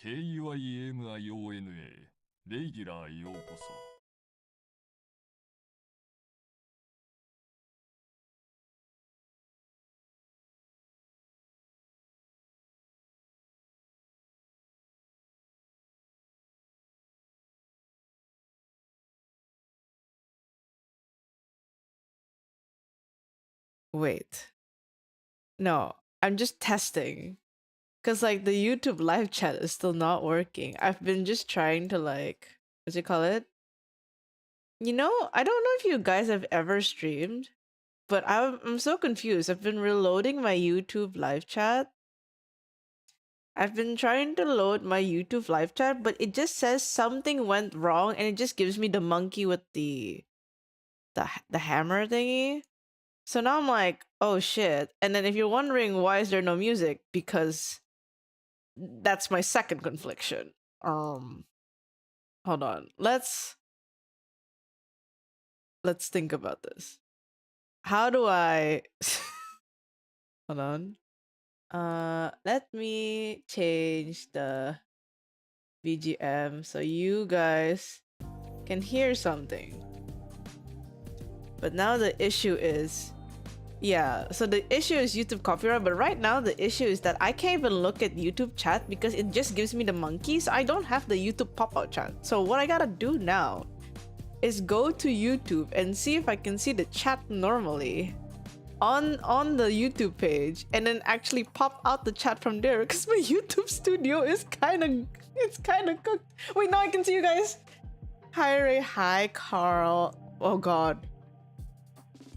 KYMIONA レギュラーへようこそ。Wait. No, I'm just testing. Because, like, the YouTube live chat is still not working. I've been just trying to, like, what's it call it? You know, I don't know if you guys have ever streamed, but I'm so confused. I've been reloading my YouTube live chat. I've been trying to load my YouTube live chat, but it just says something went wrong, and it just gives me the monkey with the hammer thingy. So now I'm like, oh shit. And then if you're wondering why is there no music, because that's my second confliction. Hold on. Let's think about this. How do I hold on. Let me change the BGM so you guys can hear something. But now the issue is, yeah, so the issue is YouTube copyright, but right now the issue is that I can't even look at YouTube chat because it just gives me the monkey, so I don't have the YouTube pop-out chat. So what I gotta do now is go to YouTube and see if I can see the chat normally on the YouTube page, and then actually pop out the chat from there, because my YouTube studio is kind of cooked. Wait, now I can see you guys. Hi Ray, hi Carl. Oh god.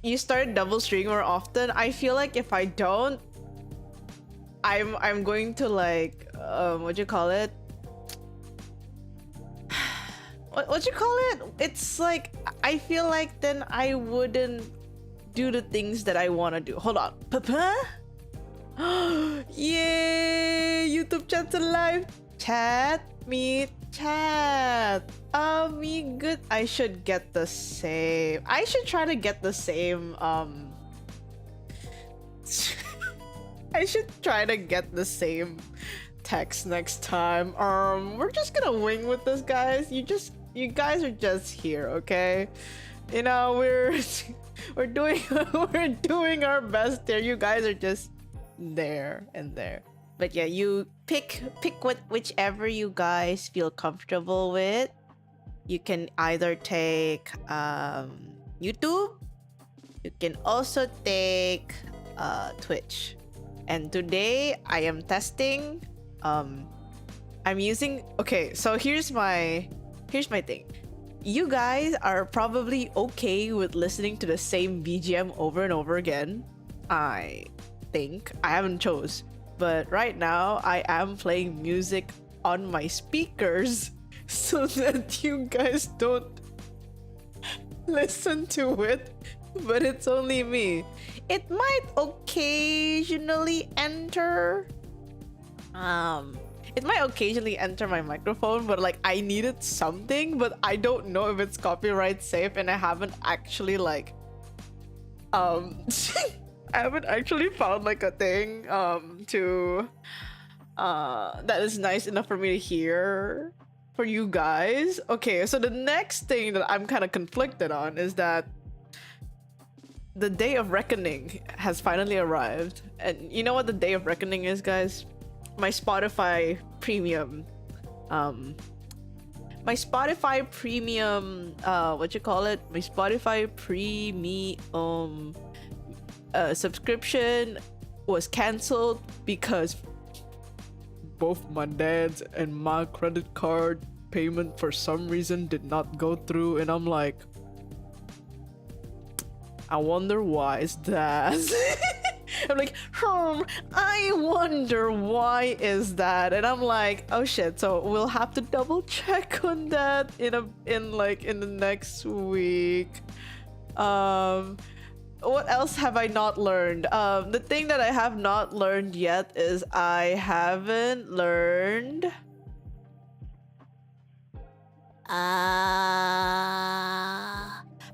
You start double streaming more often. I feel like if I don't, I'm going to, like, what you call it? What you call it? It's like, I feel like then I wouldn't do the things that I want to do. Hold on. Papa? Yay! YouTube chat's alive. Chat. Me chat. Me good. I should get the same. I should try to get the same. I should try to get the same text next time. We're just gonna wing with this, guys. You guys are just here, okay? You know, we're doing we're doing our best there. You guys are just there and there. But yeah, you pick whichever you guys feel comfortable with. You can either take YouTube. You can also take Twitch. And today I am testing. I'm using. Okay, so here's my thing. You guys are probably okay with listening to the same BGM over and over again. I think. I haven't chose. But right now, I am playing music on my speakers so that you guys don't listen to it. But it's only me. It might occasionally enter. It might occasionally enter my microphone, but like I needed something, but I don't know if it's copyright safe, and I haven't actually like I haven't actually found like a thing to that is nice enough for me to hear for you guys. Okay, so the next thing that I'm kind of conflicted on is that the day of reckoning has finally arrived. And you know what the day of reckoning is, guys? My Spotify premium my Spotify premium what you call it? My Spotify premium subscription was canceled because both my dad's and my credit card payment for some reason did not go through, and I'm like, I wonder why is that. I'm like, I wonder why is that, and I'm like, oh shit. So we'll have to double check on that in the next week. What else have I not learned? The thing that I have not learned yet is I haven't learned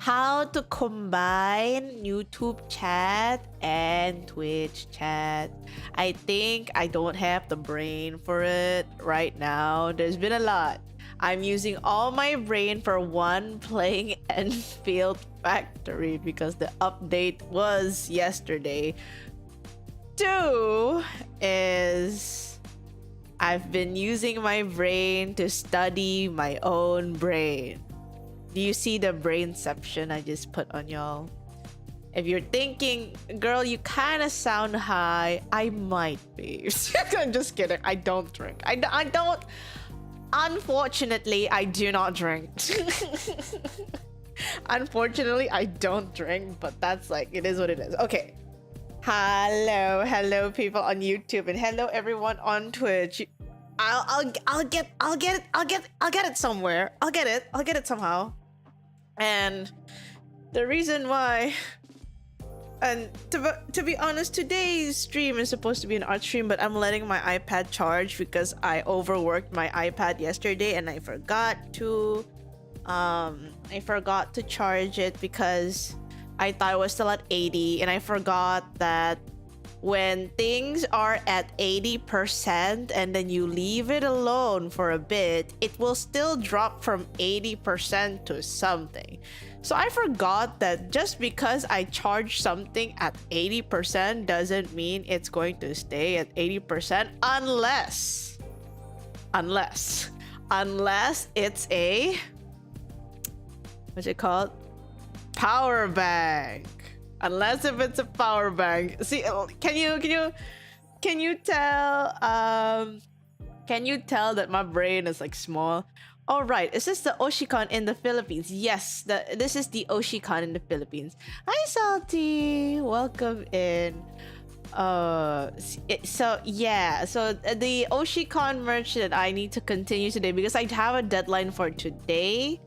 how to combine YouTube chat and Twitch chat. I think I don't have the brain for it right now. There's been a lot. I'm using all my brain for one, playing Enfield Factory because the update was yesterday. Two is I've been using my brain to study my own brain. Do you see the brainception I just put on y'all? If you're thinking, girl, you kind of sound high, I might be. I'm just kidding. I don't drink. I don't. Unfortunately, I do not drink. Unfortunately, I don't drink, but that's like, it is what it is. Okay. Hello people on YouTube, and hello everyone on Twitch. I'll get it somewhere. I'll get it somehow. And the reason why, and to be honest, today's stream is supposed to be an art stream, but I'm letting my iPad charge because I overworked my iPad yesterday and I forgot to charge it because I thought it was still at 80, and I forgot that when things are at 80% and then you leave it alone for a bit, it will still drop from 80% to something. So I forgot that just because I charge something at 80% doesn't mean it's going to stay at 80% unless it's a, what's it called? Power bank. Unless if it's a power bank. See, can you tell that my brain is like small? All right, is this the Oshicon in the Philippines? Yes, this is the Oshicon in the Philippines. Hi Salty, welcome in. So the Oshicon merch that I need to continue today, because I have a deadline for today,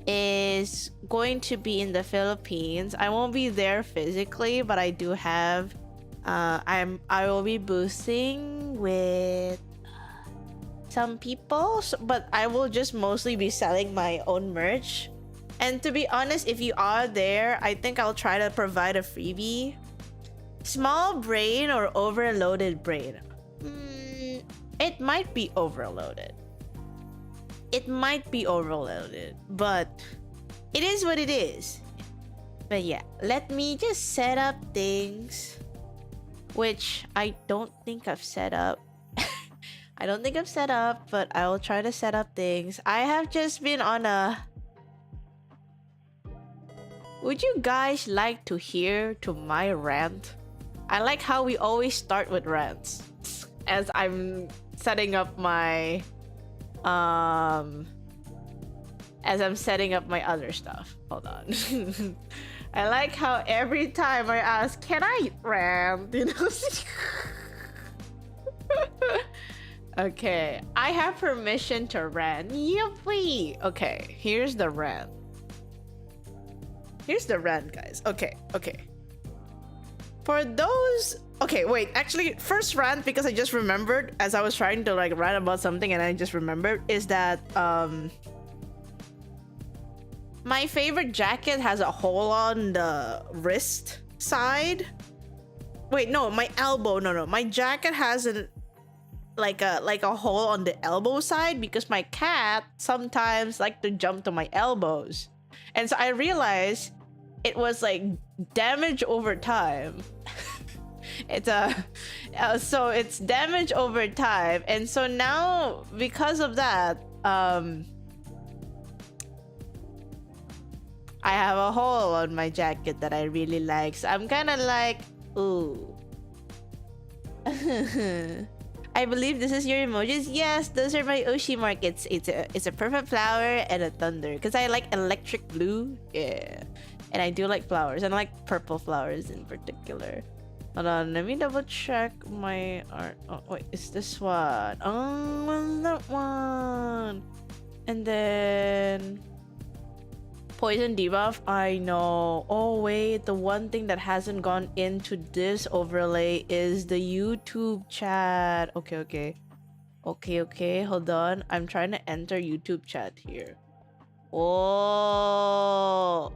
is going to be in the Philippines. I won't be there physically, but I do have I will be boosting with some people, but I will just mostly be selling my own merch. And to be honest, if you are there, I think I'll try to provide a freebie. Small brain or overloaded brain? It might be overloaded. It might be overloaded, but it is what it is. But yeah, let me just set up things, which I don't think I've set up. I don't think I've set up, but I will try to set up things. I have just been on a... Would you guys like to hear to my rant? I like how we always start with rants as I'm setting up my... as I'm setting up my other stuff. Hold on. I like how every time I ask, can I rant? You know? Okay, I have permission to rant. Yippee! Okay, here's the rant. Here's the rant, guys. Okay. For those... Okay, wait. Actually, first rant, because I just remembered as I was trying to like rant about something and I just remembered, is that my favorite jacket has a hole on the wrist side. Wait, no, my elbow. No. My jacket has a hole on the elbow side because my cat sometimes like to jump to my elbows. And so I realized it was like damage over time. So it's damage over time, and so now because of that, I have a hole on my jacket that I really like. So I'm kind of like, ooh. I believe this is your emojis. Yes, those are my Oshi markets. It's a perfect flower and a thunder because I like electric blue. Yeah, and I do like flowers, and I like purple flowers in particular. Hold on, let me double check my art. Oh wait, it's this one. Oh, that one. And then poison debuff. I know. Oh wait, the one thing that hasn't gone into this overlay is the YouTube chat. Okay. Hold on. I'm trying to enter YouTube chat here. Oh.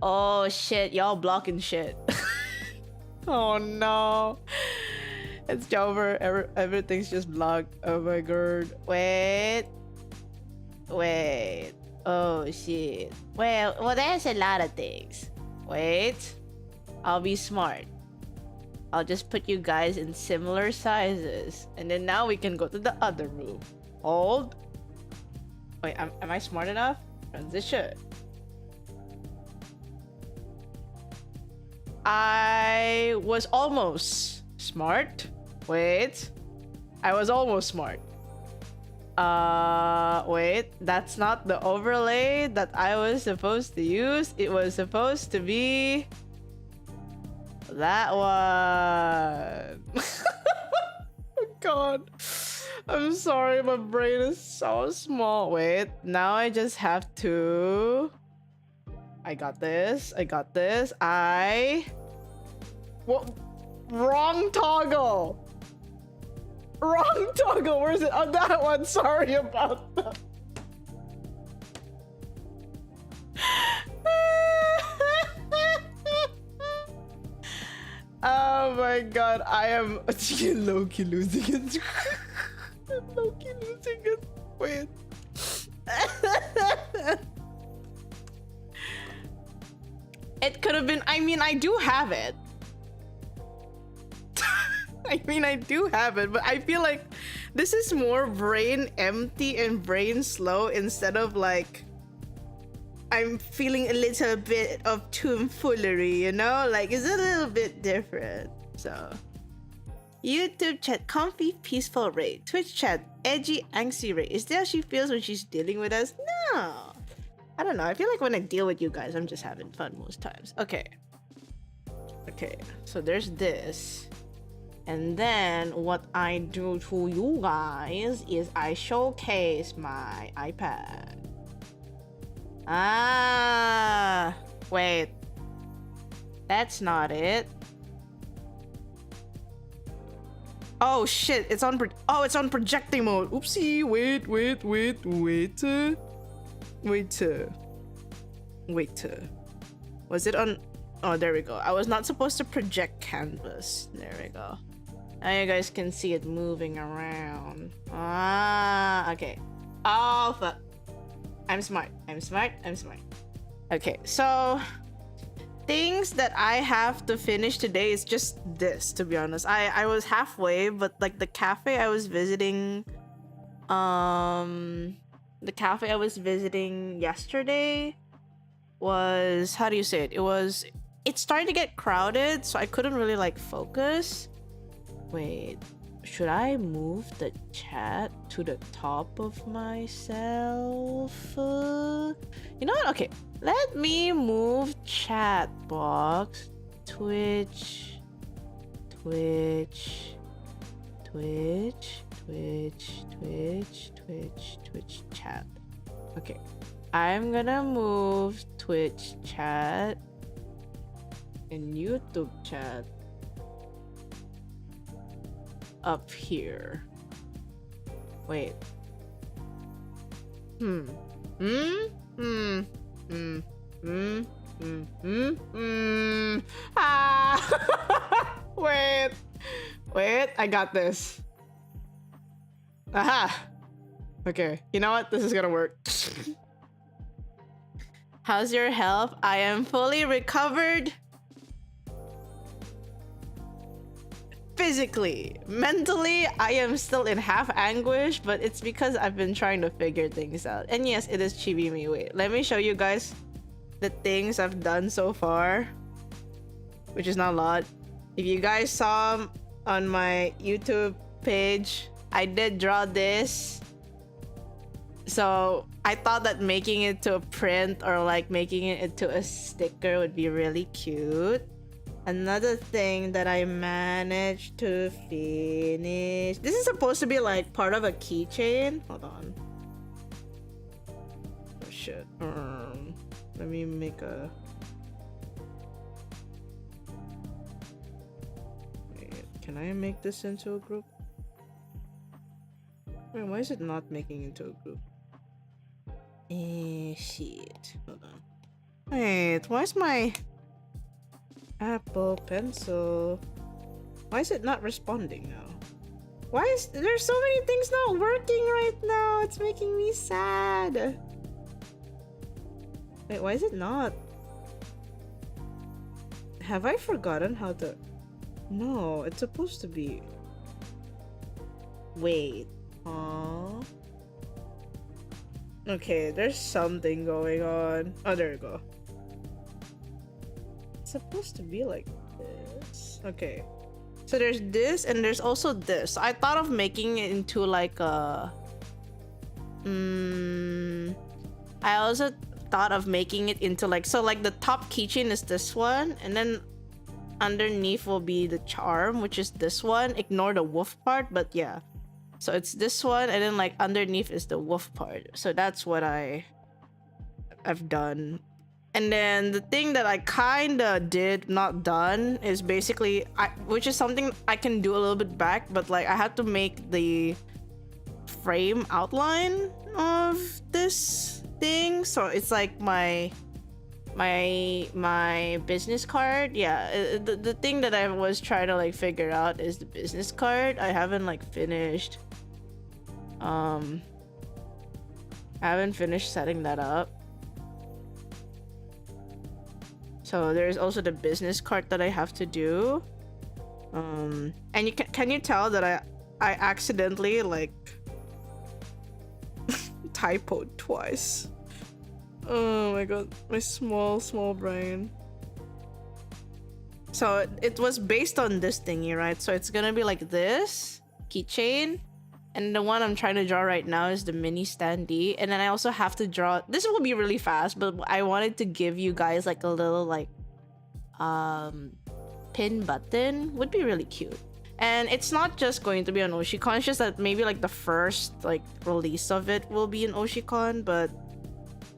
Oh shit, y'all blocking shit. Oh no. It's over. Everything's just blocked. Oh my god. Wait. Oh shit. Well, there's a lot of things. Wait. I'll be smart. I'll just put you guys in similar sizes. And then now we can go to the other room. Hold. Wait, am I smart enough? Transition. I was almost smart. Wait. I was almost smart. Wait. That's not the overlay that I was supposed to use. It was supposed to be that one. Oh god. I'm sorry, my brain is so small. Wait, now I just have to... I got this. What? Wrong toggle. Where is it? Oh, that one. Sorry about that. Oh my god, I am low-key losing it. Low-key losing it. Wait. It could have been... I mean, I do have it. But I feel like this is more brain empty and brain slow instead of like... I'm feeling a little bit of tomfoolery, you know? Like, it's a little bit different. So... YouTube chat, comfy, peaceful Ray. Twitch chat, edgy, angsty Ray. Is that how she feels when she's dealing with us? No. I don't know. I feel like when I deal with you guys, I'm just having fun most times. Okay. So there's this. And then what I do to you guys is I showcase my iPad. Ah. Wait. That's not it. Oh shit, it's on projecting mode. Oopsie, wait. Was it on? Oh, there we go. I was not supposed to project canvas. There we go. Now you guys can see it moving around. Ah, okay. Oh, fuck. I'm smart. Okay, so... things that I have to finish today is just this, to be honest. I was halfway, but like the cafe I was visiting yesterday was, how do you say it? It started to get crowded, so I couldn't really like focus. Wait, should I move the chat to the top of myself? You know what? Okay, let me move chat box, Twitch chat. Okay, I'm gonna move Twitch chat and YouTube chat up here. Wait. Ah! Wait, I got this. Aha! Okay, you know what? This is gonna work. How's your health? I am fully recovered. Physically. Mentally, I am still in half anguish, but it's because I've been trying to figure things out. And yes, it is chibi me. Wait, let me show you guys the things I've done so far, which is not a lot. If you guys saw on my YouTube page, I did draw this. So I thought that making it to a print or like making it into a sticker would be really cute. Another thing that I managed to finish. This is supposed to be like part of a keychain. Hold on. Oh shit. Let me make a... Wait, can I make this into a group? Wait, why is it not making into a group? Shit. Hold on. Wait, why is my Apple Pencil? Why is it not responding now? Why is there's so many things not working right now? It's making me sad. Wait, why is it not? Have I forgotten how to? No, it's supposed to be. Wait. Aww. Okay, there's something going on. Oh, there we go. It's supposed to be like this. Okay. So there's this and there's also this. I thought of making it into like a... I also thought of making it into like... So like the top keychain is this one. And then underneath will be the charm, which is this one. Ignore the wolf part, but yeah. So it's this one, and then like underneath is the wolf part. So that's what I've done. And then the thing that I kinda did, not done, is basically, which is something I can do a little bit back, but like I had to make the frame outline of this thing. So it's like my business card. Yeah, the thing that I was trying to like figure out is the business card. I haven't like finished I haven't finished setting that up. So there's also the business card that I have to do. And you can you tell that I accidentally like typoed twice. Oh my god, my small brain. So it was based on this thingy, right? So it's gonna be like this keychain, and the one I'm trying to draw right now is the mini standee. And then I also have to draw, this will be really fast, but I wanted to give you guys like a little like pin button. Would be really cute. And it's not just going to be on Oshicon, it's just that maybe like the first like release of it will be in Oshicon, but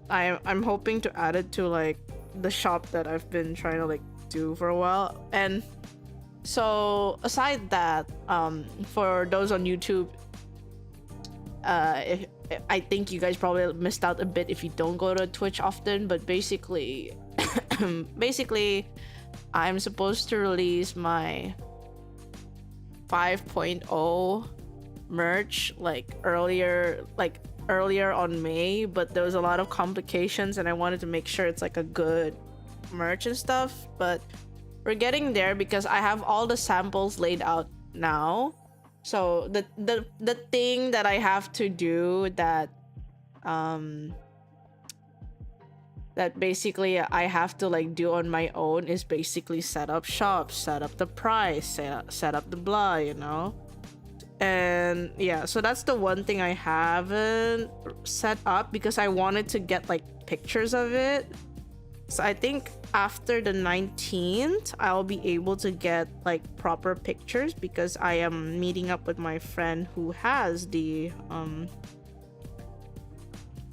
I'm hoping to add it to like the shop that I've been trying to like do for a while. And so aside that, for those on YouTube, if I think you guys probably missed out a bit if you don't go to Twitch often, but basically I'm supposed to release my 5.0 merch like earlier on May, but there was a lot of complications and I wanted to make sure it's like a good merch and stuff. But we're getting there because I have all the samples laid out now. So the thing that I have to do that that basically I have to like do on my own is basically set up shop, set up the price, set up the blah, you know. And yeah, so that's the one thing I haven't set up because I wanted to get like pictures of it. So I think after the 19th I'll be able to get like proper pictures because I am meeting up with my friend who has the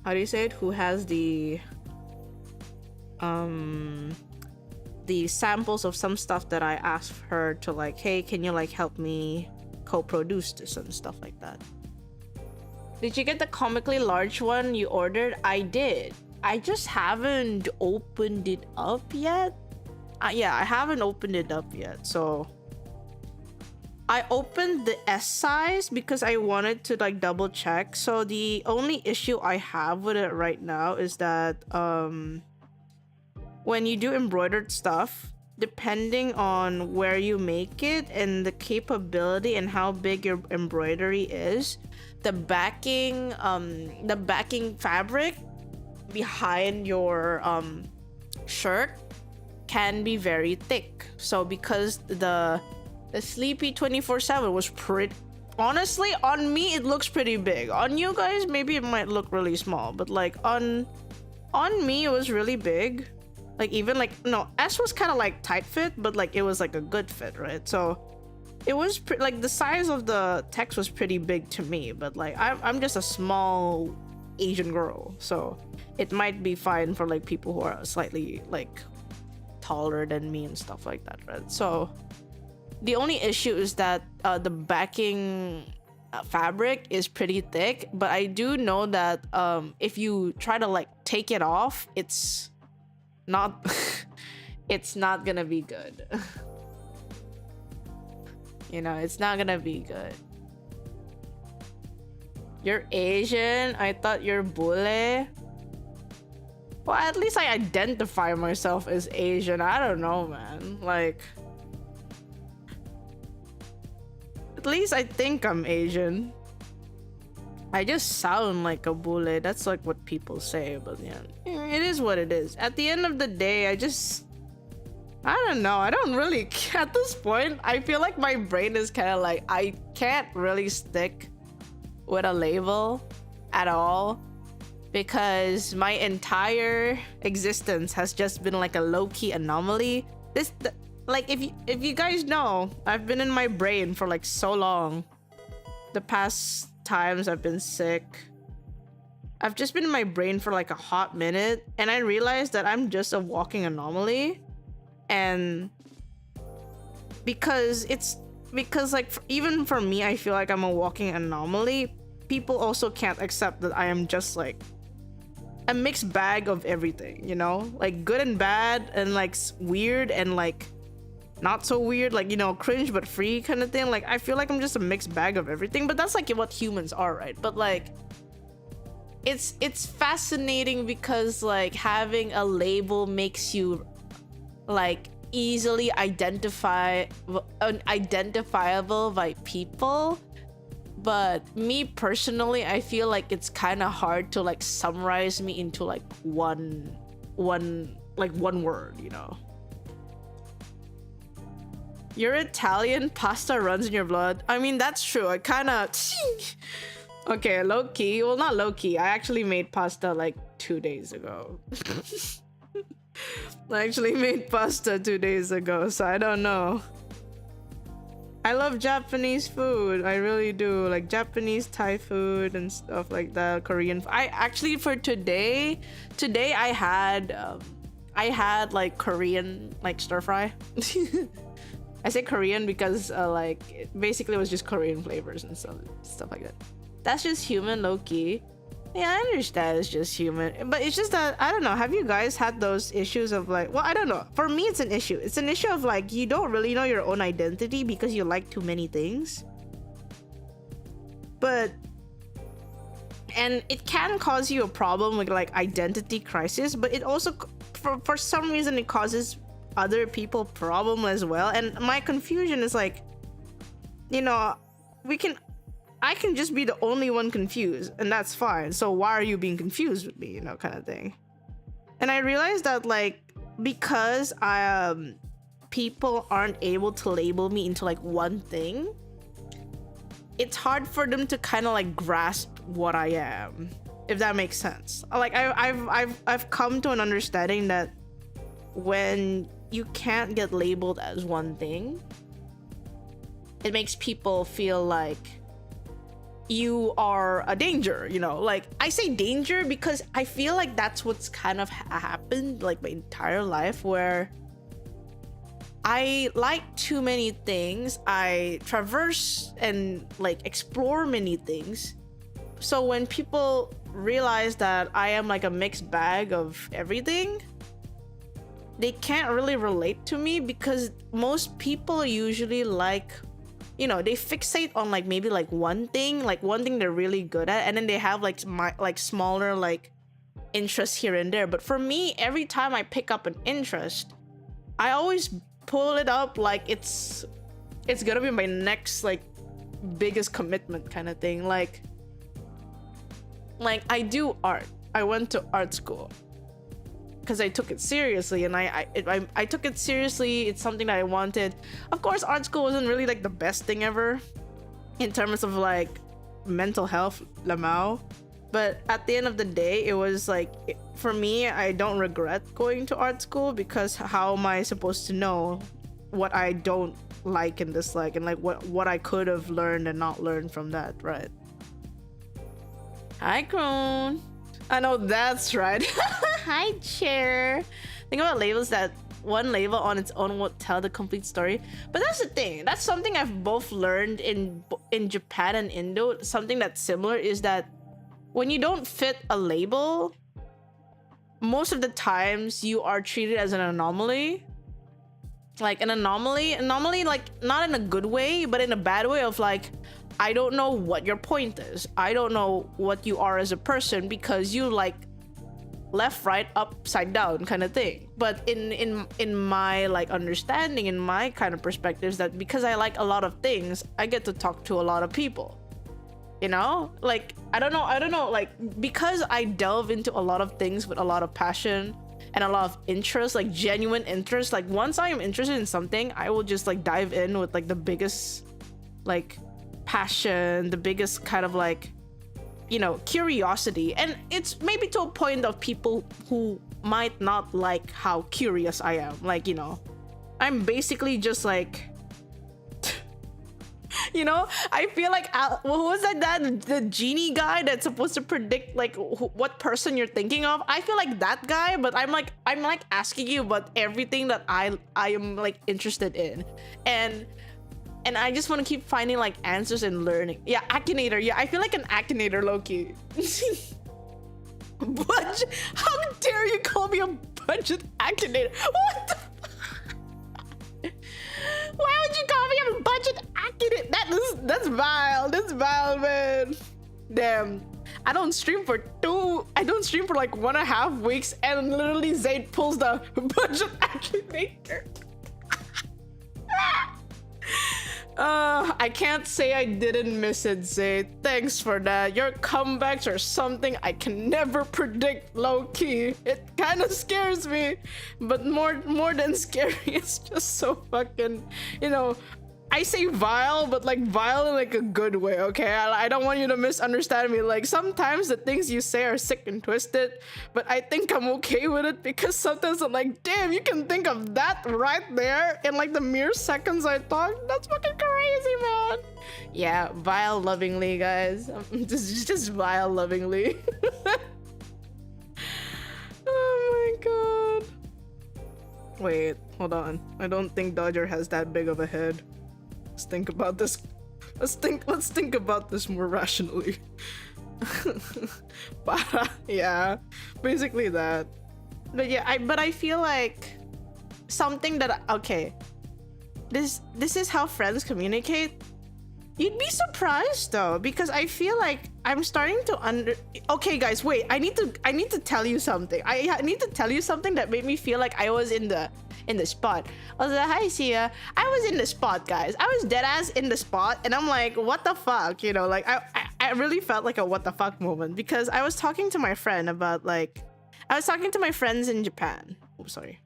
how do you say it, who has the samples of some stuff that I asked her to like, hey, can you like help me co-produce this and stuff like that. Did you get the comically large one you ordered? I did. I just haven't opened it up yet. Yeah, I haven't opened it up yet. So I opened the S size because I wanted to like double check. So the only issue I have with it right now is that when you do embroidered stuff, depending on where you make it and the capability and how big your embroidery is, the backing fabric behind your shirt can be very thick. So because the Sleepy 24/7 was pretty, honestly on me it looks pretty big. On you guys maybe it might look really small, but like on me it was really big. Like even like, no, S was kind of like tight fit, but like it was like a good fit, right? So it was like the size of the text was pretty big to me, but like I'm just a small Asian girl, so it might be fine for like people who are slightly like taller than me and stuff like that, right? So the only issue is that the backing fabric is pretty thick, but I do know that if you try to like take it off, it's not it's not gonna be good. You know, it's not gonna be good. You're Asian? I thought you're bule. Well, at least I identify myself as Asian. I don't know, man. Like, at least I think I'm Asian. I just sound like a bule. That's like what people say, but yeah, it is what it is. At the end of the day, I don't know. I don't really, at this point, I feel like my brain is kind of like, I can't really stick with a label at all, because my entire existence has just been like a low-key anomaly. Like, if you guys know, I've been in my brain for like so long. The past times I've been sick, I've just been in my brain for like a hot minute, and I realized that I'm just a walking anomaly. And because like even for me, I feel like I'm a walking anomaly. People also can't accept that I am just like a mixed bag of everything, you know, like good and bad, and like weird and like not so weird, like, you know, cringe but free kind of thing. Like, I feel like I'm just a mixed bag of everything, but that's like what humans are, right? But like, it's fascinating because like having a label makes you like easily identifiable by people. But me personally, I feel like it's kind of hard to like summarize me into like one word, you know. You're Italian, pasta runs in your blood. I mean, that's true. I kind of okay, low-key. Well, not low-key. I actually made pasta like 2 days ago. I actually made pasta 2 days ago, so I don't know. I love Japanese food. I really do. Like Japanese, Thai food and stuff like that. Korean. I actually, for today I had like Korean, like stir fry. I say Korean because like basically it was just Korean flavors and stuff like that. That's just human, low-key. Yeah, I understand it's just human, but it's just that, I don't know, have you guys had those issues of like, well, I don't know, for me it's an issue of like, you don't really know your own identity because you like too many things, and it can cause you a problem with like identity crisis, but it also for some reason it causes other people problem as well. And my confusion is like, you know, I can just be the only one confused, and that's fine. So why are you being confused with me, you know, kind of thing. And I realized that like, because people aren't able to label me into like one thing, it's hard for them to kind of like grasp what I am, if that makes sense. Like I've come to an understanding that when you can't get labeled as one thing, it makes people feel like you are a danger, you know. Like, I say danger because I feel like that's what's kind of happened like my entire life, where I like too many things, I traverse and like explore many things. So when people realize that I am like a mixed bag of everything, they can't really relate to me, because most people usually like, you know, they fixate on like maybe like one thing they're really good at, and then they have like smaller like interests here and there. But for me, every time I pick up an interest, I always pull it up like it's gonna be my next like biggest commitment kind of thing. Like I do art. I went to art school because I took it seriously, and I took it seriously. It's something that I wanted. Of course, art school wasn't really like the best thing ever in terms of like mental health, lamau. But at the end of the day, it was like, for me, I don't regret going to art school, because how am I supposed to know what I don't like and dislike, and like what I could have learned and not learned from that, right? Hi, Crone. I know, that's right. Hi, Chair. Think about labels, that one label on its own won't tell the complete story. But that's the thing. That's something I've both learned in Japan and Indo. Something that's similar is that when you don't fit a label, most of the times you are treated as an anomaly. Like an anomaly, like not in a good way, but in a bad way of like, I don't know what your point is. I don't know what you are as a person because you like left, right, upside down kind of thing. But in my like understanding, in my kind of perspectives, that because I like a lot of things, I get to talk to a lot of people. You know, like I don't know, like because I delve into a lot of things with a lot of passion and a lot of interest, like genuine interest. Like once I am interested in something, I will just like dive in with like the biggest like passion, the biggest kind of like, you know, curiosity. And it's maybe to a point of people who might not like how curious I am. Like, you know, I'm basically just like, you know, I feel like what was that the genie guy that's supposed to predict like what person you're thinking of. I feel like that guy, but I'm like asking you about everything that I am like interested in, and I just want to keep finding like answers and learning. Yeah, Akinator. Yeah, I feel like an Akinator, low-key. Budget? How dare you call me a budget Akinator? What the? Why would you call me a budget Akinator? That's vile. That's vile, man. Damn. I don't stream for like 1.5 weeks, and literally Zayd pulls the budget Akinator. I can't say I didn't miss it, Zayd. Thanks for that. Your comebacks are something I can never predict, low-key. It kind of scares me, but more than scary, it's just so fucking, you know, I say vile, but like vile in like a good way, okay? I don't want you to misunderstand me. Like sometimes the things you say are sick and twisted, but I think I'm okay with it because sometimes I'm like, damn, you can think of that right there in like the mere seconds I talk. That's fucking crazy, man. Yeah, vile lovingly, guys. Just vile lovingly. Oh my god. Wait, hold on. I don't think Dodger has that big of a head. Let's think about this. Let's think about this more rationally. But yeah, basically that. But yeah, I feel like something that, okay, this is how friends communicate. You'd be surprised though, because I feel like I'm starting to okay guys, wait, I need to tell you something. I need to tell you something that made me feel like I was in the spot. I was like, hi Sia, I was in the spot, guys. I was dead ass in the spot, and I'm like, what the fuck, you know, like I really felt like a what the fuck moment, because I was talking to my friend about like, I was talking to my friends in Japan. Oh, sorry.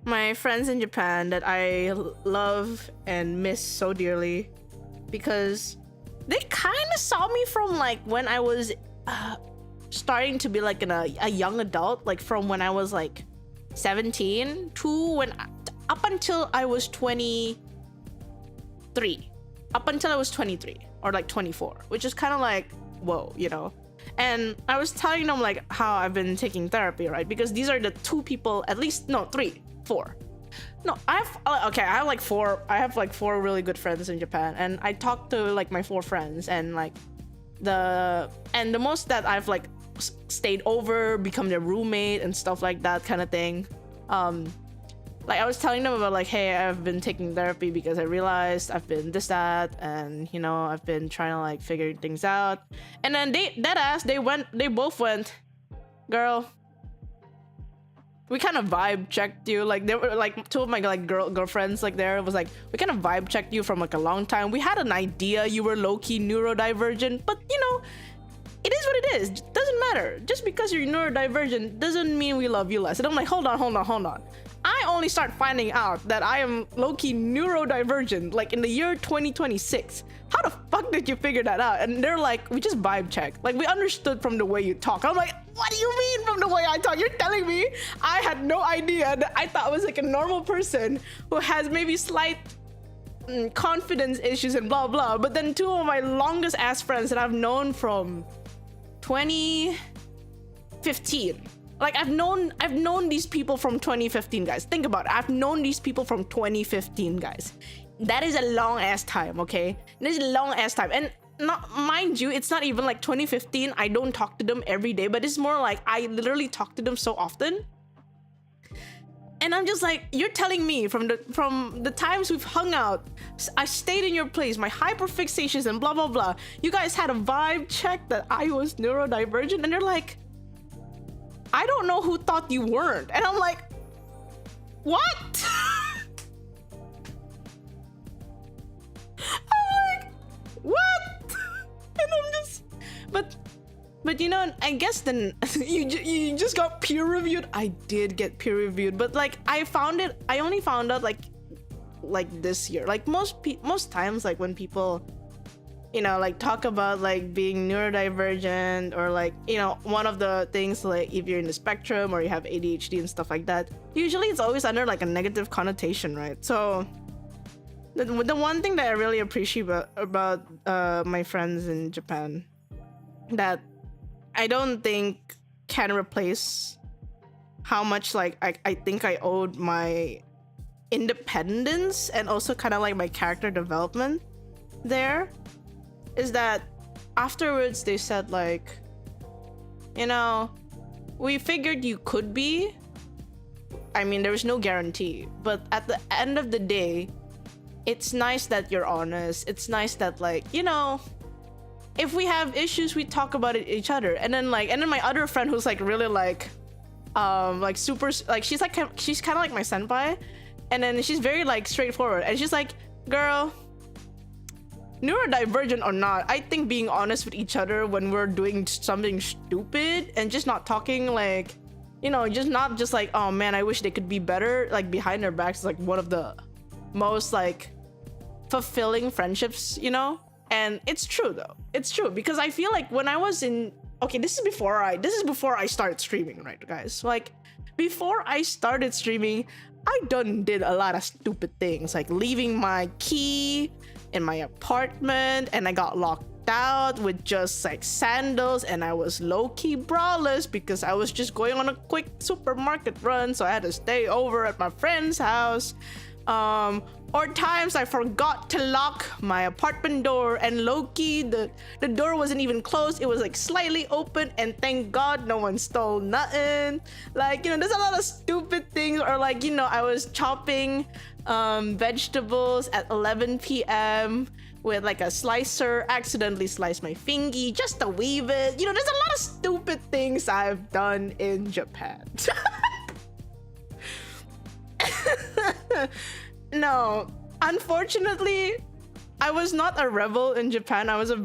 My friends in Japan that I love and miss so dearly, because they kind of saw me from like when I was starting to be like a young adult, like from when I was like 17 to when up until I was 23, or like 24, which is kind of like, whoa, you know. And I was telling them like how I've been taking therapy, right? Because these are the two people, at least, no, 4. No, I have like 4. I have like 4 really good friends in Japan, and I talk to like my 4 friends, and like the most that I've like stayed over, become their roommate and stuff like that kind of thing. Like I was telling them about like, hey, I've been taking therapy because I realized I've been this, that, and you know, I've been trying to like figure things out. And then they both went, girl, we kind of vibe checked you. Like they were like 2 of my like girlfriends like there was like, we kind of vibe checked you from like a long time. We had an idea you were low-key neurodivergent, but you know, it is what it is. It doesn't matter. Just because you're neurodivergent doesn't mean we love you less. And I'm like, hold on. I only start finding out that I am low-key neurodivergent like in the year 2026. How the fuck did you figure that out? And they're like, we just vibe checked. Like we understood from the way you talk. I'm like, what do you mean from the way I talk? You're telling me I had no idea that I thought I was like a normal person who has maybe slight confidence issues and blah blah. But then 2 of my longest ass friends that I've known from 2015. Like I've known these people from 2015, guys. Think about it. I've known these people from 2015, guys. That is a long ass time, okay? That is a long ass time. And not, mind you, it's not even like 2015. I don't talk to them every day, but it's more like I literally talk to them so often. And I'm just like, you're telling me from the times we've hung out, I stayed in your place, my hyperfixations and blah blah blah, you guys had a vibe check that I was neurodivergent, and they're like, I don't know who thought you weren't. And I'm like, what? I'm like, what? And I'm just, but you know, I guess then you just got peer reviewed. I did get peer reviewed, but like I only found out like this year. Like most times, like when people, you know, like talk about like being neurodivergent, or like, you know, one of the things, like if you're in the spectrum or you have ADHD and stuff like that, usually it's always under like a negative connotation, right? So the one thing that I really appreciate about my friends in Japan that I don't think can replace how much like I think I owed my independence and also kind of like my character development there, is that afterwards they said like, you know, we figured you could be, I mean there was no guarantee, but at the end of the day, it's nice that you're honest. It's nice that, like, you know, if we have issues, we talk about it each other. And then my other friend who's like really like super, like she's kind of like my senpai, and then she's very like straightforward, and she's like, girl, neurodivergent or not, I think being honest with each other when we're doing something stupid and just not talking like, you know, just not just like, oh man, I wish they could be better, like behind their backs, is like one of the most like fulfilling friendships, you know. And it's true though, it's true, because I feel like when I was in, okay, this is before I started streaming, right guys? Like before I started streaming, I did a lot of stupid things, like leaving my key in my apartment, and I got locked out with just like sandals, and I was low-key braless because I was just going on a quick supermarket run, so I had to stay over at my friend's house. Or times I forgot to lock my apartment door, and low-key the door wasn't even closed, it was like slightly open, and thank God no one stole nothing. Like, you know, there's a lot of stupid things. Or like, you know, I was chopping vegetables at 11 p.m. with like a slicer, accidentally sliced my fingy just to weave it. You know, there's a lot of stupid things I've done in Japan. No, unfortunately, I was not a rebel in Japan. I was a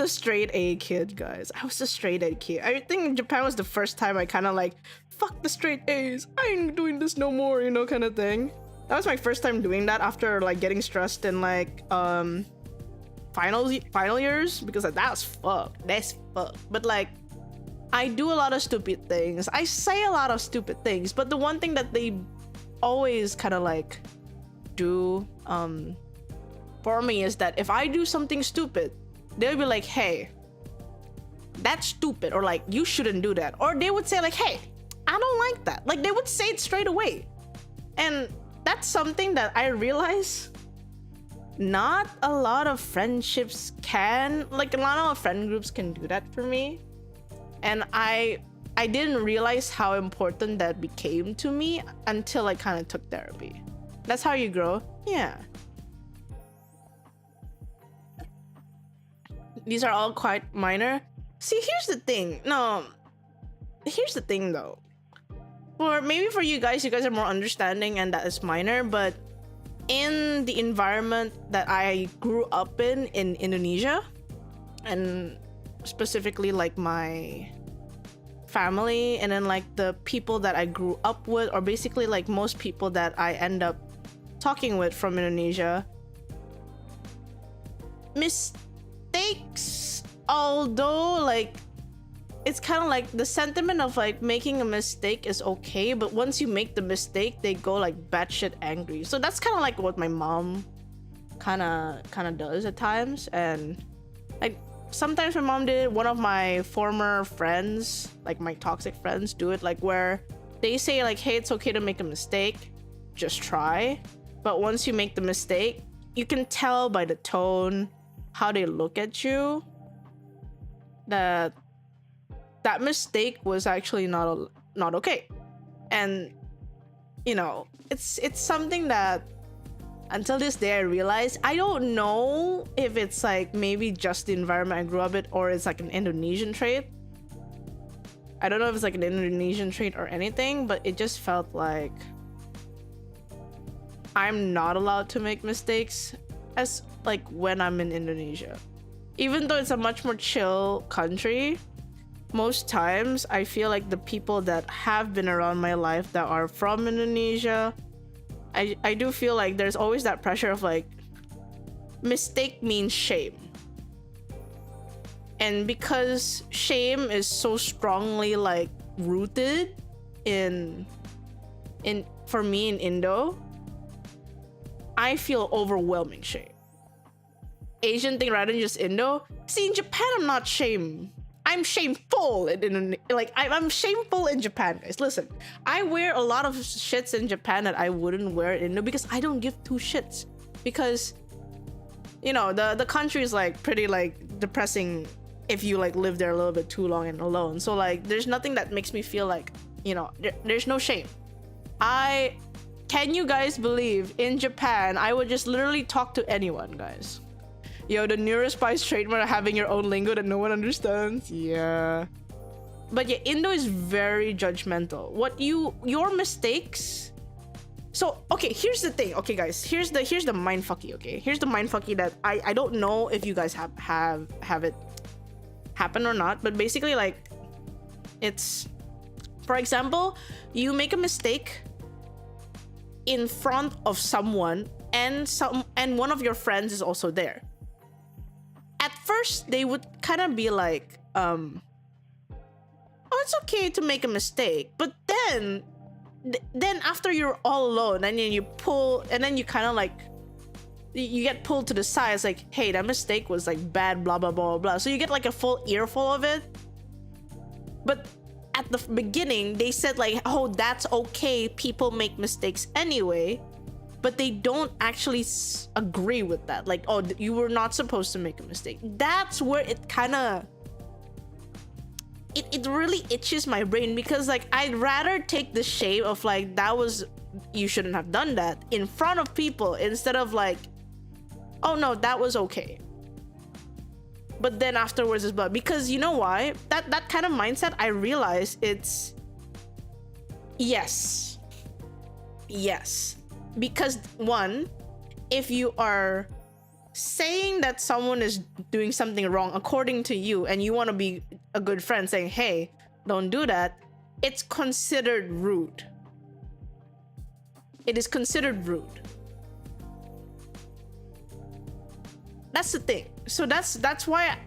straight A kid, guys. I was a straight A kid. I think Japan was the first time I kind of like, fuck the straight A's, I ain't doing this no more, you know, kind of thing. That was my first time doing that after like getting stressed in like final years, because like, that's fucked. But like, I do a lot of stupid things. I say a lot of stupid things, but the one thing that they always kind of like do for me is that if I do something stupid, they'll be like, hey, that's stupid, or like, you shouldn't do that. Or they would say like, hey, I don't like that. Like, they would say it straight away. And that's something that I realize not a lot of friendships can, like a lot of friend groups can do that for me. And I didn't realize how important that became to me until I kind of took therapy. That's how you grow. Yeah. These are all quite minor. See, here's the thing. No, here's the thing though. Or maybe for you guys are more understanding and that is minor, but in the environment that I grew up in Indonesia, and specifically like my family, and then like the people that I grew up with, or basically like most people that I end up talking with from Indonesia, mistakes, although like it's kind of like the sentiment of like making a mistake is okay, but once you make the mistake, they go like batshit angry. So that's kind of like what my mom kind of does at times. And like sometimes my mom did it. One of my former friends, like my toxic friends, do it like where they say like, hey, it's okay to make a mistake, just try. But once you make the mistake, you can tell by the tone, how they look at you, that mistake was actually not okay. And you know, it's something that until this day I realized, I don't know if it's like maybe just the environment I grew up in, or it's like an Indonesian trait. I don't know if it's like an Indonesian trait or anything, but it just felt like I'm not allowed to make mistakes as like when I'm in Indonesia. Even though it's a much more chill country, most times I feel like the people that have been around my life that are from Indonesia, I do feel like there's always that pressure of like, mistake means shame. And because shame is so strongly like rooted in for me in Indo, I feel overwhelming shame. Asian thing rather than just Indo. See, in Japan, I'm not shame. I'm shameful I'm shameful in Japan, guys. Listen, I wear a lot of shits in Japan that I wouldn't wear in Indo because I don't give two shits. Because, you know, the country is like pretty like depressing if you like live there a little bit too long and alone. So like, there's nothing that makes me feel like, you know, there's no shame. Can you guys believe in Japan, I would just literally talk to anyone, guys. Yo, the neurospice trademark having your own lingo that no one understands. Yeah. But yeah, Indo is very judgmental. Your mistakes. So, okay, here's the thing. Okay, guys, here's the mindfucky, okay? Here's the mindfucky that I don't know if you guys have it happen or not, but basically like, it's, for example, you make a mistake in front of someone and one of your friends is also there. At first, they would kind of be like, oh, it's okay to make a mistake. But then after you're all alone, and then you pull, and then you kind of like, you get pulled to the side. It's like, hey, that mistake was like bad, blah, blah, blah, blah. So you get like a full earful of it. But at the beginning, they said like, oh, that's okay. People make mistakes anyway. But they don't actually agree with that. Like, oh, you were not supposed to make a mistake. That's where it kind of... It really itches my brain, because like, I'd rather take the shame of like, you shouldn't have done that in front of people, instead of like, oh no, that was okay. But then afterwards as well. Because you know why? That kind of mindset, I realize it's... Yes. Because one, if you are saying that someone is doing something wrong according to you, and you want to be a good friend saying, hey, don't do that, it's considered rude. It is considered rude. That's the thing. So that's why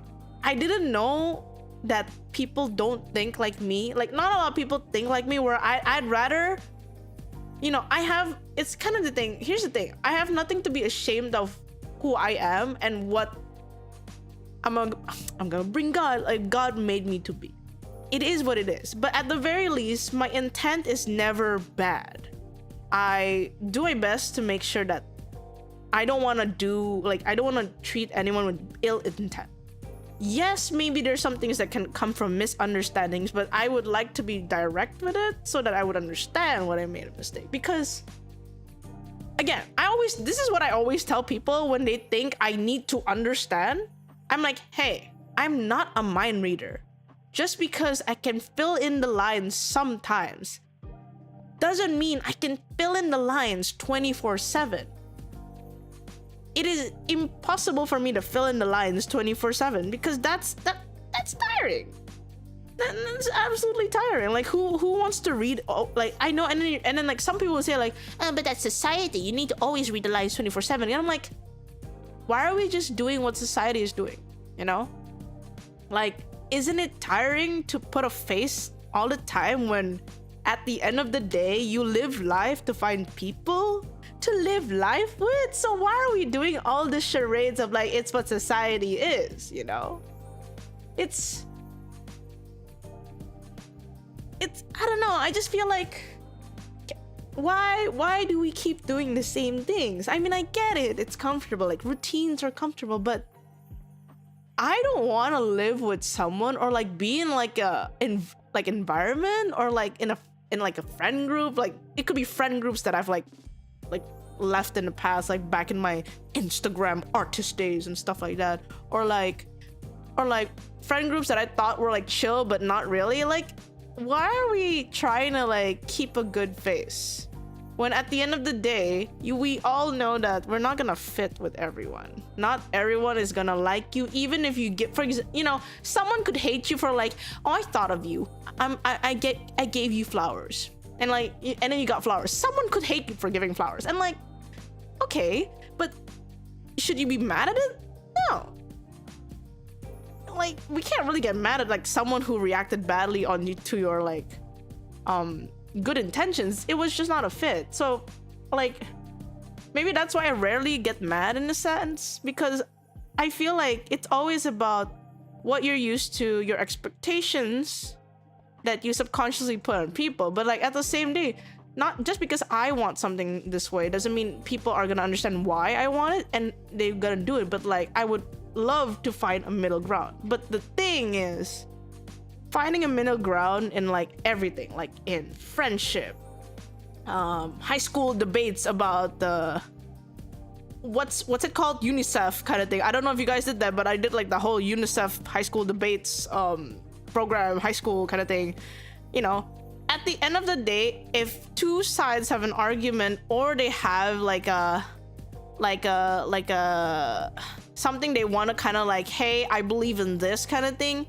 I didn't know that people don't think like me. Like, not a lot of people think like me, where I'd rather... You know, it's kind of the thing. Here's the thing. I have nothing to be ashamed of who I am and what I'm gonna bring God, like God made me to be. It is what it is. But at the very least, my intent is never bad. I do my best to make sure that I don't want to treat anyone with ill intent. Yes, maybe there's some things that can come from misunderstandings, but I would like to be direct with it so that I would understand when I made a mistake. Because, again, this is what I always tell people when they think I need to understand. I'm like, hey, I'm not a mind reader. Just because I can fill in the lines sometimes doesn't mean I can fill in the lines 24/7. It is impossible for me to fill in the lines 24/7, because that's tiring. That's absolutely tiring. Like, who wants to read? Like, I know, and then like some people will say like, but that's society. You need to always read the lines 24/7. And I'm like, why are we just doing what society is doing? You know, like, isn't it tiring to put a face all the time when at the end of the day you live life to find people to live life with? So why are we doing all the charades of like, it's what society is, you know? It's I don't know, I just feel like, why do we keep doing the same things? I mean, I get it, it's comfortable, like routines are comfortable, but I don't want to live with someone or like be in like a environment or like in like a friend group. Like it could be friend groups that I've like left in the past, like back in my Instagram artist days and stuff like that, or like friend groups that I thought were like chill but not really. Like, why are we trying to like keep a good face when at the end of the day we all know that we're not gonna fit with everyone? Not everyone is gonna like you, even if you get, for example, you know, someone could hate you for like, oh, I thought of you, I gave you flowers, and like, and then you got flowers. Someone could hate you for giving flowers, and like, okay, but should you be mad at it? No. Like, we can't really get mad at like someone who reacted badly on you to your like good intentions. It was just not a fit. So like, maybe that's why I rarely get mad in a sense, because I feel like it's always about what you're used to, your expectations that you subconsciously put on people. But like at the same day, not just because I want something this way doesn't mean people are gonna understand why I want it and they're gonna do it. But like, I would love to find a middle ground. But the thing is, finding a middle ground in like everything, like in friendship, high school debates about the what's it called, UNICEF kind of thing. I don't know if you guys did that, but I did like the whole UNICEF high school debates program, high school kind of thing. You know, at the end of the day, if two sides have an argument or they have like a something they want to kind of like, hey, I believe in this kind of thing,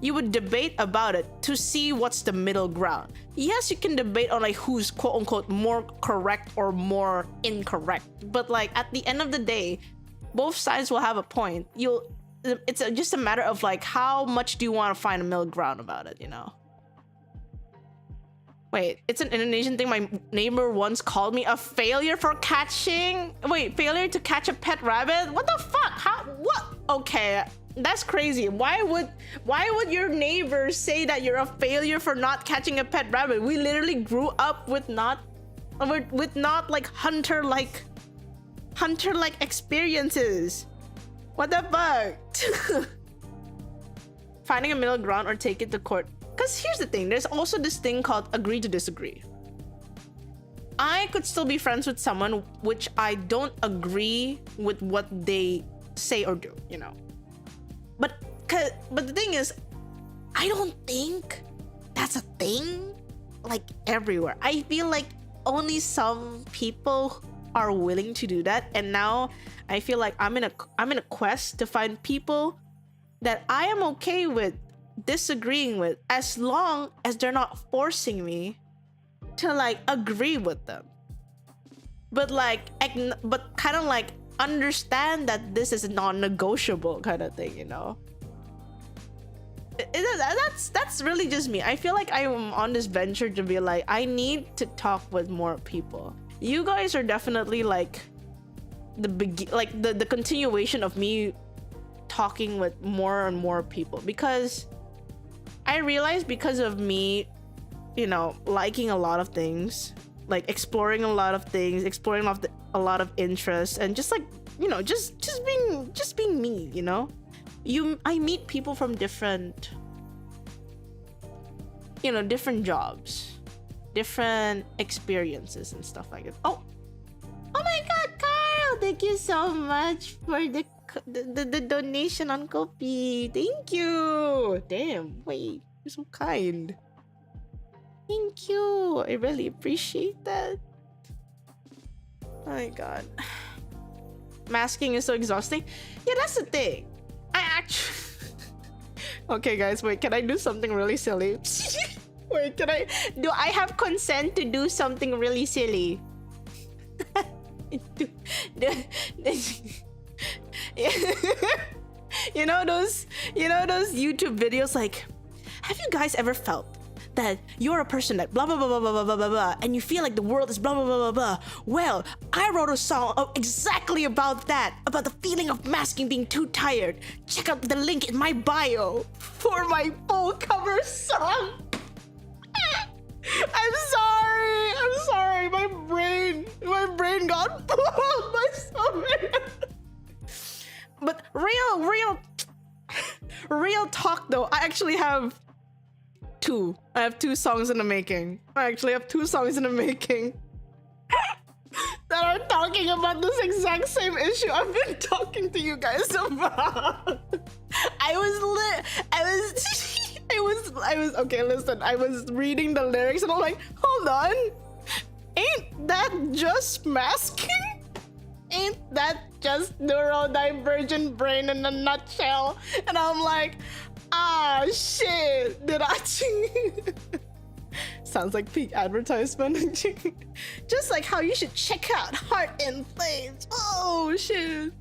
you would debate about it to see what's the middle ground. Yes, you can debate on like who's quote unquote more correct or more incorrect, but like at the end of the day, both sides will have a point. It's just a matter of like, how much do you want to find a middle ground about it, you know? Wait, it's an Indonesian thing. My neighbor once called me a failure for catching... Wait, failure to catch a pet rabbit? What the fuck? How? What? Okay, that's crazy. Why would your neighbor say that you're a failure for not catching a pet rabbit? We literally grew up with not like hunter-like experiences. What the fuck? Finding a middle ground or take it to court. Because here's the thing, there's also this thing called agree to disagree. I could still be friends with someone which I don't agree with what they say or do, you know. But the thing is, I don't think that's a thing like everywhere. I feel like only some people are willing to do that, and now I feel like I'm in a quest to find people that I am okay with disagreeing with, as long as they're not forcing me to like agree with them, but kind of like understand that this is non-negotiable kind of thing, you know. That's really just me. I feel like I'm on this venture to be like, I need to talk with more people. You guys are definitely like the continuation of me talking with more and more people, because I realized, because of me, you know, liking a lot of things, like exploring a lot of things, exploring a lot of interests, and just like, you know, just being me, you know. I meet people from different, you know, different jobs, different experiences and stuff like that. Oh my god, Carl, thank you so much for the donation on Kopi. Thank you. Damn, wait, you're so kind. Thank you. I really appreciate that. Oh my god. Masking is so exhausting. Yeah, that's the thing. I actually... Okay, guys, wait, can I do something really silly? Wait, do I have consent to do something really silly? You know those YouTube videos like, have you guys ever felt that you're a person that blah blah blah blah blah blah blah blah and you feel like the world is blah blah blah blah blah? Well, I wrote a song exactly about that, about the feeling of masking, being too tired. Check out the link in my bio for my full cover song. I'm sorry, my brain got pulled by something. But real Real talk though, I actually have two. I have two songs in the making. I actually have two songs in the making that are talking about this exact same issue I've been talking to you guys about. I was okay, listen, I was reading the lyrics and I'm like, hold on. Ain't that just masking? Ain't that just neurodivergent brain in a nutshell? And I'm like, ah, shit, did I? Sounds like peak advertisement. Just like how you should check out Heart in Flames. Oh, shit.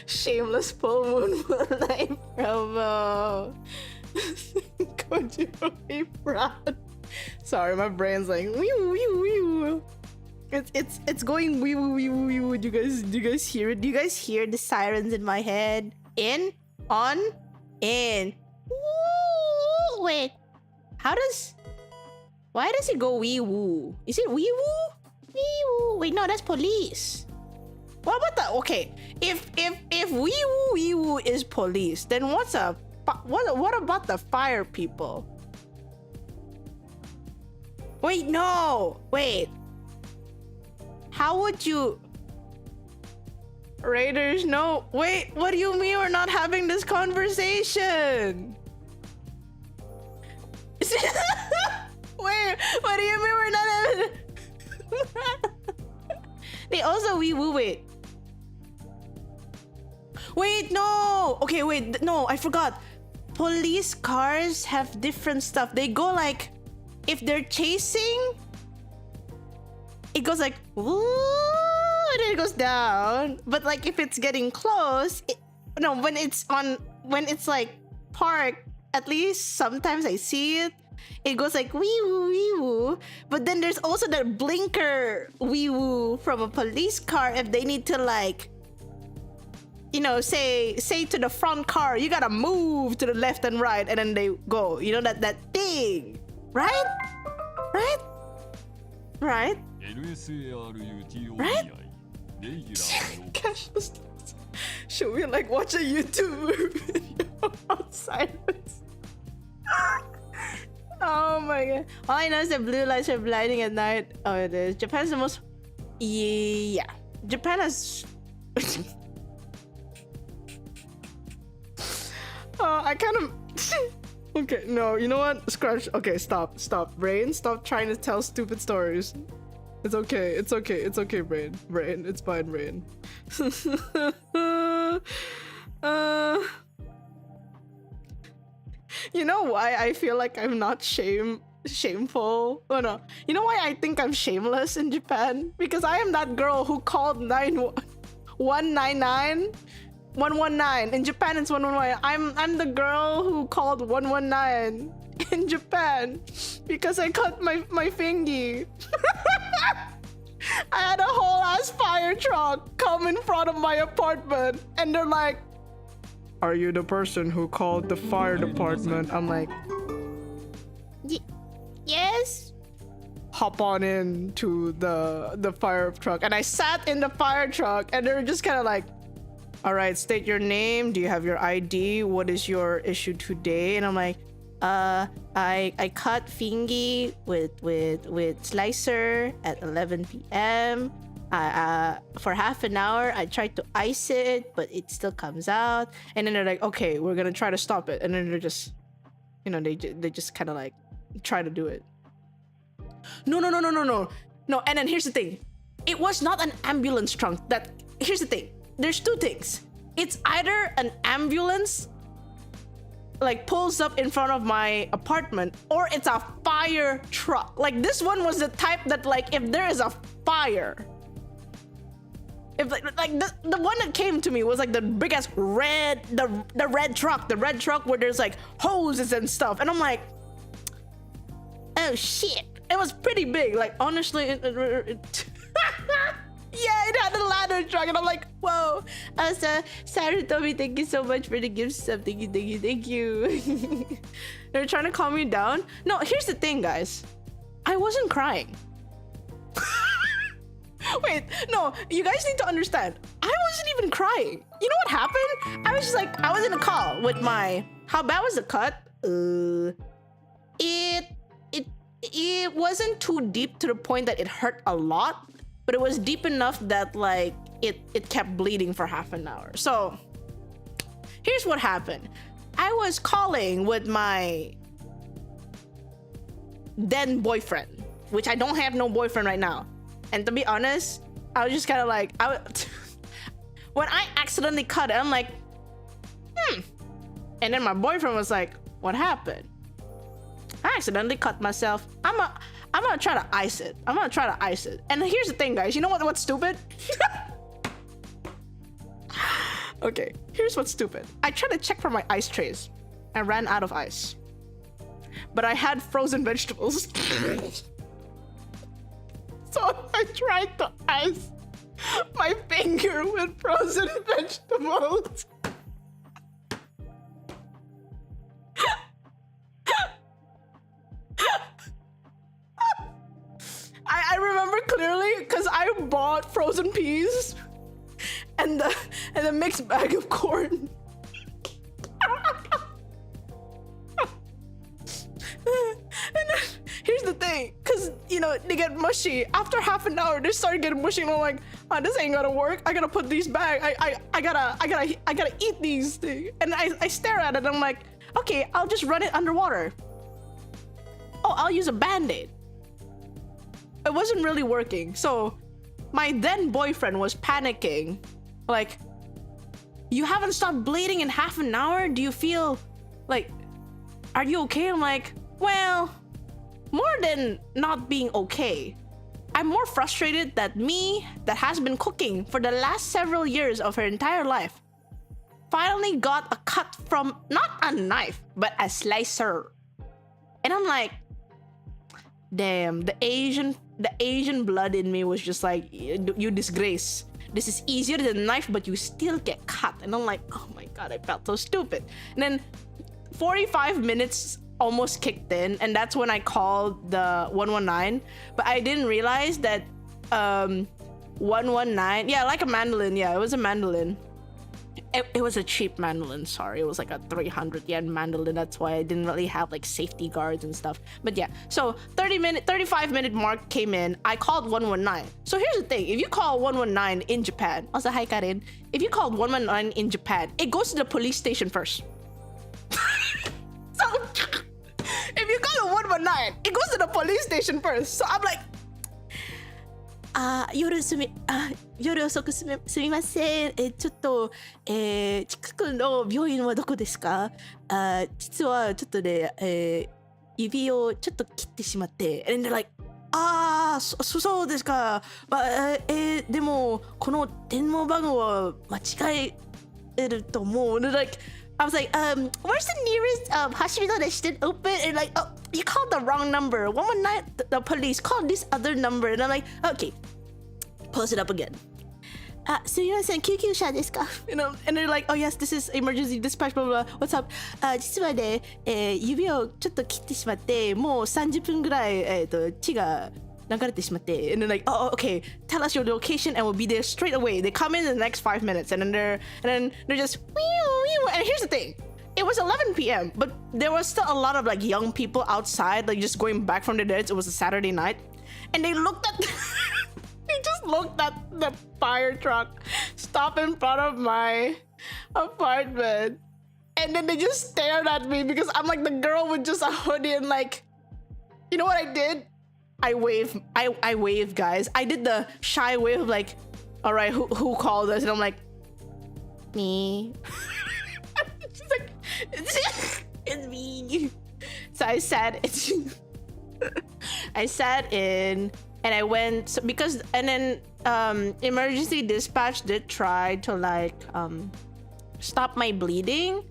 Shameless full moon moonlight promo. Kojiro be proud. Sorry, my brain's like wee wee. It's going wee wee. Do you guys hear it? Do you guys hear the sirens in my head? In, on, in. Woo! Wait, why does it go wee woo? Is it wee woo? Wee woo. Wait, no, that's police. What about the okay? If wee woo is police, then what about the fire people? Wait, no. Wait. How would you? Raiders, no. Wait, what do you mean we're not having this conversation? Wait, what do you mean we're not having? They also wee woo it. Wait, no. Okay, wait, no, I forgot. Police cars have different stuff. They go like, if they're chasing, it goes like, woo, and then it goes down. But like if it's getting close, when it's like parked, at least sometimes I see it. It goes like wee woo. But then there's also that blinker wee woo from a police car if they need to like, say to the front car, you gotta move to the left and right, and then they go. You know that thing, right? Right? Should we like watch a YouTube video outside this? Oh my god. All I know is that blue lights are blinding at night. Oh, it is. Japan's the most... Yeah. Japan has... I kind of... Okay, no, you know what? Scratch. Okay, stop. Brain, stop trying to tell stupid stories. It's okay, Brain. It's fine, Brain. You know why I feel like I'm not shameful? Oh no. You know why I think I'm shameless in Japan? Because I am that girl who called 199. 119. In Japan it's 111. I'm the girl who called 119 in Japan because I cut my fingy. I had a whole ass fire truck come in front of my apartment and they're like, "Are you the person who called the fire department?" I'm like, yes. Hop on into the fire truck, and I sat in the fire truck and they were just kind of like, "All right, state your name. Do you have your ID? What is your issue today?" And I'm like, I cut fingy with slicer at 11 p.m. For half an hour, I tried to ice it, but it still comes out. And then they're like, "Okay, we're gonna try to stop it." And then they're just, they just kind of like try to do it. No. And then here's the thing, it was not an ambulance trunk. Here's the thing. There's two things. It's either an ambulance like pulls up in front of my apartment, or it's a fire truck. Like this one was the type that like if there is a fire, if like the one that came to me was like the biggest red truck where there's like hoses and stuff, and I'm like, oh shit, it was pretty big. Like honestly, yeah, it had a ladder truck, and I'm like, whoa. Also, Sarutomi, thank you so much for the gift stuff. Thank you. They're trying to calm me down. No, here's the thing, guys. I wasn't crying. Wait, no, you guys need to understand. I wasn't even crying. You know what happened? I was just like, I was in a call with my. How bad was the cut? It wasn't too deep to the point that it hurt a lot, but it was deep enough that like it kept bleeding for half an hour. So here's what happened. I was calling with my then boyfriend, which I don't have no boyfriend right now. And to be honest, I was just kind of like, when I accidentally cut it, I'm like, And then my boyfriend was like, what happened? I accidentally cut myself. I'm gonna try to ice it. And here's the thing, guys. You know what's stupid? Okay, here's what's stupid. I tried to check for my ice trays. I ran out of ice. But I had frozen vegetables. So I tried to ice my finger with frozen vegetables. I remember clearly because I bought frozen peas and the mixed bag of corn. And then, here's the thing, because you know they get mushy after half an hour. They start getting mushy, and I'm like, oh, this ain't gonna work. I gotta put these back. I gotta eat these things. And I stare at it. And I'm like, okay, I'll just run it underwater. Oh, I'll use a band-aid. It wasn't really working. So my then boyfriend was panicking, like, you haven't stopped bleeding in half an hour? Do you feel like, are you okay? I'm like, well, more than not being okay, I'm more frustrated that me, that has been cooking for the last several years of her entire life, finally got a cut from not a knife, but a slicer. And I'm like, damn, the Asian blood in me was just like, you disgrace. This is easier than a knife, but you still get cut. And I'm like, oh my God, I felt so stupid. And then 45 minutes almost kicked in, and that's when I called the 119. But I didn't realize that 119, yeah, like a mandolin. Yeah, it was a mandolin. It was a cheap mandolin, sorry. It was like a 300 yen mandolin. That's why I didn't really have like safety guards and stuff. But yeah, so 35 minute mark came in. I called 119. So here's the thing. If you call 119 in Japan, also hi Karin. If you called 119 in Japan, it goes to the police station first. So if you call a 119, it goes to the police station first. So I'm like, 夜遅くすみません。ちょっと、近くの病院はどこですか？実はちょっとね、指をちょっと切ってしまって。And they're like, そうですか。でもこの電話番号は間違えると思う。And they're like, I was like, where's the nearest hospital that's still open? And like, oh, you called the wrong number. 119, the police called this other number. And I'm like, okay, pulls it up again. すみません、救急車ですか? You know, and they're like, oh yes, this is emergency dispatch, blah, blah, blah. What's up? 実はね、指をちょっと切ってしまって、もう30分ぐらい、血が流れてしまって。And they're like, oh, okay, tell us your location and we'll be there straight away. They come in the next 5 minutes, and then they're just, and here's the thing. It was 11 p.m., but there was still a lot of like young people outside, like just going back from their dates. It was a Saturday night, and they looked at, they just looked at the fire truck stop in front of my apartment, and then they just stared at me because I'm like the girl with just a hoodie and like, you know what I did? I waved, guys. I did the shy wave of like, all right, who called us? And I'm like, me. She's like, it's me. So I sat in and I went because, and then emergency dispatch did try to like stop my bleeding,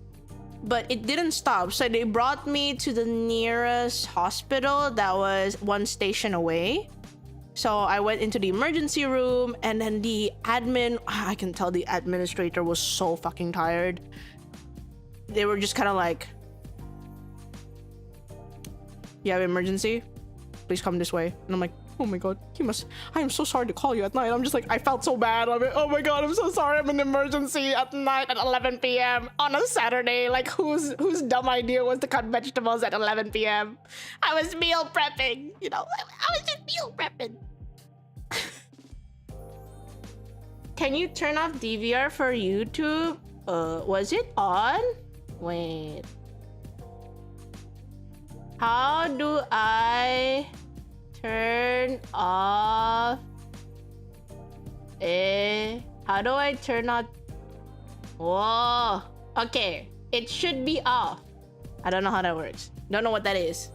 but it didn't stop. So they brought me to the nearest hospital that was one station away. So I went into the emergency room, and then the admin, I can tell the administrator was so fucking tired. They were just kind of like, you have emergency? Please come this way. And I'm like, Oh my god, I am so sorry to call you at night. I'm just like, I felt so bad. I'm like, oh my god, I'm so sorry. I'm in emergency at night at 11 p.m. on a Saturday. Like, whose dumb idea was to cut vegetables at 11 p.m.? I was meal prepping, you know. I was just meal prepping. Can you turn off DVR for YouTube? Was it on? Wait. How do I turn off? How do I turn off? Whoa. Okay. It should be off. I don't know how that works. Don't know what that is.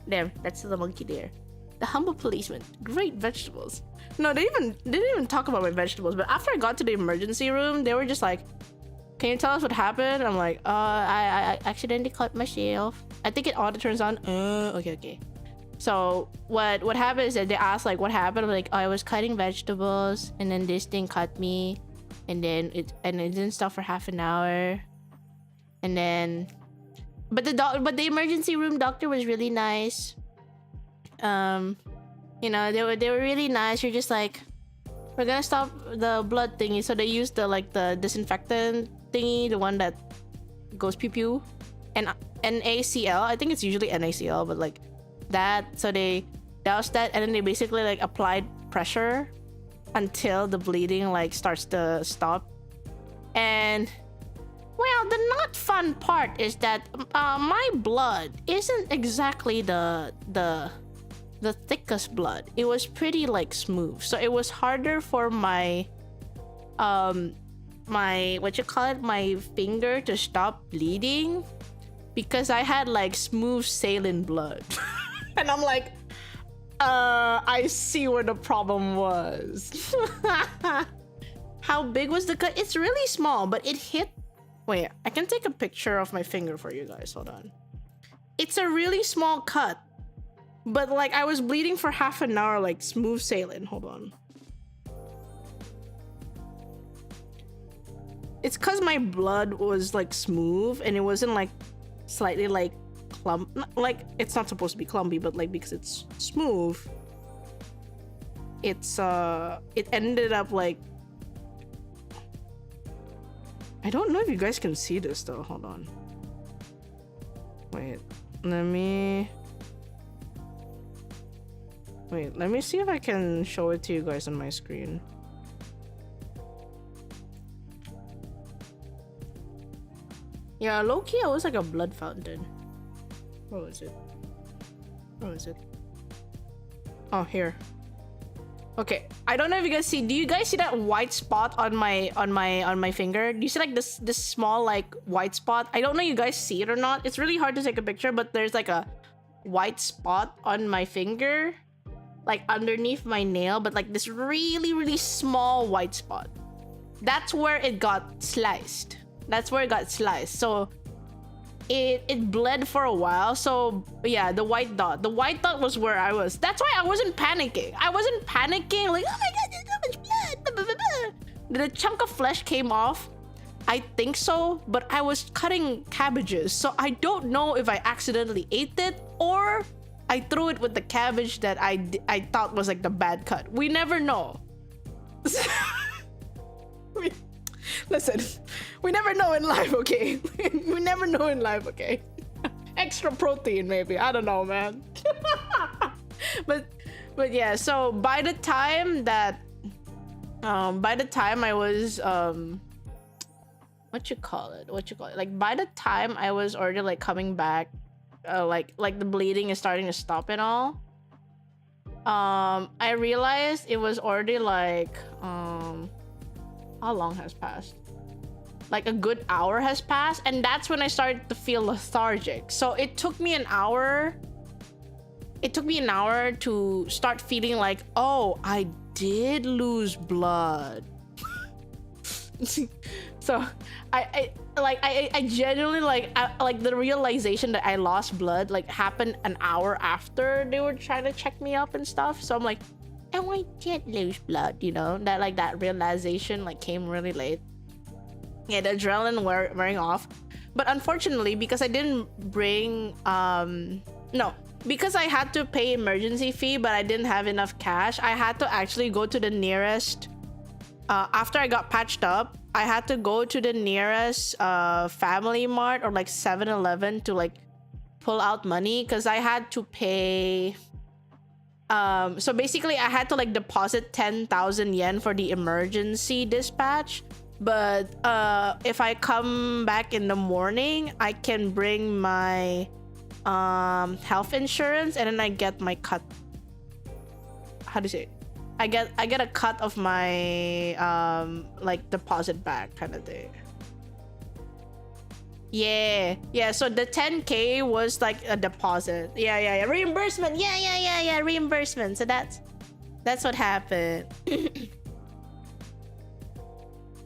Damn, that's the monkey there. The humble policeman. Great vegetables. No, they didn't even talk about my vegetables, but after I got to the emergency room, they were just like, can you tell us what happened? I'm like, I accidentally cut myself. I think it auto turns on. Okay. So what happened is that they asked like what happened. I'm like, oh, I was cutting vegetables and then this thing cut me, and then it didn't stop for half an hour, and then but the emergency room doctor was really nice. You know, they were really nice. You're just like, we're gonna stop the blood thingy. So they used the disinfectant thingy, the one that goes pew pew, and NaCl. I think it's usually NaCl, but like that. So they doused that, and then they basically like applied pressure until the bleeding like starts to stop. And well, the not fun part is that my blood isn't exactly the thickest blood. It was pretty like smooth, so it was harder for my my my finger to stop bleeding because I had like smooth saline blood. And I'm like, I see where the problem was. How big was the cut? It's really small, but it hit. Wait, I can take a picture of my finger for you guys. Hold on. It's a really small cut, but like I was bleeding for half an hour, like smooth saline. Hold on. It's cause my blood was like smooth and it wasn't like slightly like like it's not supposed to be clumpy, but like because it's smooth, it's it ended up like, I don't know if you guys can see this though. Hold on. Wait, let me see if I can show it to you guys on my screen. Yeah, low-key, I was like a blood fountain. Where was it? Oh, here. Okay, I don't know if you guys see. Do you guys see that white spot on my finger? Do you see like this small like white spot? I don't know if you guys see it or not. It's really hard to take a picture, but there's like a white spot on my finger, like underneath my nail, but like this really small white spot. That's where it got sliced. So it bled for a while. So yeah, the white dot was where I was. That's why I wasn't panicking like, oh my god, there's so much blood, blah, blah, blah, blah. Did a chunk of flesh came off? I think so, but I was cutting cabbages, so I don't know if I accidentally ate it or I threw it with the cabbage that I thought was like the bad cut. We never know. Listen, we never know in life, okay? We never know in life, okay? Extra protein, maybe. I don't know, man. but yeah, so by the time I was what you call it? Like by the time I was already like coming back, like the bleeding is starting to stop and all, I realized it was already like how long has passed? Like a good hour has passed, and that's when I started to feel lethargic. So it took me an hour to start feeling like, oh, I did lose blood. So I genuinely like the realization that I lost blood like happened an hour after they were trying to check me up and stuff. So I'm like, oh, I did lose blood, you know, that realization like came really late. Yeah, the adrenaline wearing off. But unfortunately, because I didn't bring No, because I had to pay emergency fee, but I didn't have enough cash. I had to actually go to the nearest. After I got patched up, I had to go to the nearest Family Mart or like 7-Eleven to like pull out money because I had to pay. So basically, I had to like deposit 10,000 yen for the emergency dispatch. But if I come back in the morning, I can bring my health insurance and then I get my cut. How do you say it? I get a cut of my like deposit back kind of thing. Yeah, so the 10K was like a deposit. Yeah, reimbursement. Yeah, reimbursement. So that's what happened.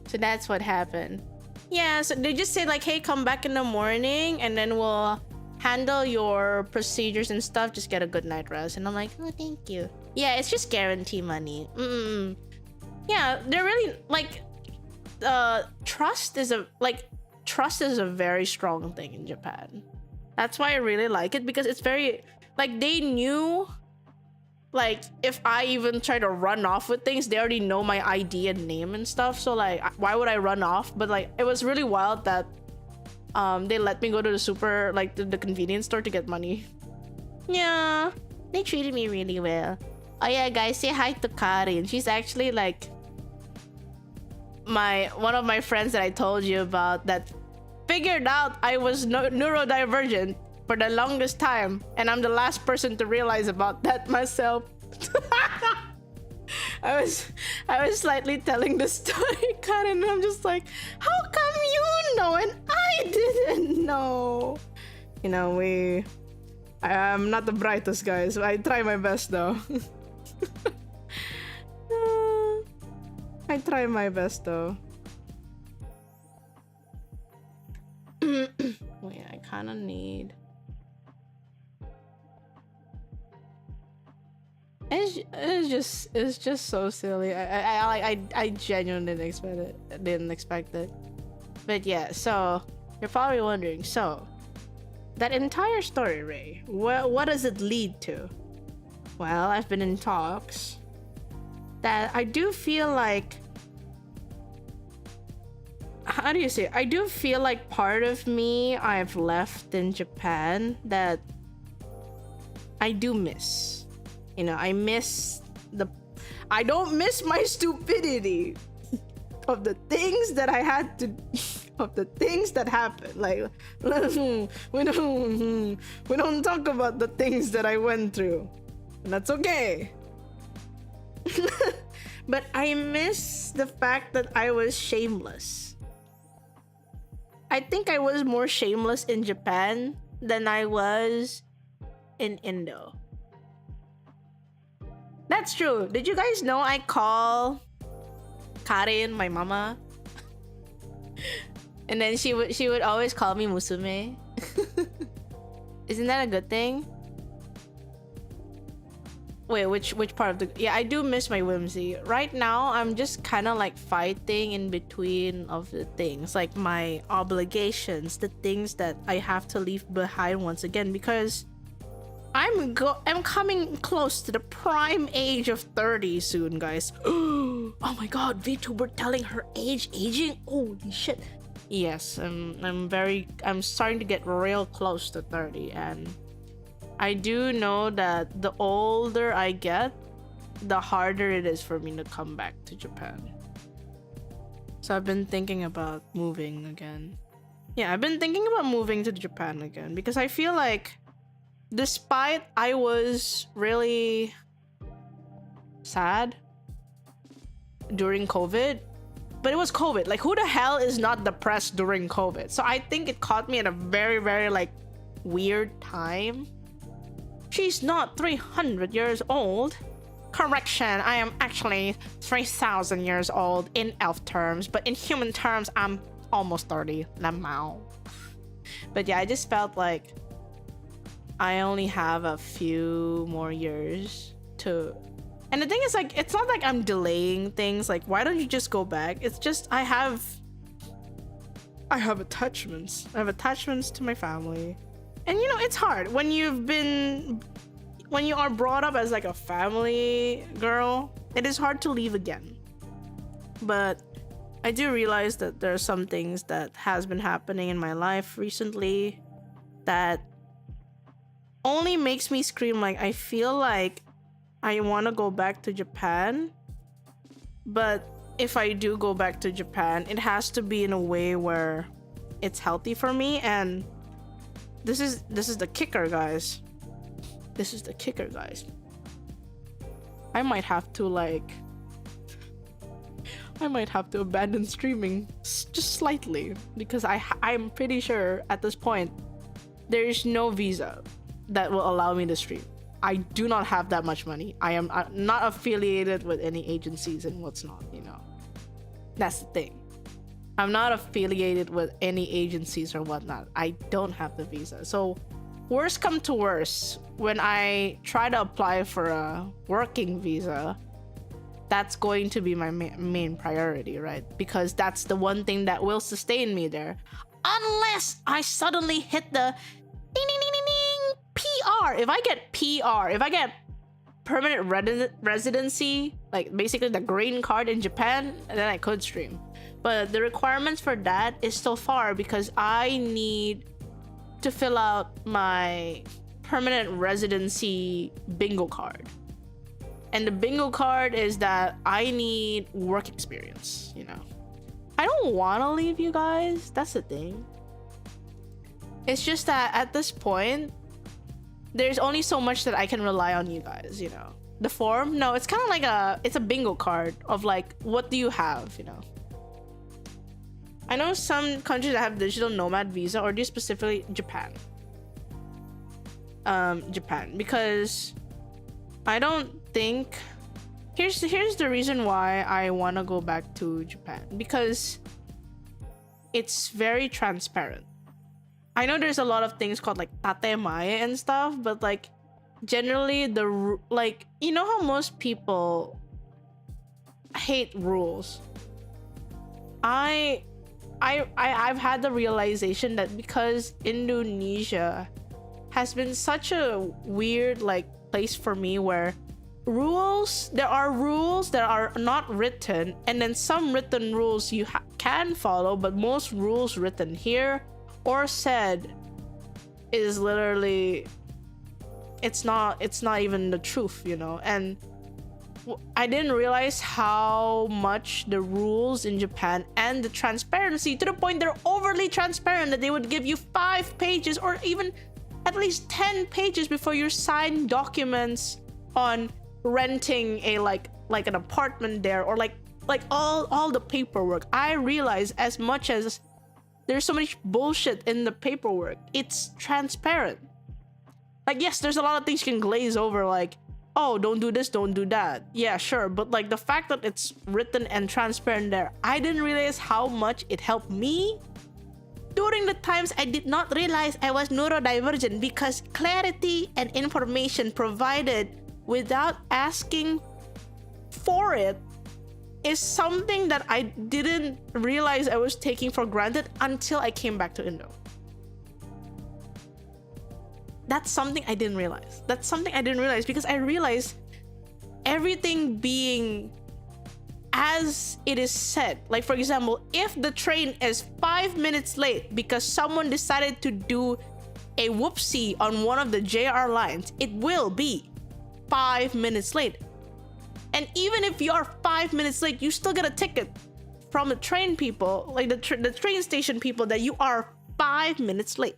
So that's what happened. Yeah, so they just say like, hey, come back in the morning and then we'll handle your procedures and stuff. Just get a good night rest. And I'm like, oh, thank you. Yeah, it's just guarantee money. Yeah, they're really like trust is a very strong thing in Japan. That's why I really like it, because it's very like, they knew like if I even try to run off with things, they already know my ID and name and stuff. So like, why would I run off? But like, it was really wild that they let me go to the super, like the convenience store to get money. Yeah, they treated me really well. Oh yeah, guys, say hi to Karin. She's actually like one of my friends that I told you about that figured out I was neurodivergent for the longest time, and I'm the last person to realize about that myself. I was slightly telling the story, Karen, and I'm just like, how come you know and I didn't know? You know, I'm not the brightest, guys. I try my best though. I try my best though. Wait, I kind of need. It's just so silly. I genuinely didn't expect it. But yeah, so you're probably wondering, so that entire story, Ray, what does it lead to? Well, I've been in talks that I do feel like, how do you say it? I do feel like part of me I've left in Japan that I do miss. You know, I don't miss my stupidity of the things that I had to, of the things that happened. Like, we don't talk about the things that I went through. And that's okay. But I miss the fact that I was shameless. I think I was more shameless in Japan than I was in Indo. That's true. Did you guys know I call Karin my mama? And then she would always call me Musume. Isn't that a good thing? Wait, which part of the... Yeah, I do miss my whimsy. Right now, I'm just kind of like fighting in between of the things. Like my obligations, the things that I have to leave behind once again. Because I'm coming close to the prime age of 30 soon, guys. Oh my god, Vtuber telling her aging? Holy shit. Yes, I'm starting to get real close to 30, and I do know that the older I get, the harder it is for me to come back to Japan. So I've been thinking about moving again. Yeah, I've been thinking about moving to Japan again because I feel like despite I was really sad during COVID, but it was COVID. Like, who the hell is not depressed during COVID? So I think it caught me at a very, very like weird time. She's not 300 years old. Correction, I am actually 3,000 years old in elf terms, but in human terms, I'm almost 30. Lamau. But yeah, I just felt like I only have a few more years to... And the thing is, like, it's not like I'm delaying things. Like, why don't you just go back? It's just I have attachments. I have attachments to my family. And it's hard when you are brought up as like a family girl. It is hard to leave again. But I do realize that there are some things that has been happening in my life recently that only makes me scream. Like, I feel like I want to go back to Japan, but if I do go back to Japan, it has to be in a way where it's healthy for me. And this is the kicker, guys. This is the kicker, guys. I might have to abandon streaming just slightly, because I'm pretty sure at this point there is no visa that will allow me to stream. I do not have that much money. I am not affiliated with any agencies and what's not, That's the thing. I'm not affiliated with any agencies or whatnot. I don't have the visa. So worst come to worst, when I try to apply for a working visa, that's going to be my main priority, right? Because that's the one thing that will sustain me there. Unless I suddenly hit the ding, ding, ding, ding, ding, PR. If I get PR, if I get permanent residency, like basically the green card in Japan, then I could stream. But the requirements for that is still far, because I need to fill out my permanent residency bingo card. And the bingo card is that I need work experience, I don't want to leave you guys. That's the thing. It's just that at this point, there's only so much that I can rely on you guys, The form, no, it's kind of like it's a bingo card of like, what do you have, I know some countries that have digital nomad visa, or do specifically Japan. Japan, because I don't think... Here's the reason why I want to go back to Japan. Because it's very transparent. I know there's a lot of things called like tatemae and stuff, but like generally how most people hate rules. I've had the realization that because Indonesia has been such a weird place for me, where there are rules that are not written, and then some written rules you can follow, but most rules written here or said is literally it's not even the truth, and I didn't realize how much the rules in Japan and the transparency, to the point they're overly transparent, that they would give you 5 pages or even at least 10 pages before you sign documents on renting a like an apartment there, or like all the paperwork. I realize, as much as there's so much bullshit in the paperwork, it's transparent. Like, yes, there's a lot of things you can glaze over, like, oh, don't do this, don't do that. Yeah, sure, but like the fact that it's written and transparent there, I didn't realize how much it helped me during the times I did not realize I was neurodivergent, because clarity and information provided without asking for it is something that I didn't realize I was taking for granted until I came back to Indo. That's something I didn't realize. Because I realized everything being as it is said. Like, for example, if the train is 5 minutes late because someone decided to do a whoopsie on one of the JR lines, it will be 5 minutes late. And even if you are 5 minutes late, you still get a ticket from the train people, like the train station people, that you are 5 minutes late.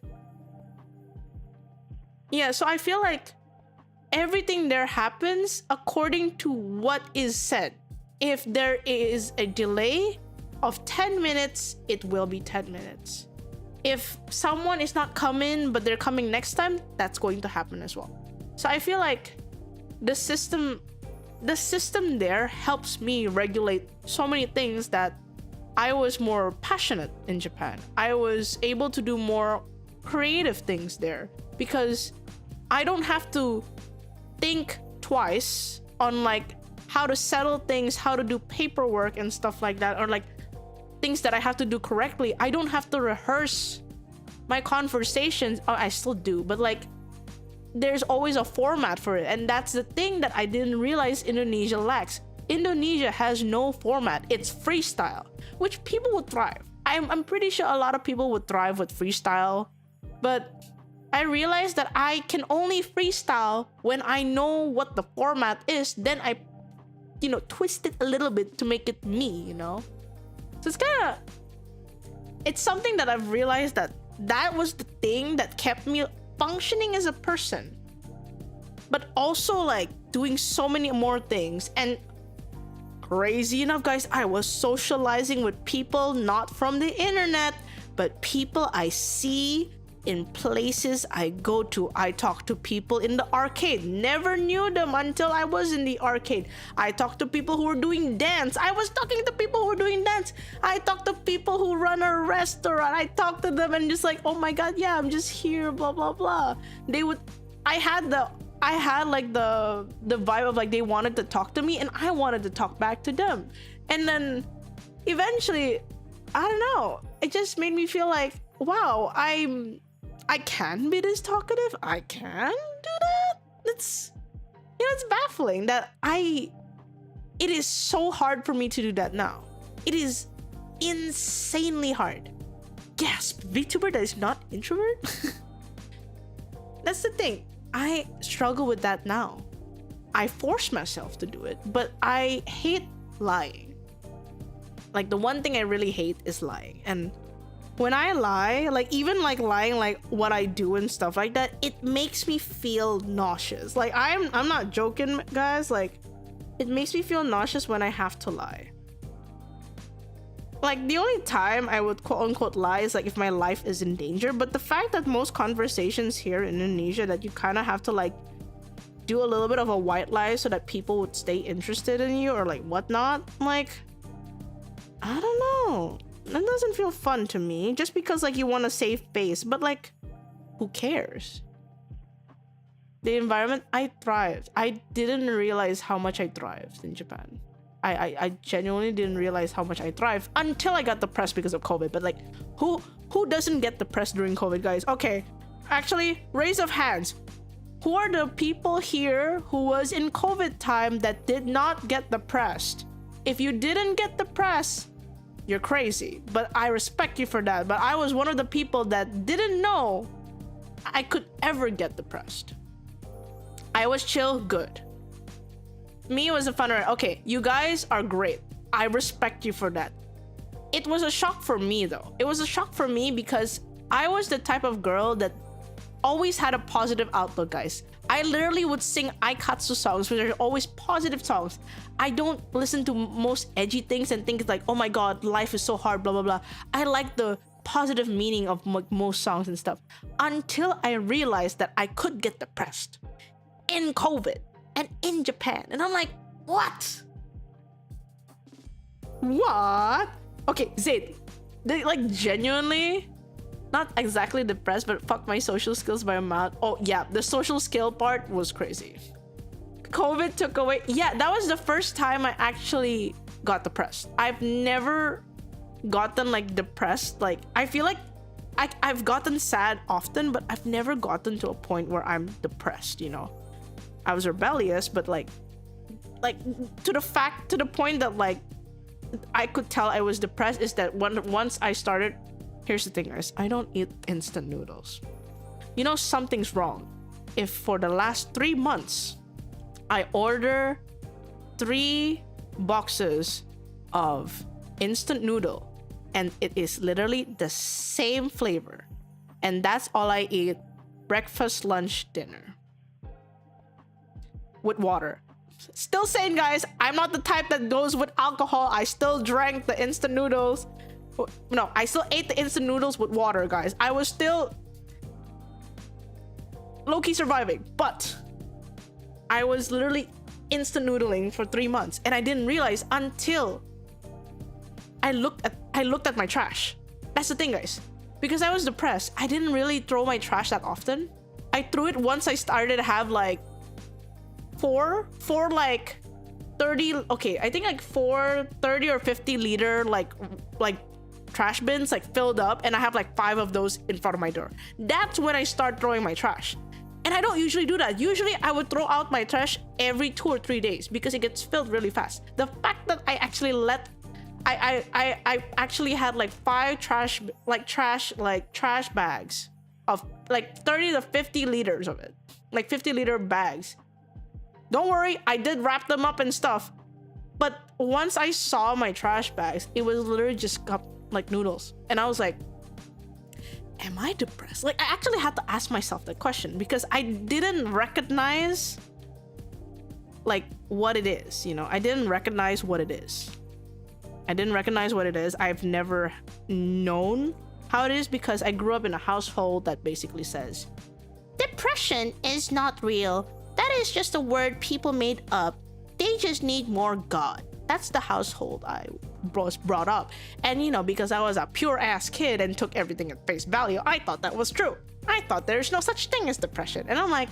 Yeah, so I feel like everything there happens according to what is said. If there is a delay of 10 minutes, it will be 10 minutes. If someone is not coming, but they're coming next time, that's going to happen as well. So I feel like the system there helps me regulate so many things that I was more passionate in Japan. I was able to do more creative things there, because I don't have to think twice on like how to settle things, how to do paperwork and stuff like that, or like things that I have to do correctly. I don't have to rehearse my conversations, I still do, but like there's always a format for it, and that's the thing that I didn't realize Indonesia lacks. Indonesia has no format. It's freestyle, which people would thrive. I'm pretty sure a lot of people would thrive with freestyle, but I realized that I can only freestyle when I know what the format is. Then I, twist it a little bit to make it me, So it's something that I've realized that was the thing that kept me functioning as a person, but also like doing so many more things. And crazy enough, guys, I was socializing with people not from the internet, but people I see in places I go to. I talk to people in the arcade. Never knew them until I was in the arcade. I talked to people who were doing dance. I was talking to people who were doing dance. I talked to people who run a restaurant. I talked to them and just like, oh my god, yeah, I'm just here, blah blah blah. I had like the vibe of like they wanted to talk to me and I wanted to talk back to them. And then eventually, I don't know, it just made me feel like, wow, I can be this talkative. I can do that. It's baffling that it is so hard for me to do that now. It is insanely hard. Gasp, VTuber that is not introvert? That's the thing. I struggle with that now. I force myself to do it, but I hate lying. Like the one thing I really hate is lying. And when I lie, like even like lying like what I do and stuff like that, it makes me feel nauseous. Like I'm not joking, guys. Like it makes me feel nauseous when I have to lie. Like the only time I would quote unquote lie is like if my life is in danger. But the fact that most conversations here in Indonesia that you kind of have to like do a little bit of a white lie so that people would stay interested in you or like whatnot, like I don't know. That doesn't feel fun to me just because like you want to save face, but like who cares? The environment, I thrived. I didn't realize how much I thrived in Japan. I genuinely didn't realize how much I thrived until I got depressed because of COVID. But like who doesn't get depressed during COVID, guys? Okay, actually, raise of hands. Who are the people here who was in COVID time that did not get depressed? If you didn't get depressed, you're crazy, but I respect you for that. But I was one of the people that didn't know I could ever get depressed. I was chill, good. Me was a fun ride. Okay, you guys are great. I respect you for that. It was a shock for me though. It was a shock for me because I was the type of girl that always had a positive outlook, guys. I literally would sing aikatsu songs, which are always positive songs. I don't listen to most edgy things and think like, oh my god, life is so hard, blah blah blah. I like the positive meaning of most songs and stuff until I realized that I could get depressed in COVID and in Japan. And I'm like, what? What? Okay, Zaid, like genuinely, not exactly depressed, but fuck my social skills by a mouth. Oh yeah, the social skill part was crazy. COVID took away. Yeah, that was the first time I actually got depressed. I've never gotten like depressed. Like I feel like I've gotten sad often, but I've never gotten to a point where I'm depressed, I was rebellious, but like to the point that like I could tell I was depressed is that once I started. Here's the thing, guys. I don't eat instant noodles. Something's wrong. If for the last 3 months, I order 3 boxes of instant noodle, and it is literally the same flavor, and that's all I eat, breakfast, lunch, dinner, with water. Still saying, guys, I'm not the type that goes with alcohol. I still drank the instant noodles. No, I still ate the instant noodles with water, guys. I was still low-key surviving, but I was literally instant noodling for 3 months, and I didn't realize until I looked at my trash. That's the thing, guys. Because I was depressed, I didn't really throw my trash that often. I threw it once I started to have like four like 30, okay, I think like 4 30 or 50 liter like trash bins like filled up, and I have like 5 of those in front of my door. That's when I start throwing my trash. And I don't usually do that. Usually I would throw out my trash every 2 or 3 days because it gets filled really fast. The fact that I actually I actually had like 5 trash bags of like 30 to 50 liters of it, like 50-liter bags. Don't worry, I did wrap them up and stuff, but once I saw my trash bags, it was literally just cup like noodles, and I was like, am I depressed? Like, I actually had to ask myself that question because I didn't recognize like what it is, you know. I didn't recognize what it is. I've never known how it is because I grew up in a household that basically says depression is not real. That is just a word people made up. They just need more God. That's the household I was brought up. And you know, because I was a pure ass kid and took everything at face value, I thought that was true. I thought there's no such thing as depression. And I'm like,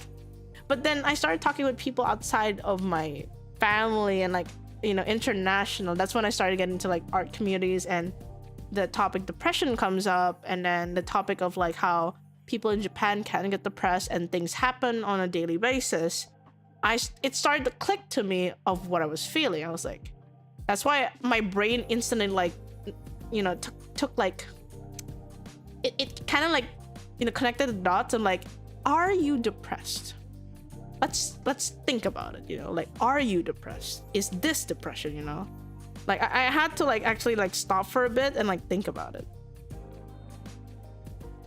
but then I started talking with people outside of my family and like, you know, international. That's when I started getting into like art communities, and the topic depression comes up, and then the topic of like how people in Japan can get depressed and things happen on a daily basis. It started to click to me of what I was feeling. I was like, that's why my brain instantly like, you know, took like, it kind of like, you know, connected the dots and like, are you depressed? Let's think about it, you know, like, are you depressed? Is this depression, you know? Like, I had to like actually like stop for a bit and like think about it.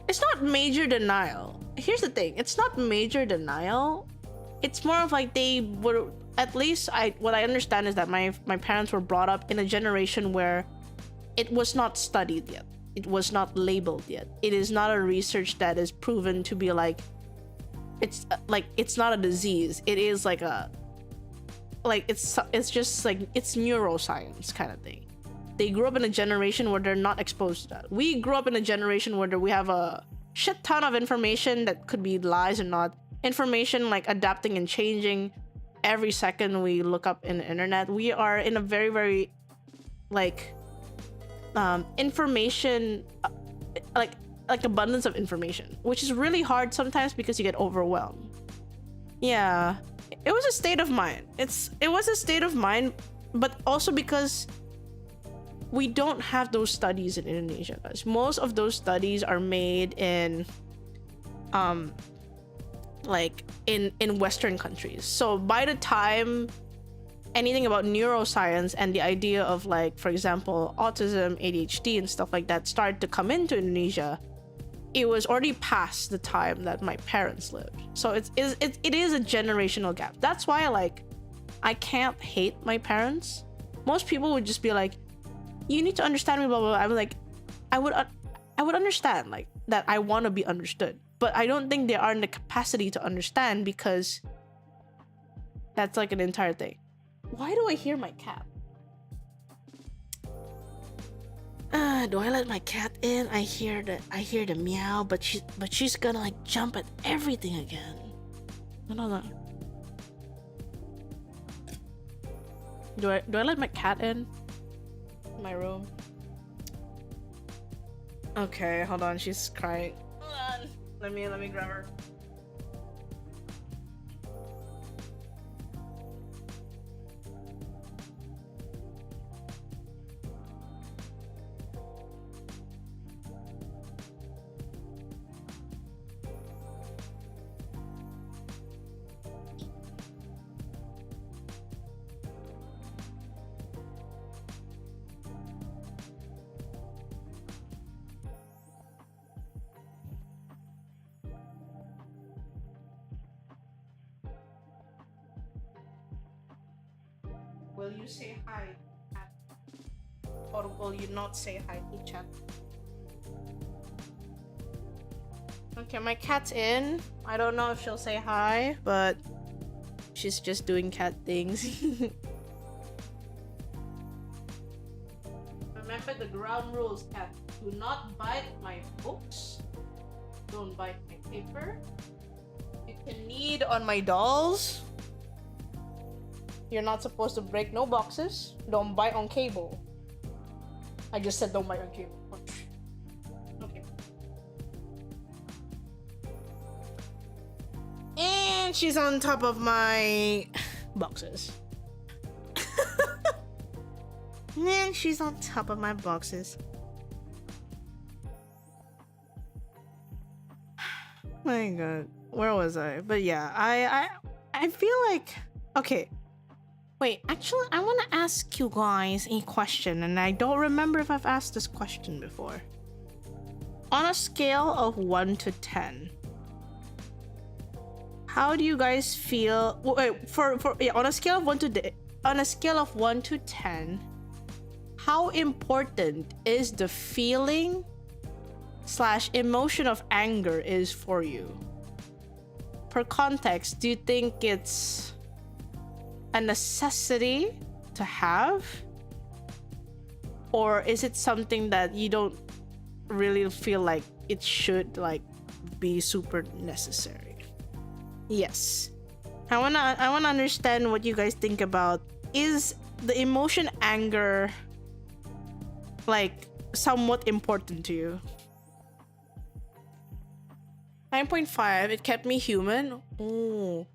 It's not major denial. Here's the thing, it's not major denial. It's more of like they were, at least what I understand is that my parents were brought up in a generation where it was not studied yet. It was not labeled yet. It is not a research that is proven to be like, it's not a disease. It is like a, like it's just like, it's neuroscience kind of thing. They grew up in a generation where they're not exposed to that. We grew up in a generation where we have a shit ton of information that could be lies or not. Information like adapting and changing every second we look up in the internet. We are in a very, very like information, like abundance of information, which is really hard sometimes because you get overwhelmed. Yeah, it was a state of mind. It was a state of mind, but also because we don't have those studies in Indonesia, guys. Most of those studies are made in like in Western countries. So by the time anything about neuroscience and the idea of like, for example, autism, ADHD and stuff like that started to come into Indonesia, it was already past the time that my parents lived. So it is a generational gap. That's why like I can't hate my parents. Most people would just be like, you need to understand me, blah blah blah. I'm like, I would understand like that. I want to be understood, but I don't think they are in the capacity to understand, because that's like an entire thing. Why do I hear my cat? Do I let my cat in? I hear the meow, but she's gonna like jump at everything again. No. Do I let my cat in my room? Okay, hold on, she's crying. Hold on. Let me grab her. Will you say hi, chat? Or will you not say hi to chat? Okay, my cat's in. I don't know if she'll say hi, but she's just doing cat things. Remember the ground rules, cat. Do not bite my books. Don't bite my paper. You can knead on my dolls. You're not supposed to break no boxes. Don't bite on cable. I just said don't bite on cable. And she's on top of my boxes. And she's on top of my boxes. My god, where was I? But yeah, I feel like, okay, wait, actually I want to ask you guys a question, and I don't remember if I've asked this question before. On a scale of 1 to 10, how do you guys feel? Wait, on a scale of 1 to 10, how important is the feeling / emotion of anger is for you? For context, do you think it's a necessity to have, or is it something that you don't really feel like it should like be super necessary? Yes, I wanna understand what you guys think about. Is the emotion anger like somewhat important to you? 9.5, it kept me human. Oh,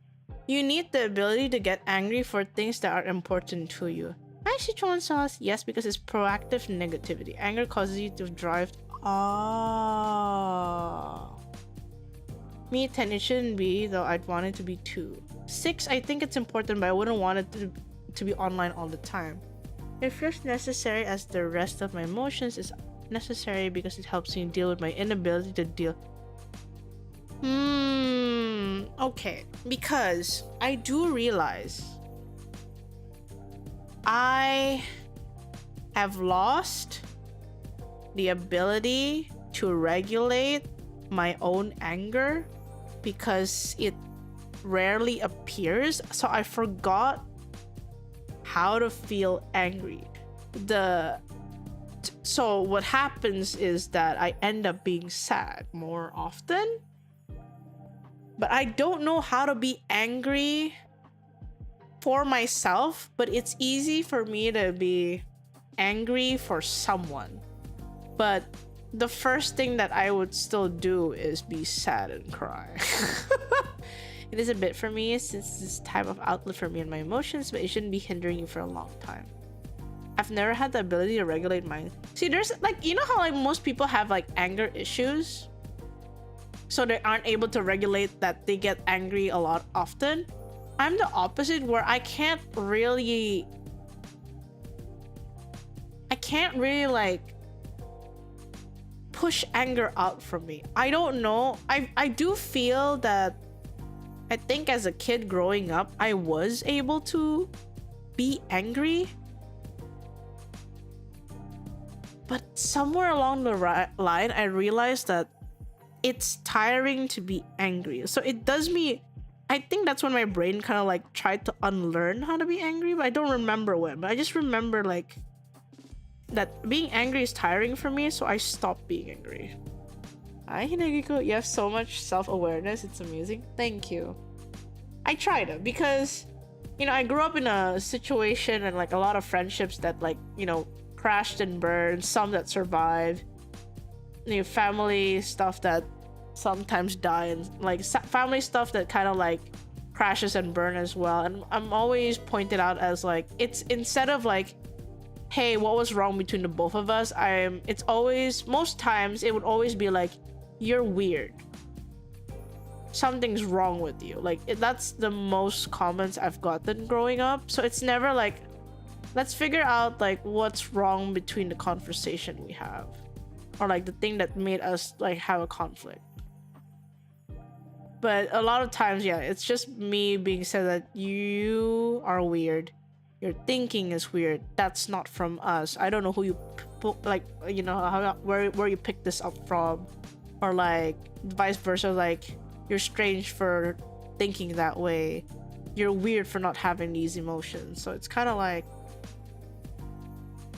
you need the ability to get angry for things that are important to you. Hi, Sichuan sauce. Yes, because it's proactive negativity. Anger causes you to drive. Me, 10, it shouldn't be, though I'd want it to be 2. 6, I think it's important, but I wouldn't want it to be online all the time. It feels necessary as the rest of my emotions is necessary because it helps me deal with my inability to deal. Okay, because I do realize I have lost the ability to regulate my own anger because it rarely appears, so I forgot how to feel angry. So what happens is that I end up being sad more often, but I don't know how to be angry for myself, but it's easy for me to be angry for someone. But the first thing that I would still do is be sad and cry. It is a bit for me since this type of outlet for me and my emotions, but it shouldn't be hindering you for a long time. I've never had the ability to regulate mine. See, there's like, you know how like most people have like anger issues, so they aren't able to regulate that they get angry a lot often. I'm the opposite, where I can't really like push anger out from me. I don't know. I do feel that I think as a kid growing up, I was able to be angry, but somewhere along the line, I realized that it's tiring to be angry. So it does me, I think that's when my brain kind of like tried to unlearn how to be angry, but I don't remember when. But I just remember like that being angry is tiring for me, so I stopped being angry. Hi, Hinagiko. You have so much self-awareness. It's amazing. Thank you. I tried it because, you know, I grew up in a situation and like a lot of friendships that like, you know, crashed and burned, some that survived, you know, family stuff that sometimes die, and like family stuff that kind of like crashes and burn as well. And I'm always pointed out as like, it's instead of like, hey, what was wrong between the both of us, it's always, most times it would always be like, you're weird, something's wrong with you. Like that's the most comments I've gotten growing up. So it's never like, let's figure out like what's wrong between the conversation we have, or like the thing that made us like have a conflict. But a lot of times, yeah, it's just me being said that you are weird, your thinking is weird, that's not from us, I don't know who you like, you know, where you picked this up from, or like vice versa, like you're strange for thinking that way, you're weird for not having these emotions. So it's kind of like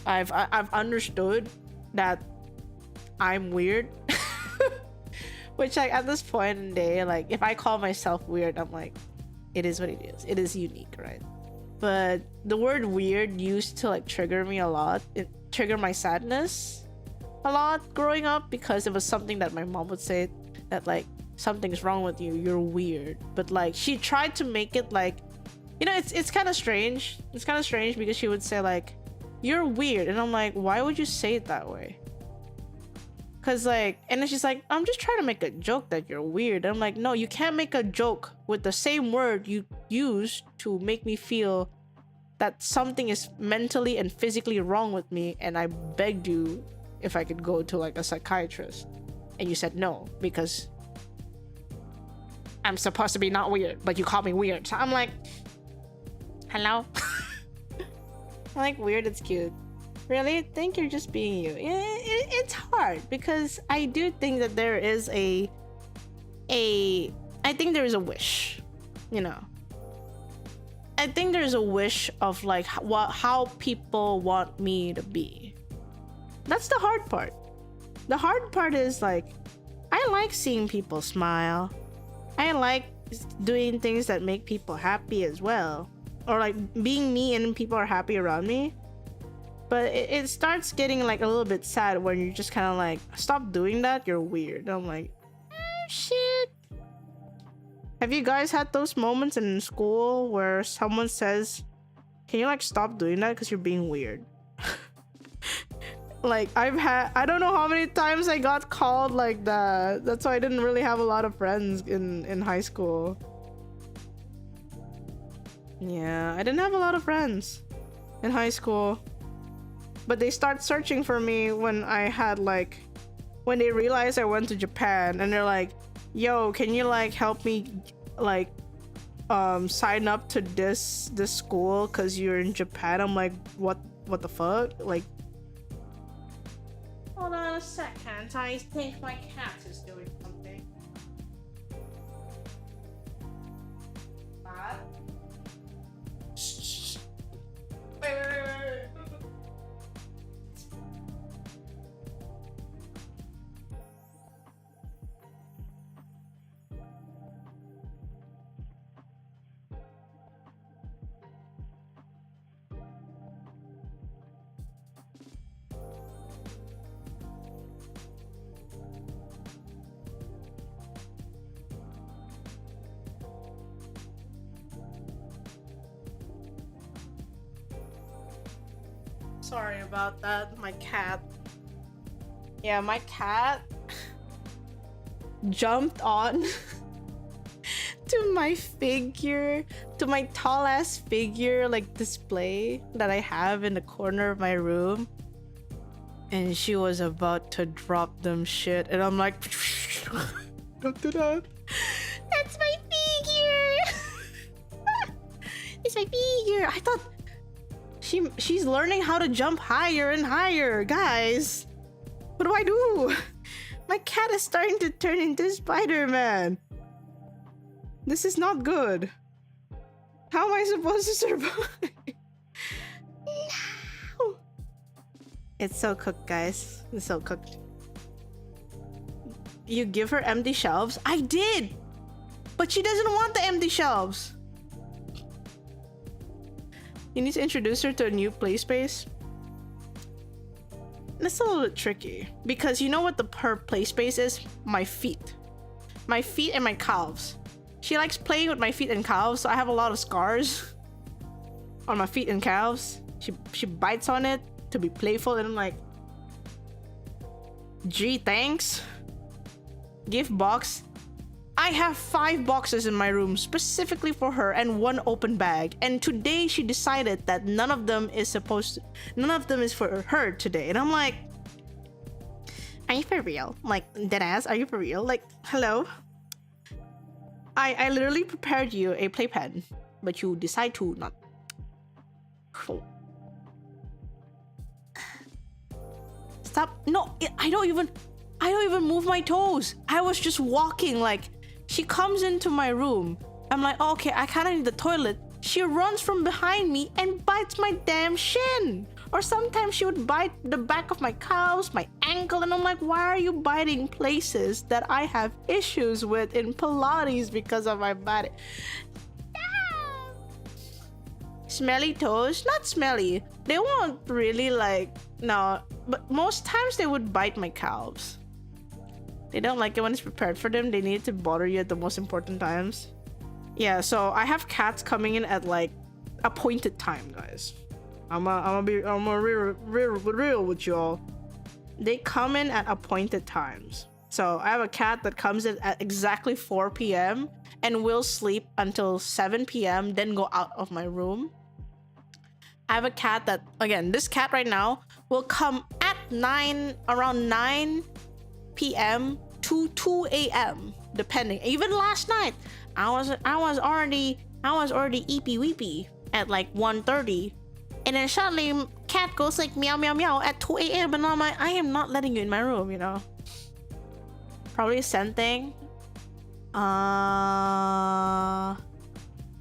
I've understood that I'm weird. Which like at this point in the day, like if I call myself weird, I'm like, it is what it is. It is unique, right? But the word weird used to like trigger me a lot. It triggered my sadness a lot growing up, because it was something that my mom would say that like, something's wrong with you, you're weird. But like she tried to make it like, you know, it's kind of strange. It's kind of strange because she would say like, you're weird, and I'm like, why would you say it that way? Cause like, and then she's like, I'm just trying to make a joke that you're weird. And I'm like, no, you can't make a joke with the same word you use to make me feel that something is mentally and physically wrong with me. And I begged you if I could go to like a psychiatrist, and you said no because I'm supposed to be not weird, but you call me weird. So I'm like, hello. I like weird, it's cute. Really? Think you're just being you. It's hard because I do think that there is I think there is a wish, you know. I think there's a wish of like how people want me to be. That's the hard part. The hard part is like, I like seeing people smile. I like doing things that make people happy as well. Or like being me and people are happy around me. But it starts getting like a little bit sad when you're just kind of like, stop doing that, you're weird. And I'm like, shit. Have you guys had those moments in school where someone says, can you like stop doing that because you're being weird? Like I don't know how many times I got called like that. That's why I didn't really have a lot of friends in high school. Yeah, I didn't have a lot of friends in high school. But they start searching for me when I had like, when they realized I went to Japan, and they're like, yo, can you like help me like sign up to this school because you're in Japan? I'm like, what the fuck? Like, hold on a second, I think my cat is doing something. What? Shh. Wait. Sorry about that, my cat. Yeah, my cat jumped on to my figure, to my tall ass figure like display that I have in the corner of my room. And she was about to drop them shit, and I'm like, don't do that. That's my figure. It's my figure. I thought she's learning how to jump higher and higher, guys. What do I do? My cat is starting to turn into Spider-Man. This is not good. How am I supposed to survive? No. It's so cooked, guys. It's so cooked. You give her empty shelves? I did! But she doesn't want the empty shelves. You need to introduce her to a new play space. That's a little bit tricky because you know what her play space is? My feet. My feet and my calves. She likes playing with my feet and calves, so I have a lot of scars on my feet and calves. She bites on it to be playful, and I'm like, gee, thanks. Gift box. I have 5 boxes in my room specifically for her and 1 open bag. And today she decided that none of them is for her today. And I'm like, are you for real? Like, deadass, are you for real? Like, hello? I literally prepared you a playpen, but you decide to not. Stop. No, I don't even move my toes. I was just walking. Like, she comes into my room. I'm like, oh, okay, I kind of need the toilet. She runs from behind me and bites my damn shin. Or sometimes she would bite the back of my calves, my ankle, and I'm like, why are you biting places that I have issues with in Pilates because of my body? Ah. Smelly toes? Not smelly. They won't really like, no, but most times they would bite my calves. They don't like it when it's prepared for them. They need to bother you at the most important times. Yeah, so I have cats coming in at like appointed time, guys. I'm real with y'all. They come in at appointed times. So I have a cat that comes in at exactly 4 p.m. and will sleep until 7 p.m. then go out of my room. I have a cat that, again, this cat right now will come at around 9 p.m. to 2 a.m. depending. Even last night, I was already eepy weepy at like 1:30, and then suddenly cat goes like meow meow meow at 2 a.m. and I'm like, I am not letting you in my room, you know. Probably a scent thing.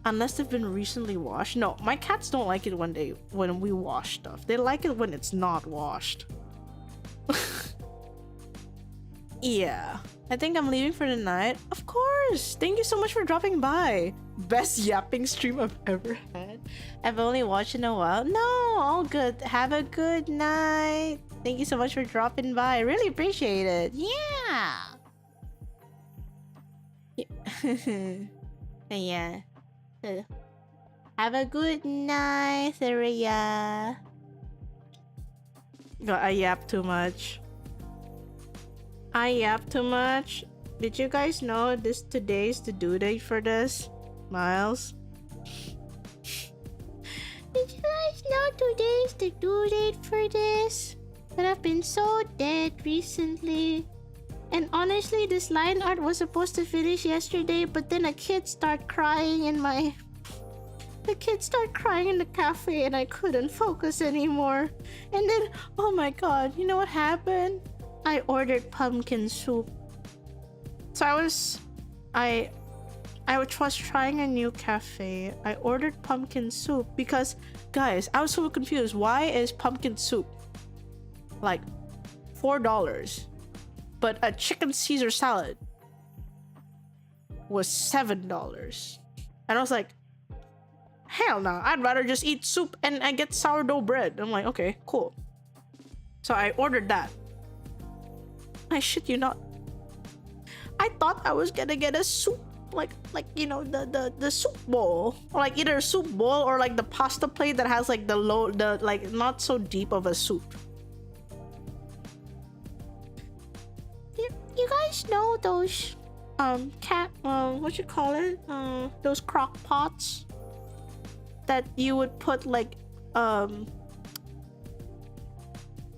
Unless they've been recently washed. No, my cats don't like it when we wash stuff. They like it when it's not washed. Yeah, I think I'm leaving for the night. Of course. Thank you so much for dropping by. Best yapping stream I've ever had. I've only watched in a while. No, all good. Have a good night. Thank you so much for dropping by. I really appreciate it. Yeah. Yeah. Have a good night, Saria. I yap too much. Did you guys know today's the due date for this? Miles? Did you guys know today's the due date for this? But I've been so dead recently. And honestly, this line art was supposed to finish yesterday, but then a kid started crying in the cafe and I couldn't focus anymore. And then, oh my god, you know what happened? I ordered pumpkin soup. So I was trying a new cafe. I ordered pumpkin soup because, guys, I was so confused. Why is pumpkin soup like $4? But a chicken Caesar salad was $7. And I was like, hell no, I'd rather just eat soup and I get sourdough bread. I'm like, okay, cool. So I ordered that. I shit you not. I thought I was gonna get a soup, like you know, the soup bowl, or like either a soup bowl or like the pasta plate that has like the like not so deep of a soup. You guys know those what you call it, those crock pots that you would put like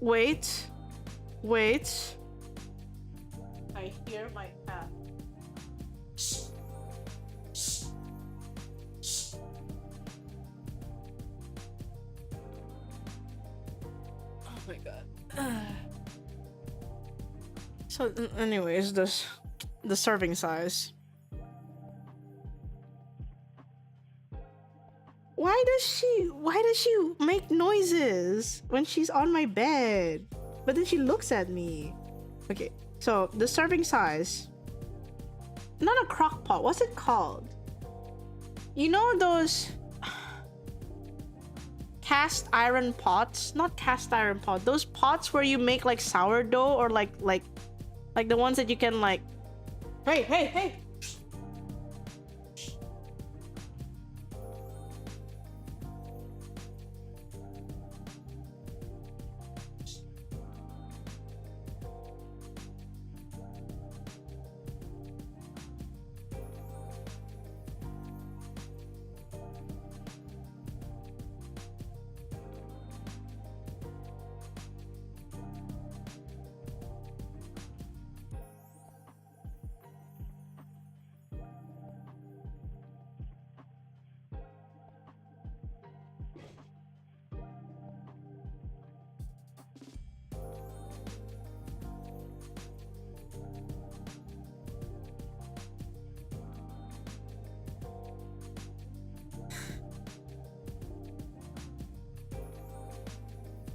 wait, I hear my cat. Oh my god. So anyways, the serving size. Why does she make noises when she's on my bed? But then she looks at me. Okay, so the serving size. Not a crock pot. What's it called? You know those cast iron pots? Not cast iron pot. Those pots where you make like sourdough or like the ones that you can like. Hey.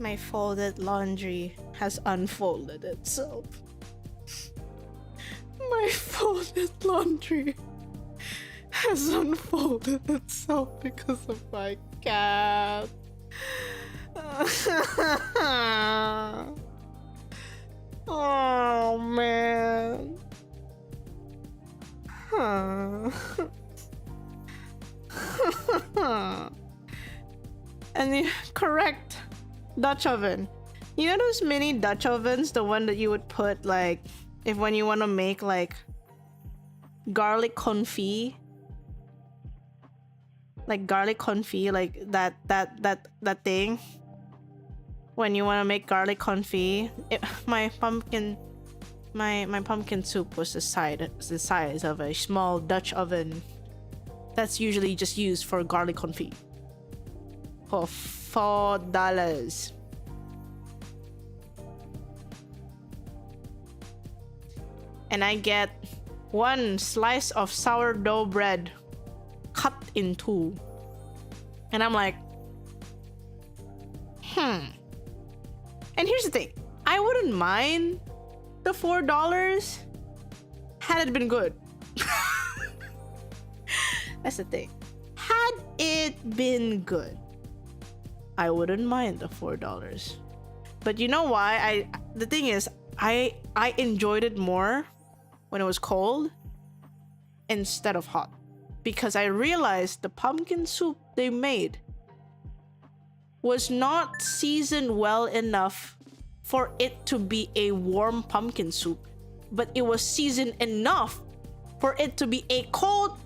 My folded laundry has unfolded itself. My folded laundry has unfolded itself because of my cat. Oh man. Huh. And the correct Dutch oven. You know those mini Dutch ovens, the one that you would put like if when you want to make like garlic confit, like garlic confit, like that thing. When you want to make garlic confit, my pumpkin soup was the size of a small Dutch oven. That's usually just used for garlic confit. For $4. And I get one slice of sourdough bread cut in two. And I'm like, And here's the thing. I wouldn't mind the $4 had it been good. That's the thing. Had it been good, I wouldn't mind the $4. But you know why? The thing is, I enjoyed it more when it was cold instead of hot. Because I realized the pumpkin soup they made was not seasoned well enough for it to be a warm pumpkin soup, but it was seasoned enough for it to be a cold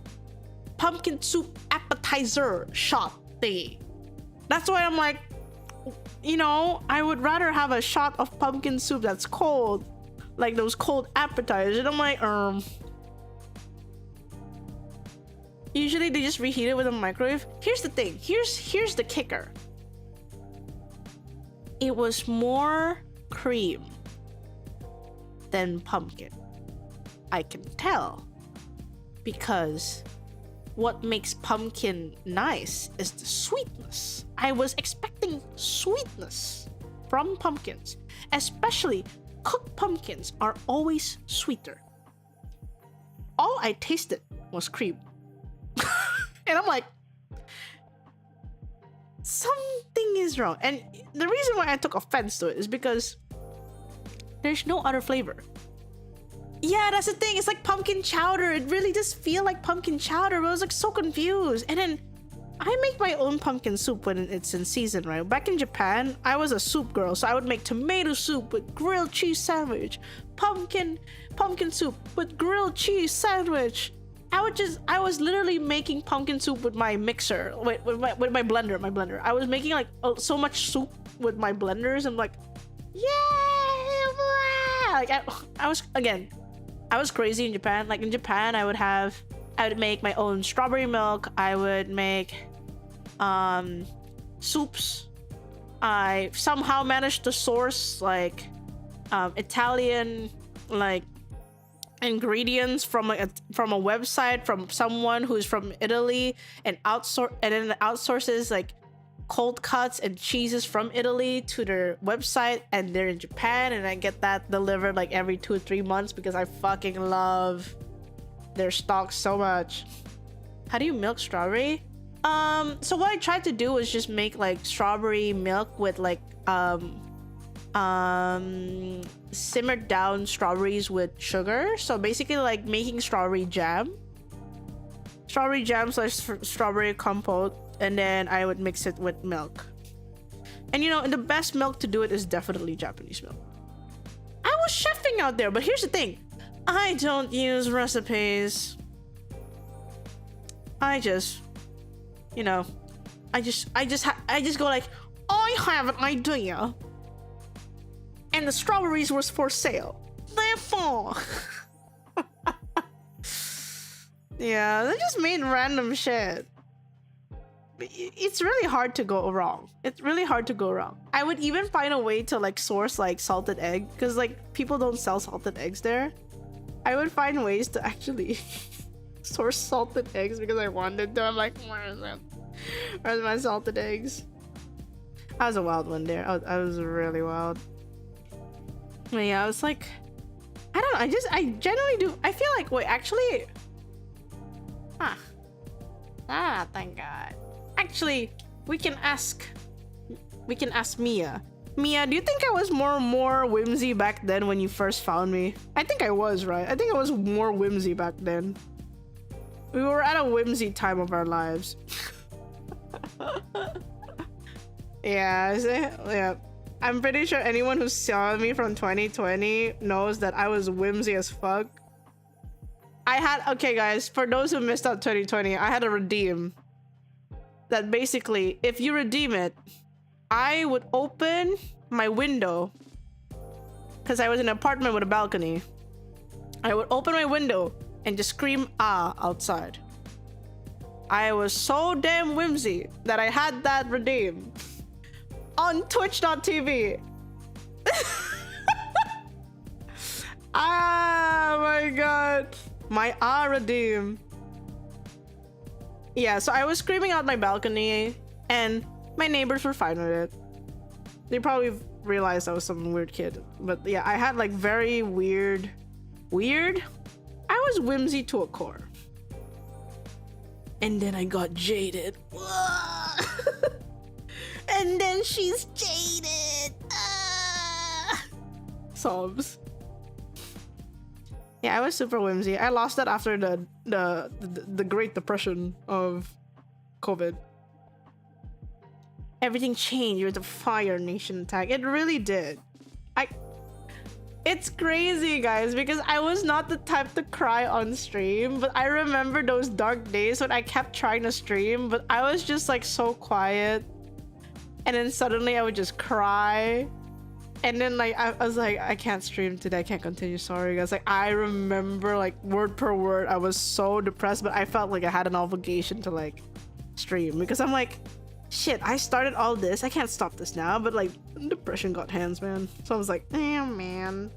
pumpkin soup appetizer shot thingy. That's why I'm like, you know, I would rather have a shot of pumpkin soup that's cold, like those cold appetizers. And I'm like, usually they just reheat it with a microwave. Here's the thing. Here's the kicker. It was more cream than pumpkin. I can tell. Because what makes pumpkin nice is the sweetness. I was expecting sweetness from pumpkins. Especially cooked pumpkins are always sweeter. All I tasted was cream. And I'm like, something is wrong. And the reason why I took offense to it is because there's no other flavor. Yeah, that's the thing. It's like pumpkin chowder. It really does feel like pumpkin chowder, but I was like so confused. And then I make my own pumpkin soup when it's in season, right? Back in Japan, I was a soup girl, so I would make tomato soup with grilled cheese sandwich, pumpkin soup with grilled cheese sandwich. I was literally making pumpkin soup with my mixer, with my blender. I was making like so much soup with my blenders. I'm like, yeah, like I was crazy in Japan. Like in Japan, I would make my own strawberry milk. I would make soups. I somehow managed to source like Italian like ingredients from a website from someone who's from Italy and then outsources like cold cuts and cheeses from Italy to their website, and they're in Japan, and I get that delivered like every 2 or 3 months because I fucking love their stock so much. How do you milk strawberry? So what I tried to do was just make like strawberry milk with like simmered down strawberries with sugar. So basically like making strawberry jam / strawberry compote, and then I would mix it with milk. And you know, the best milk to do it is definitely Japanese milk. I was chefing out there, but here's the thing. I don't use recipes. I just go like, I have an idea. And the strawberries was for sale. Therefore. Yeah, they just made random shit. It's really hard to go wrong. I would even find a way to like source like salted egg, because like people don't sell salted eggs there. I would find ways to actually source salted eggs because I wanted to. I'm like, where is it? Where's my salted eggs? I was a wild one there. I was really wild. But yeah, I was like, I don't know. I generally do. I feel like, wait, actually, thank God. Actually, we can ask Mia. Mia, do you think I was more whimsy back then when you first found me? I think I was, right? I think I was more whimsy back then. We were at a whimsy time of our lives. Yeah. I'm pretty sure anyone who saw me from 2020 knows that I was whimsy as fuck. Okay guys, for those who missed out 2020, I had a redeem. That basically, if you redeem it, I would open my window. Because I was in an apartment with a balcony. I would open my window and just scream ah outside. I was so damn whimsy that I had that redeemed on twitch.tv. Ah my god. My redeem. Yeah, so I was screaming out my balcony and my neighbors were fine with it. They probably realized I was some weird kid. But yeah, I had like very weird? I was whimsy to a core. And then I got jaded. And then she's jaded. Sobs. Yeah, I was super whimsy. I lost that after the Great Depression of COVID. Everything changed with the Fire Nation attack. It really did. It's crazy, guys, because I was not the type to cry on stream, but I remember those dark days when I kept trying to stream, but I was just like so quiet. And then suddenly I would just cry. And then like I was like, I can't stream today, I can't continue, sorry guys. Like I remember like word per word, I was so depressed, but I felt like I had an obligation to like stream because I'm like, shit, I started all this, I can't stop this now. But like depression got hands, man. So I was like, man,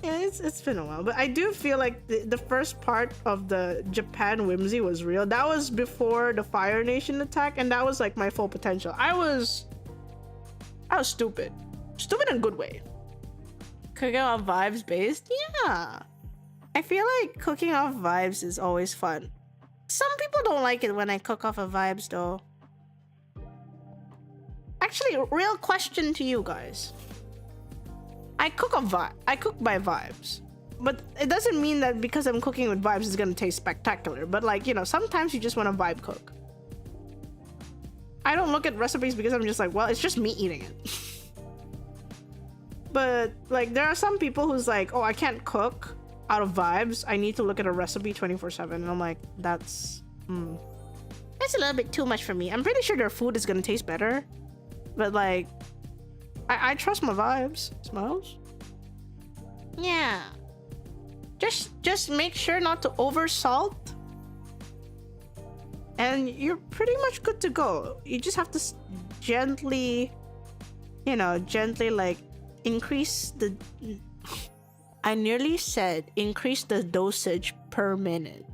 yeah, it's been a while. But I do feel like the first part of the Japan whimsy was real. That was before the Fire Nation attack, and that was like my full potential. I was stupid in a good way. Cooking off vibes based, yeah. I feel like cooking off vibes is always fun. Some people don't like it when I cook off of vibes though. Actually, real question to you guys. I cook by vibes. But it doesn't mean that because I'm cooking with vibes it's gonna taste spectacular. But like, you know, sometimes you just want to vibe cook. I don't look at recipes because I'm just like, well, it's just me eating it. But like there are some people who's like, oh, I can't cook out of vibes, I need to look at a recipe 24/7, and I'm like, that's a little bit too much for me. I'm pretty sure their food is gonna taste better, but like I trust my vibes. Smiles? Yeah. Just make sure not to over salt, and you're pretty much good to go. You just have to gently like increase the I nearly said increase the dosage per minute.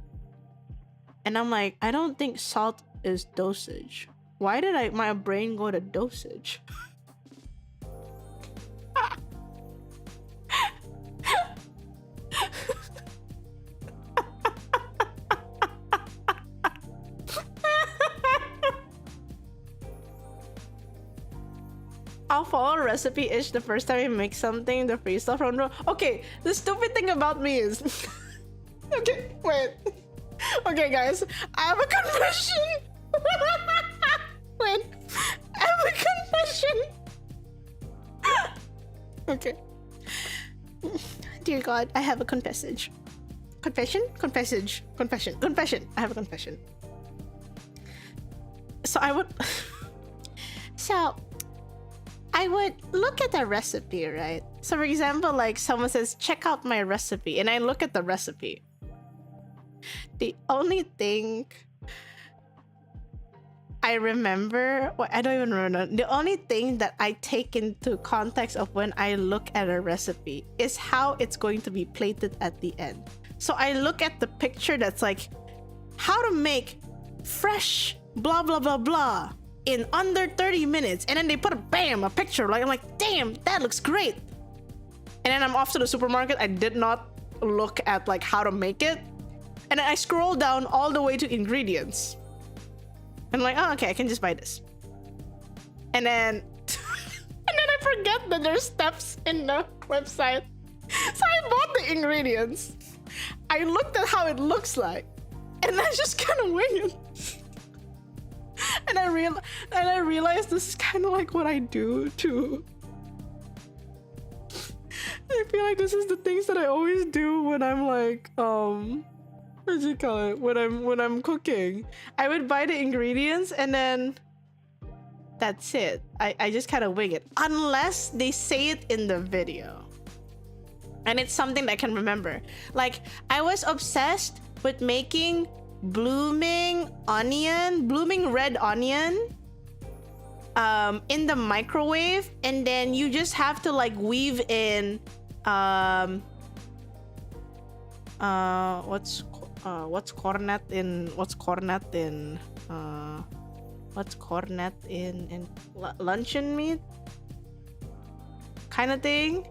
And I'm like, I don't think salt is dosage. Why did my brain go to dosage? I'll follow a recipe-ish the first time I make something, the freestyle from the... Okay, the stupid thing about me is... Okay, wait. Okay, guys, I have a confession. Wait, I have a confession. Okay. Dear God, I have a confession. Confession? Confession. I have a confession. So I would look at the recipe, right? So for example, like someone says, check out my recipe, and I look at the recipe. The only thing I remember, well, I don't even remember, the only thing that I take into context of when I look at a recipe is how it's going to be plated at the end. So I look at the picture that's like, how to make fresh blah blah blah blah in under 30 minutes, and then they put a picture, like I'm like, damn, that looks great. And then I'm off to the supermarket. I did not look at like how to make it, and then I scroll down all the way to ingredients and I'm like, oh, okay, I can just buy this. and then and then I forget that there's steps in the website. So I bought the ingredients. I looked at how it looks like, and I just kind of wing it. And I realized this is kind of like what I do too. I feel like this is the things that I always do when I'm like, what do you call it? When I'm cooking. I would buy the ingredients and then that's it. I just kind of wing it. Unless they say it in the video. And it's something that I can remember. Like, I was obsessed with making blooming red onion in the microwave, and then you just have to like weave in what's cornet in luncheon meat kind of thing,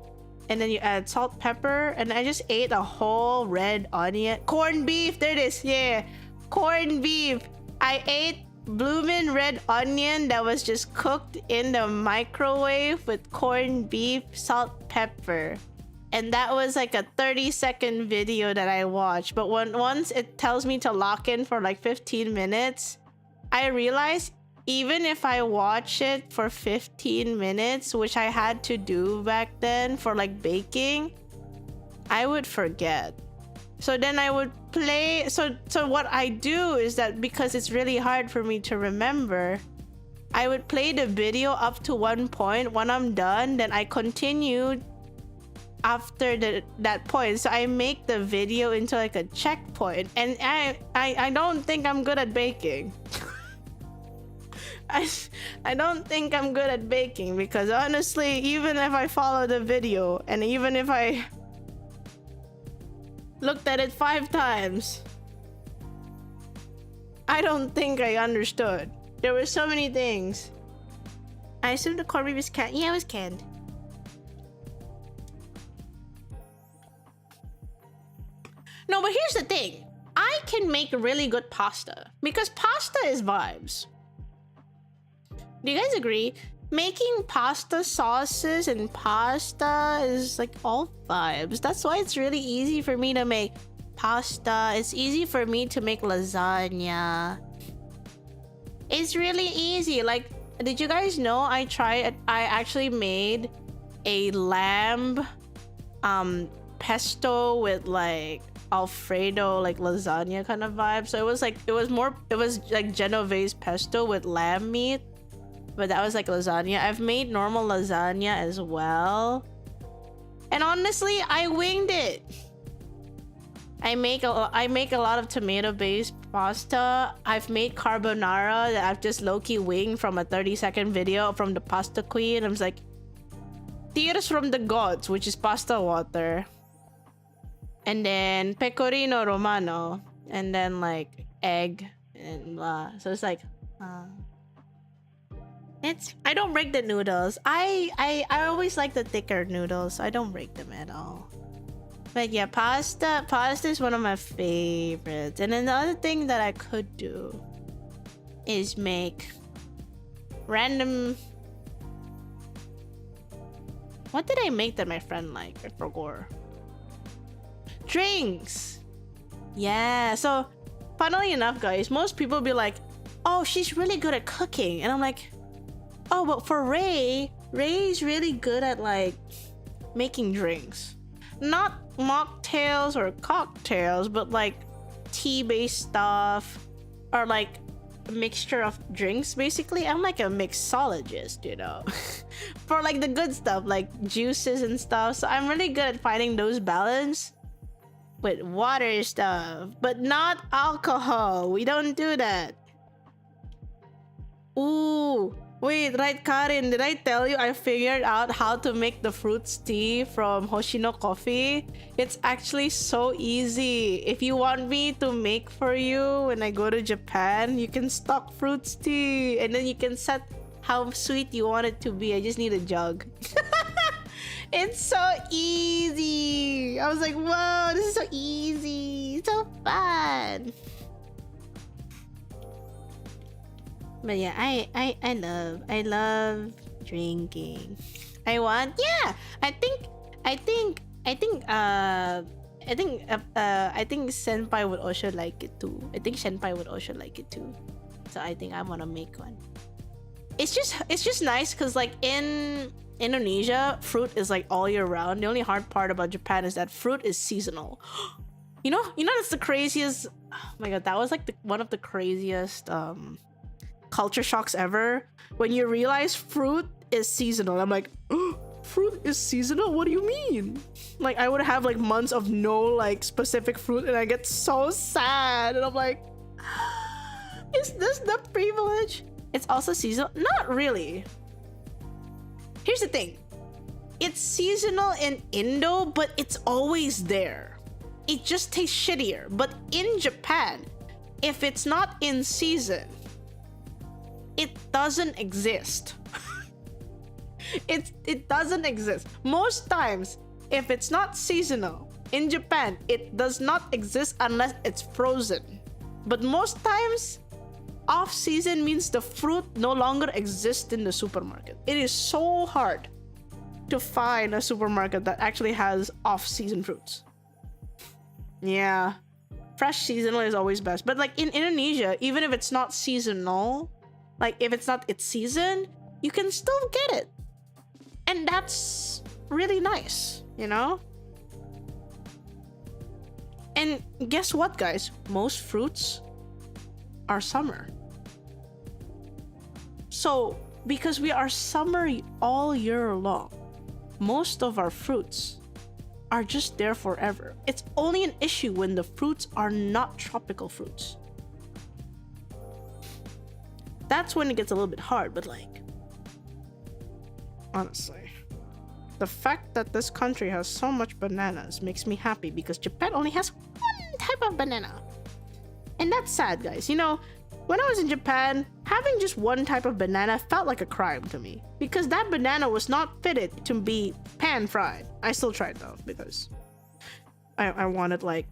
and then you add salt, pepper, and I just ate a whole red onion. Corned beef, there it is. Yeah, corned beef. I ate bloomin' red onion that was just cooked in the microwave with corned beef, salt, pepper. And that was like a 30-second video that I watched. But once it tells me to lock in for like 15 minutes, I realized even if I watch it for 15 minutes, which I had to do back then for like baking, I would forget. So then I would play. So what I do is that because it's really hard for me to remember, I would play the video up to one point. When I'm done, then I continue after that point. So I make the video into like a checkpoint. And I don't think I'm good at baking. I don't think I'm good at baking because honestly, even if I follow the video and even if I looked at it 5 times, I don't think I understood. There were so many things. I assume the corned beef was canned. Yeah, it was canned. No, but here's the thing. I can make really good pasta because pasta is vibes. Do you guys agree? Making pasta sauces and pasta is like all vibes. That's why it's really easy for me to make pasta. It's easy for me to make lasagna. It's really easy. Like, did you guys know I actually made a lamb pesto with like Alfredo, like lasagna kind of vibe. So it was like Genovese pesto with lamb meat. But that was like lasagna. I've made normal lasagna as well. And honestly, I winged it. I make a lot of tomato-based pasta. I've made carbonara that I've just low-key winged from a 30-second video from the pasta queen. I was like, tears from the gods, which is pasta water. And then pecorino romano. And then like egg and blah. So it's like... I don't break the noodles. I always like the thicker noodles. I don't break them at all. But yeah, pasta is one of my favorites. And then the other thing that I could do is make random... What did I make that my friend liked? I forgot. Drinks. Yeah, so funnily enough, guys, most people be like, oh, she's really good at cooking. And I'm like, oh, but for Ray's really good at like making drinks. Not mocktails or cocktails, but like tea-based stuff or like a mixture of drinks. Basically, I'm like a mixologist, you know, for like the good stuff, like juices and stuff. So I'm really good at finding those balance with water stuff, but not alcohol. We don't do that. Ooh. Wait, right, Karin, did I tell you I figured out how to make the fruits tea from Hoshino Coffee? It's actually so easy. If you want me to make for you when I go to Japan, you can stock fruits tea and then you can set how sweet you want it to be. I just need a jug. It's so easy. I was like, whoa, this is so easy. So fun. But yeah, I love drinking. I think Senpai would also like it too. I think Senpai would also like it too. So I think I want to make one. It's just nice because like in Indonesia, fruit is like all year round. The only hard part about Japan is that fruit is seasonal. You know that's the craziest. Oh my god, that was like one of the craziest culture shocks ever when you realize fruit is seasonal. I'm like, oh, fruit is seasonal? What do you mean? Like I would have like months of no like specific fruit and I get so sad and I'm like, is this the privilege? It's also seasonal? Not really. Here's the thing. It's seasonal in Indo, but it's always there. It just tastes shittier. But in Japan, if it's not in season, it doesn't exist. It doesn't exist. Most times, if it's not seasonal in Japan, it does not exist unless it's frozen. But most times, off-season means the fruit no longer exists in the supermarket. It is so hard to find a supermarket that actually has off-season fruits. Yeah, fresh seasonal is always best. But like in Indonesia, even if it's not seasonal, like if it's not its season, you can still get it. And that's really nice, you know? And guess what, guys? Most fruits are summer. So, because we are summer all year long, most of our fruits are just there forever. It's only an issue when the fruits are not tropical fruits. That's when it gets a little bit hard, but like, honestly, the fact that this country has so much bananas makes me happy because Japan only has one type of banana. And that's sad, guys. You know, when I was in Japan, having just one type of banana felt like a crime to me because that banana was not fitted to be pan-fried. I still tried though because I wanted like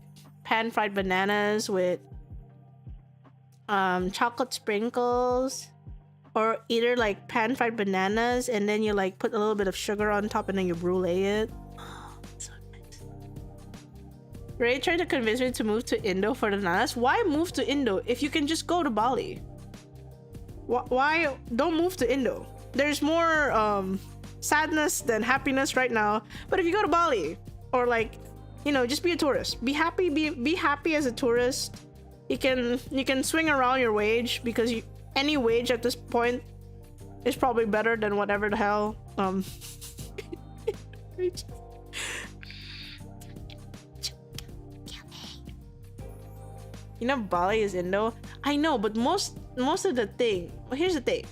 pan-fried bananas with chocolate sprinkles, or either like pan-fried bananas and then you like put a little bit of sugar on top and then you brulee it. So nice. Ray tried to convince me to move to Indo for the bananas. Why move to Indo if you can just go to Bali? Why don't move to Indo? There's more sadness than happiness right now. But if you go to Bali, or like, you know, just be a tourist. Be happy. Be happy as a tourist. You can swing around your wage because any wage at this point is probably better than whatever the hell you know, Bali is Indo. I know, but most of the thing. Well, here's the thing.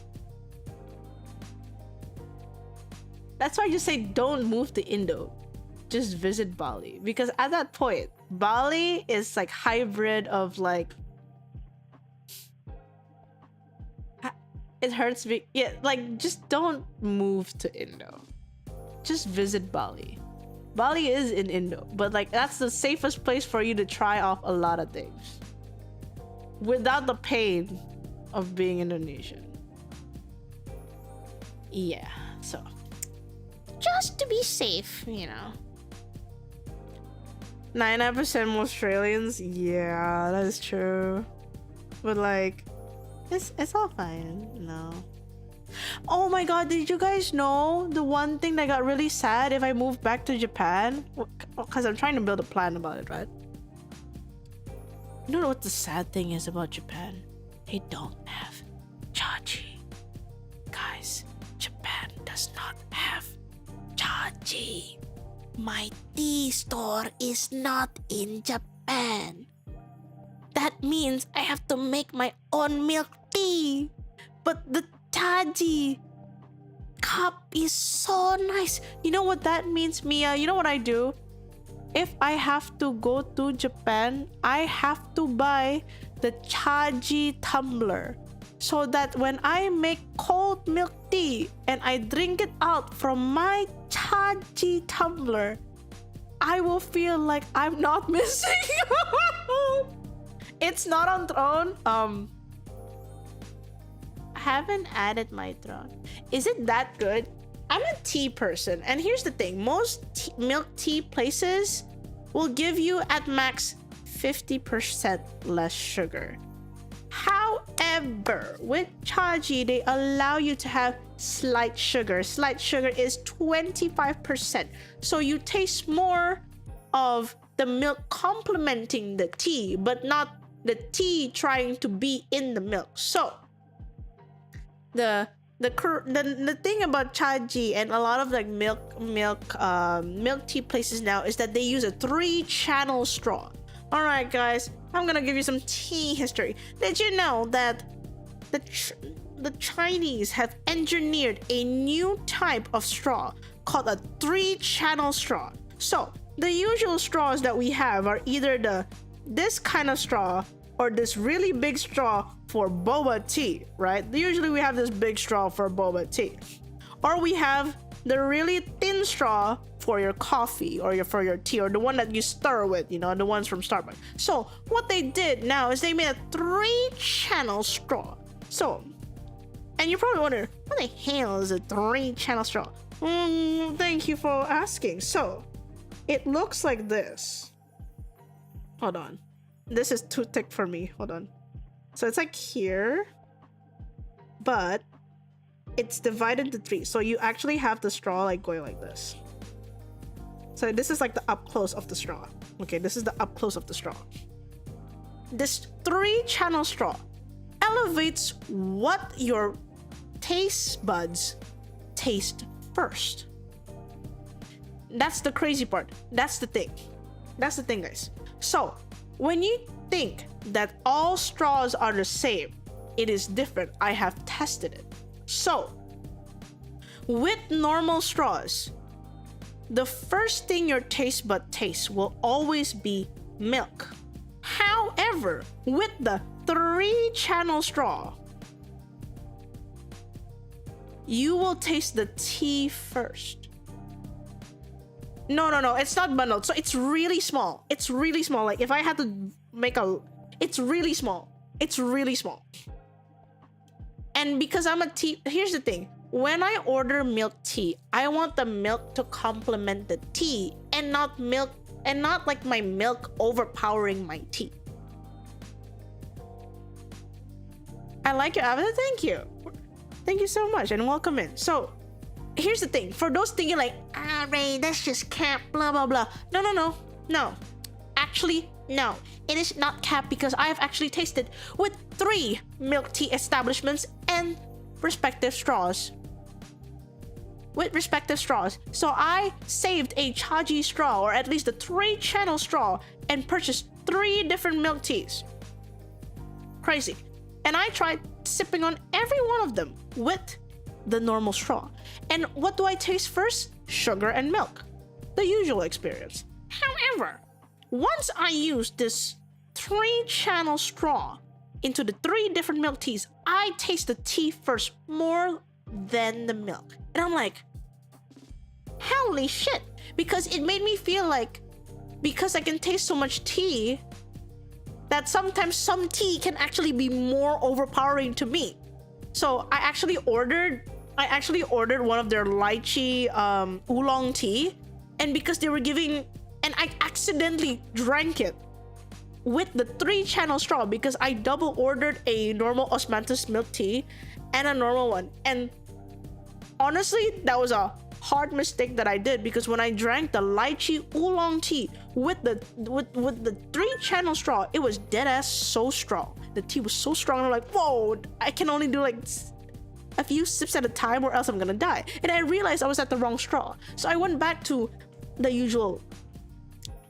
That's why I just say don't move to Indo. Just visit Bali, because at that point, Bali is like hybrid of like. It hurts me. Yeah, like just don't move to Indo. Just visit Bali. Bali is in Indo, but like that's the safest place for you to try off a lot of things without the pain of being Indonesian. Yeah, so just to be safe, you know. 99% Australians, yeah, that is true. But like, it's all fine, you know. Oh my god, did you guys know the one thing that got really sad if I moved back to Japan? Because I'm trying to build a plan about it, right? You know what the sad thing is about Japan? They don't have chachi. Guys, Japan does not have chachi. My tea store is not in Japan. That means I have to make my own milk tea. But the chachi cup is so nice. You know what that means, Mia? You know what I do? If I have to go to Japan, I have to buy the chachi tumbler, so that when I make cold milk tea and I drink it out from my chachi tumbler, I will feel like I'm not missing out. It's not on throne. haven't added my throat. Is it that good? I'm a tea person, and here's the thing. Most milk tea places will give you at max 50% less sugar. However, with Chaji, they allow you to have slight sugar. Slight sugar is 25%. So you taste more of the milk complementing the tea, but not the tea trying to be in the milk. So the thing about Chaji and a lot of like milk tea places now is that they use a 3-channel straw. All right, guys, I'm gonna give you some tea history. Did you know that the Chinese have engineered a new type of straw called a 3-channel straw? So the usual straws that we have are either this kind of straw or this really big straw for boba tea, right? Usually we have this big straw for boba tea. Or we have the really thin straw for your coffee or for your tea, or the one that you stir with, you know, the ones from Starbucks. So what they did now is they made a 3-channel straw. So, and you're probably wondering, what the hell is a 3-channel straw? Thank you for asking. So it looks like this. Hold on. This is too thick for me. Hold on. So it's like here, but it's divided into 3. So you actually have the straw like going like this. So this is like the up close of the straw. Okay, this is the up close of the straw. This 3-channel straw elevates what your taste buds taste first. That's the crazy part. That's the thing. That's the thing, guys. So when you think that all straws are the same, it is different. I have tested it. So with normal straws, the first thing your taste bud tastes will always be milk. However, with the 3-channel straw, you will taste the tea first. No, it's not bundled. So it's really small. It's really small. Like if I had to make it's really small. It's really small. And because I'm a tea, here's the thing. When I order milk tea, I want the milk to complement the tea and not like my milk overpowering my tea. I like your avatar. Thank you. Thank you so much and welcome in. So here's the thing. For those thinking like, Ray, that's just cap, blah, blah, blah. No. Actually, no. It is not cap because I have actually tasted with 3 milk tea establishments and respective straws. So I saved a Chaji straw, or at least a 3-channel straw, and purchased 3 different milk teas. Crazy. And I tried sipping on every one of them with the normal straw. And what do I taste first? Sugar and milk. The usual experience. However, once I used this 3-channel straw into the 3 different milk teas, I taste the tea first more than the milk. And I'm like, holy shit. Because it made me feel like, because I can taste so much tea, that sometimes some tea can actually be more overpowering to me. So I actually ordered one of their lychee oolong tea, and because they were giving, and I accidentally drank it with the 3-channel straw because I double ordered a normal osmanthus milk tea and a normal one. And honestly, that was a hard mistake that I did, because when I drank the lychee oolong tea with the 3-channel straw, it was dead ass so strong. The tea was so strong. I'm like, whoa, I can only do like a few sips at a time or else I'm gonna die. And I realized I was at the wrong straw. So I went back to the usual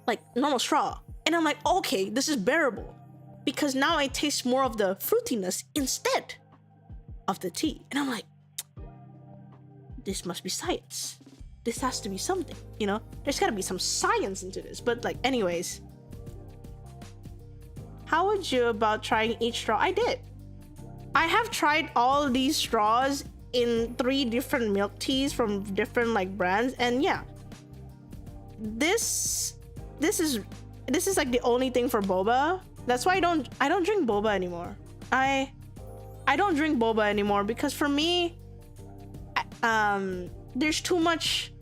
like normal straw. And I'm like, okay, this is bearable, because now I taste more of the fruitiness instead of the tea. And I'm like, this must be science. This has to be something, you know? There's gotta be some science into this. But like, anyways, how would you about trying each straw? I did. I have tried all these straws in 3 different milk teas from different like brands, and yeah, this is like the only thing for boba. That's why I don't drink boba anymore. I don't drink boba anymore because for me, there's too much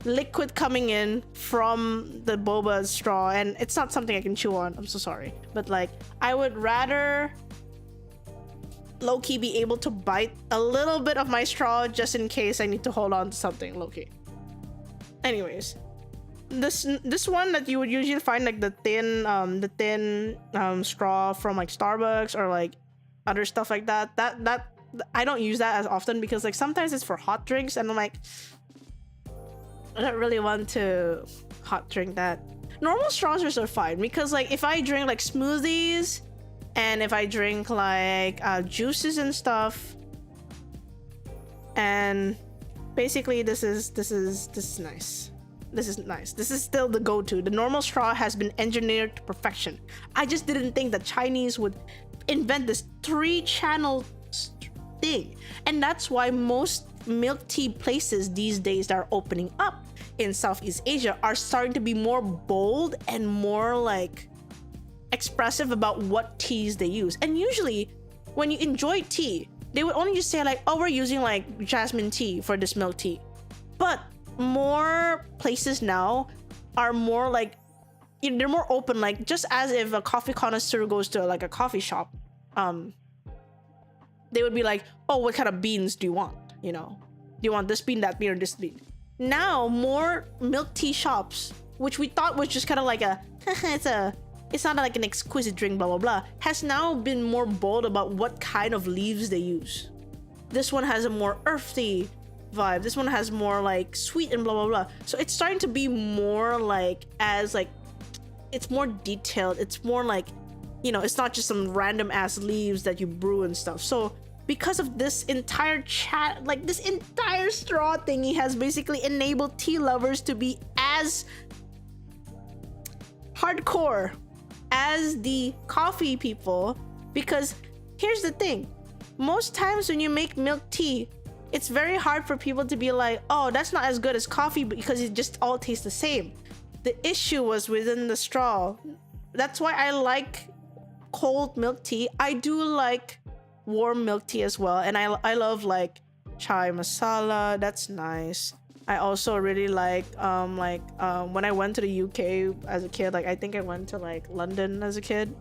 liquid coming in from the boba straw, and it's not something I can chew on. I'm so sorry, but like I would rather low-key be able to bite a little bit of my straw just in case I need to hold on to something low-key. Anyways, this one that you would usually find like the thin straw from like Starbucks or like other stuff like that I don't use that as often because like sometimes it's for hot drinks and I'm like, I don't really want to hot drink that. Normal straws are fine because like if I drink like smoothies and if I drink like juices and stuff, and basically this is nice. This is nice. This is still the go-to. The normal straw has been engineered to perfection. I just didn't think the Chinese would invent this 3-channel thing, and that's why most milk tea places these days that are opening up in Southeast Asia are starting to be more bold and more like expressive about what teas they use. And usually when you enjoy tea, they would only just say like, oh, we're using like jasmine tea for this milk tea. But more places now are more like, they're more open, like just as if a coffee connoisseur goes to like a coffee shop, they would be like, oh, what kind of beans do you want? You know, do you want this bean, that bean, or this bean? Now more milk tea shops, which we thought was just kind of like it's not like an exquisite drink, blah blah blah, has now been more bold about what kind of leaves they use. This one has a more earthy vibe. This one has more like sweet and blah blah blah. So it's starting to be more like, as like, it's more detailed. It's more like, you know, it's not just some random ass leaves that you brew and stuff. So because of this entire chat, like this entire straw thingy has basically enabled tea lovers to be as hardcore as the coffee people. Because here's the thing, most times when you make milk tea, it's very hard for people to be like, oh, that's not as good as coffee because it just all tastes the same. The issue was within the straw. That's why I like cold milk tea. I do like warm milk tea as well, and I love like chai masala. That's nice. I also really like when I went to the UK as a kid, like I think I went to like London as a kid,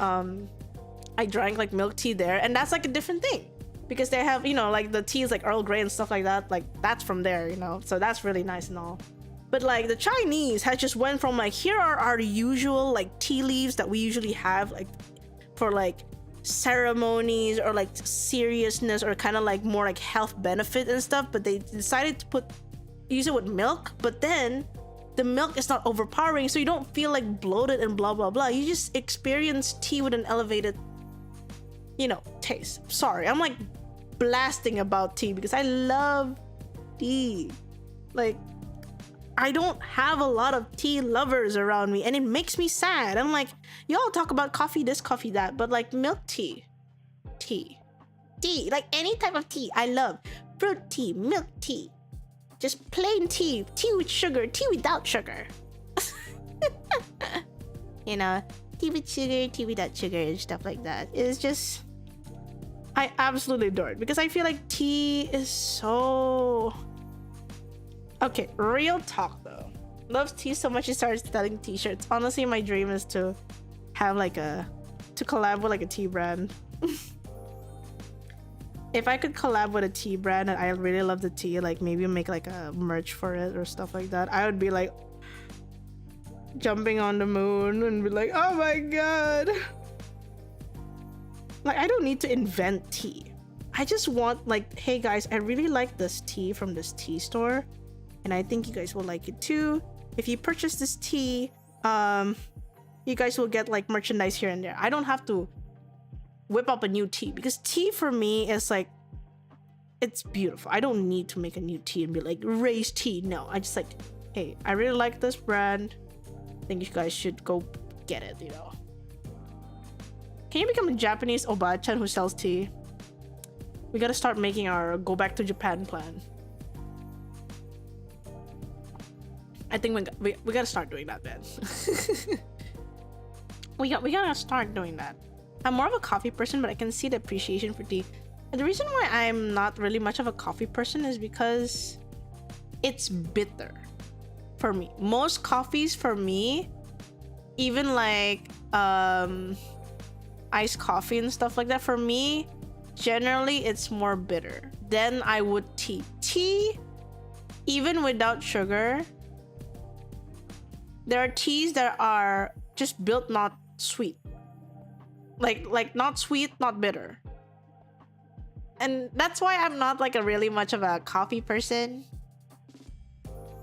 I drank like milk tea there, and that's like a different thing because they have, you know, like the teas like Earl Grey and stuff like that, like that's from there, you know, so that's really nice and all. But like the Chinese has just went from like, here are our usual like tea leaves that we usually have like for like ceremonies or like seriousness or kind of like more like health benefit and stuff, but they decided to use it with milk, but then the milk is not overpowering, so you don't feel like bloated and blah blah blah. You just experience tea with an elevated, you know, taste. Sorry, I'm like blasting about tea because I love tea. Like, I don't have a lot of tea lovers around me, and it makes me sad. I'm like, y'all talk about coffee this, coffee that, but like milk tea, like any type of tea, I love. Fruit tea, milk tea, just plain tea, tea with sugar, tea without sugar. You know, tea with sugar, tea without sugar, and stuff like that. It's just, I absolutely adore it because I feel like tea is so... Okay, real talk though. Loves tea so much he started selling t-shirts. Honestly, my dream is to have like to collab with like a tea brand. If I could collab with a tea brand and I really love the tea, like maybe make like a merch for it or stuff like that, I would be like jumping on the moon and be like, oh my god. Like, I don't need to invent tea. I just want like, hey guys, I really like this tea from this tea store, and I think you guys will like it too. If you purchase this tea, you guys will get like merchandise here and there. I don't have to whip up a new tea because tea for me is like, it's beautiful. I don't need to make a new tea and be like, raise tea. No, I just like, hey, I really like this brand. I think you guys should go get it, you know. Can you become a Japanese Oba-chan who sells tea? We gotta start making our go back to Japan plan. I think we gotta start doing that, man. we gotta start doing that. I'm more of a coffee person, but I can see the appreciation for tea. And the reason why I'm not really much of a coffee person is because it's bitter for me. Most coffees for me, even like iced coffee and stuff like that, for me, generally it's more bitter than I would tea. Tea, even without sugar, there are teas that are just built not sweet. Like not sweet, not bitter. And that's why I'm not like a really much of a coffee person.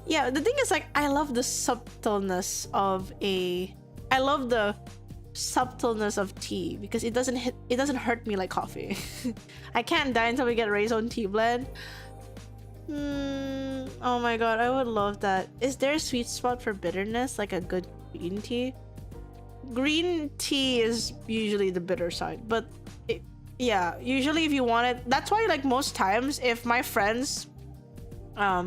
Yeah, the thing is, like, I love the subtleness of tea because it doesn't hurt me like coffee. I can't die until we get Raisin tea blend. Oh my god, I would love that. Is there a sweet spot for bitterness, like a good green tea? Green tea is usually the bitter side, but yeah, usually if you want it, that's why, like, most times if my friends, how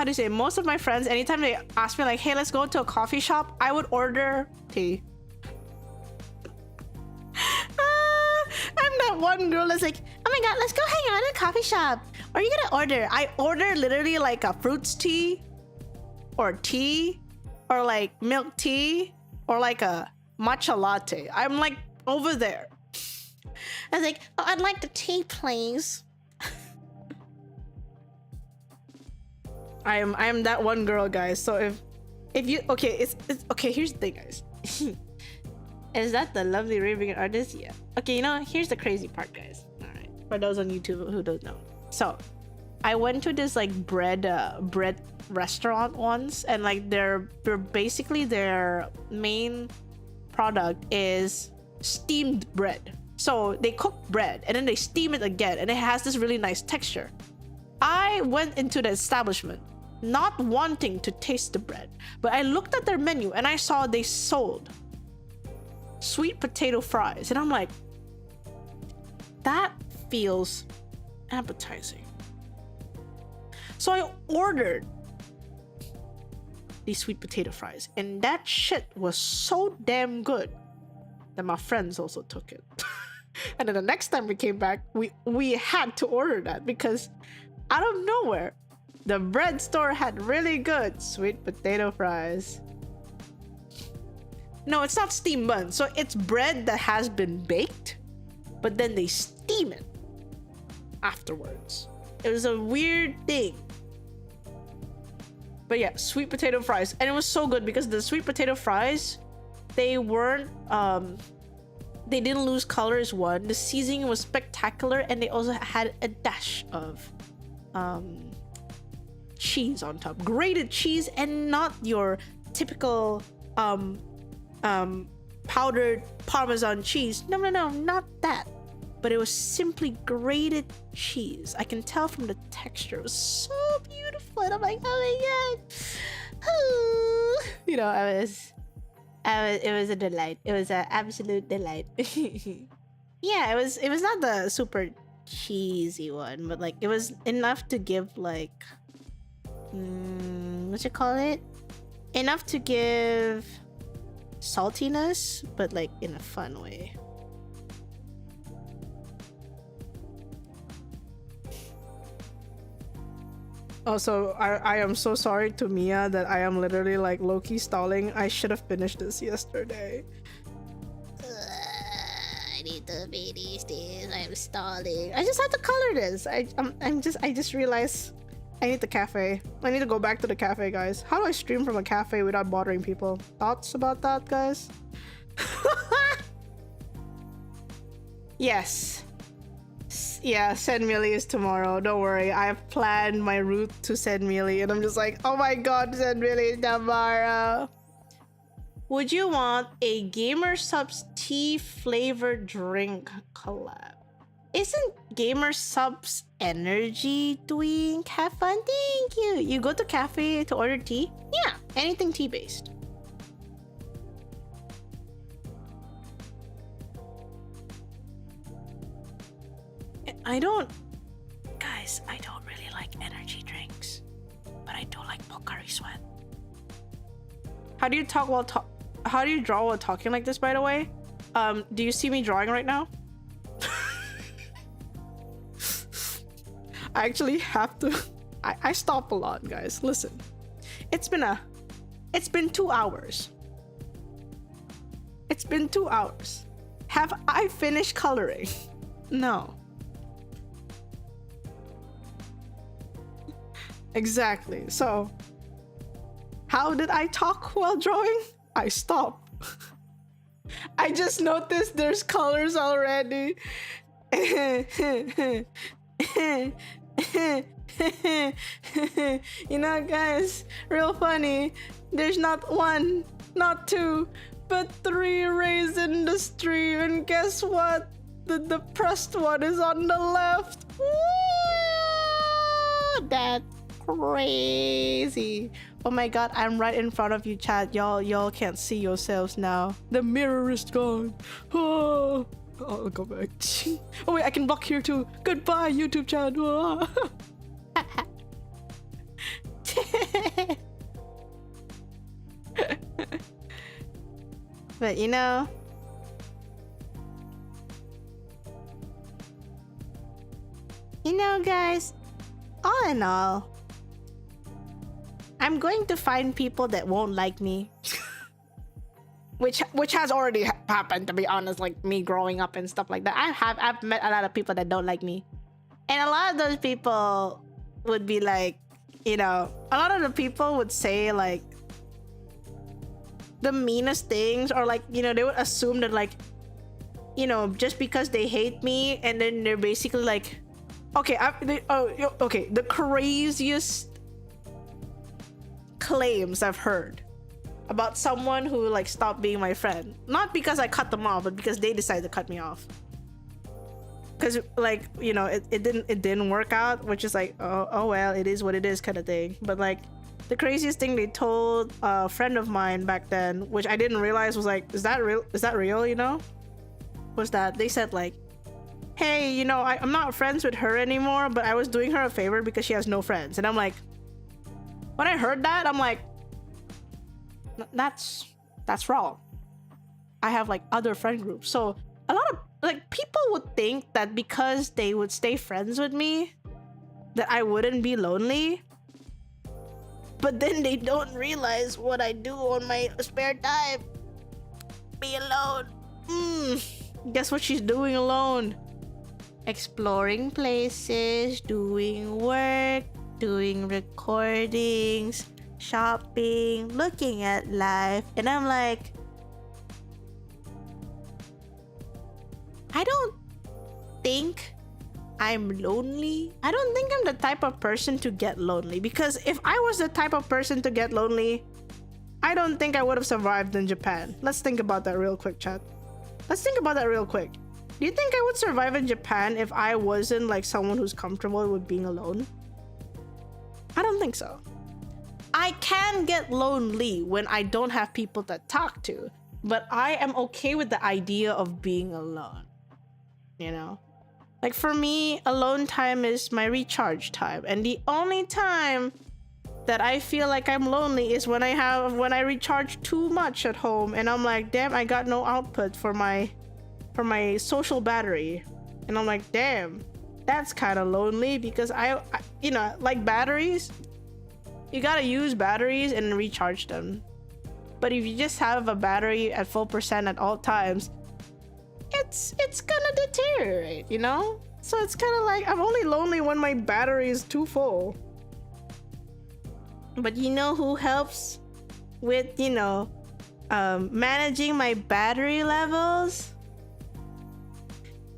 do you say, most of my friends, anytime they ask me like, hey, let's go to a coffee shop, I would order tea. I'm that one girl that's like, oh my god, let's go hang out at a coffee shop. What are you gonna order? I order literally like a fruits tea or like milk tea or like a matcha latte. I'm like over there. I was like, oh, I'd like the tea, please. I am that one girl, guys. So if you okay, it's okay. Here's the thing, guys. Is that the lovely raving artist? Yeah. Okay, you know, here's the crazy part, guys. All right, for those on YouTube who don't know. So, I went to this like bread restaurant once, and like they're basically their main product is steamed bread. So they cook bread and then they steam it again, and it has this really nice texture. I went into the establishment not wanting to taste the bread, but I looked at their menu and I saw they sold sweet potato fries, and I'm like, that feels appetizing. So I ordered these sweet potato fries, and that shit was so damn good that my friends also took it. And then the next time we came back, we had to order that because out of nowhere, the bread store had really good sweet potato fries. No, it's not steam bun. So it's bread that has been baked, but then they steam it afterwards. It was a weird thing. But yeah, sweet potato fries. And it was so good because the sweet potato fries, they weren't, they didn't lose color is one. The seasoning was spectacular, and they also had a dash of cheese on top. Grated cheese, and not your typical powdered Parmesan cheese. No, not that. But it was simply grated cheese. I can tell from the texture. It was so beautiful. And I'm like, oh my god. Ooh. You know, it was a delight. It was an absolute delight. Yeah, it was not the super cheesy one, but like it was enough to give like what you call it? Enough to give saltiness, but like in a fun way. Also, I am so sorry to Mia that I am literally like low-key stalling. I should have finished this yesterday. I need to finish this. I'm stalling. I just have to color this. I just realized I need the cafe. I need to go back to the cafe, guys. How do I stream from a cafe without bothering people? Thoughts about that, guys? Yes. Yeah, Sen Millie is tomorrow. Don't worry. I have planned my route to Sen Millie, and I'm just like, oh my god, Sen Millie is tomorrow. Would you want a Gamer Subs tea flavored drink collab? Isn't Gamer Subs energy doing? Have fun. Thank you. You go to cafe to order tea? Yeah, anything tea based. Guys, I don't really like energy drinks, but I do like Pocari Sweat. How do you draw while talking like this, by the way? Do you see me drawing right now? I actually have to. I stop a lot, guys. Listen, it's been 2 hours. It's been 2 hours. Have I finished coloring? No. Exactly. So, how did I talk while drawing? I stopped. I just noticed there's colors already. You know, guys, real funny. There's not 1, not 2, but 3 rays in the stream, and guess what? The depressed one is on the left. Woo! That's crazy. Oh my god, I'm right in front of you, chat. Y'all can't see yourselves now. The mirror is gone. Oh, I'll go back. Oh wait, I can block here too. Goodbye, YouTube chat. But you know, guys, all in all, I'm going to find people that won't like me. which has already happened, to be honest, like me growing up and stuff like that. I've met a lot of people that don't like me. And a lot of those people would be like, you know, a lot of the people would say like the meanest things, or like, you know, they would assume that like, you know, just because they hate me, and then they're basically like, okay, the craziest claims I've heard about someone who like stopped being my friend, not because I cut them off, but because they decided to cut me off. Because like, you know, it didn't work out, which is like, oh well, it is what it is kind of thing. But like, the craziest thing they told a friend of mine back then, which I didn't realize was like, is that real, you know, was that they said like, hey, you know, I'm not friends with her anymore, but I was doing her a favor because she has no friends. And I'm like, when I heard that, I'm like, that's wrong. I have like other friend groups. So a lot of like people would think that because they would stay friends with me, that I wouldn't be lonely. But then they don't realize what I do on my spare time. Be alone. Guess what she's doing alone? Exploring places, doing work, doing recordings, shopping, looking at life. And I'm like, I don't think I'm lonely. I don't think I'm the type of person to get lonely, because if I was the type of person to get lonely, I don't think I would have survived in Japan. Let's think about that real quick, chat. Let's think about that real quick. Do you think I would survive in Japan if I wasn't like someone who's comfortable with being alone? I don't think so. I can get lonely when I don't have people to talk to, but I am okay with the idea of being alone. You know? Like for me, alone time is my recharge time. And the only time that I feel like I'm lonely is when I recharge too much at home and I'm like, damn, I got no output for my social battery. And I'm like, damn, that's kind of lonely, because I you know, like batteries, you gotta use batteries and recharge them. But if you just have a battery at full percent at all times, it's gonna deteriorate, you know? So it's kind of like I'm only lonely when my battery is too full. But you know who helps with, you know, managing my battery levels?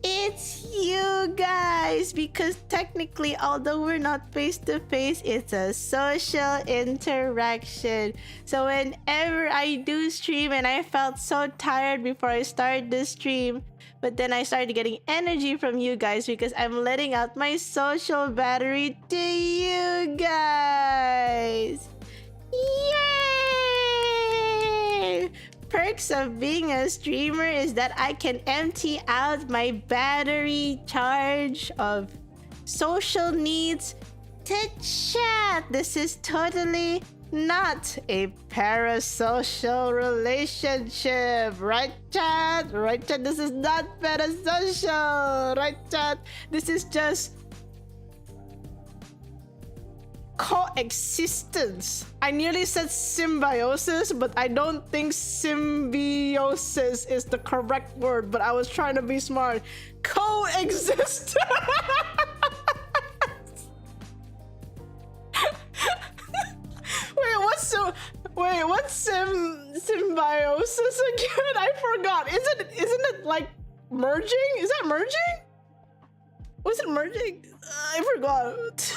It's you guys, because technically, although we're not face to face, it's a social interaction. So whenever I do stream, and I felt so tired before I started this stream, but then I started getting energy from you guys because I'm letting out my social battery to you guys. Yay! Perks of being a streamer is that I can empty out my battery charge of social needs to chat. This is totally not a parasocial relationship. Right, chat? Right, chat? This is not parasocial. Right, chat? This is just coexistence. I nearly said symbiosis, but I don't think symbiosis is the correct word, but I was trying to be smart. Coexist. What's symbiosis again? I forgot. Isn't it like merging? Is that merging? Was it merging? I forgot.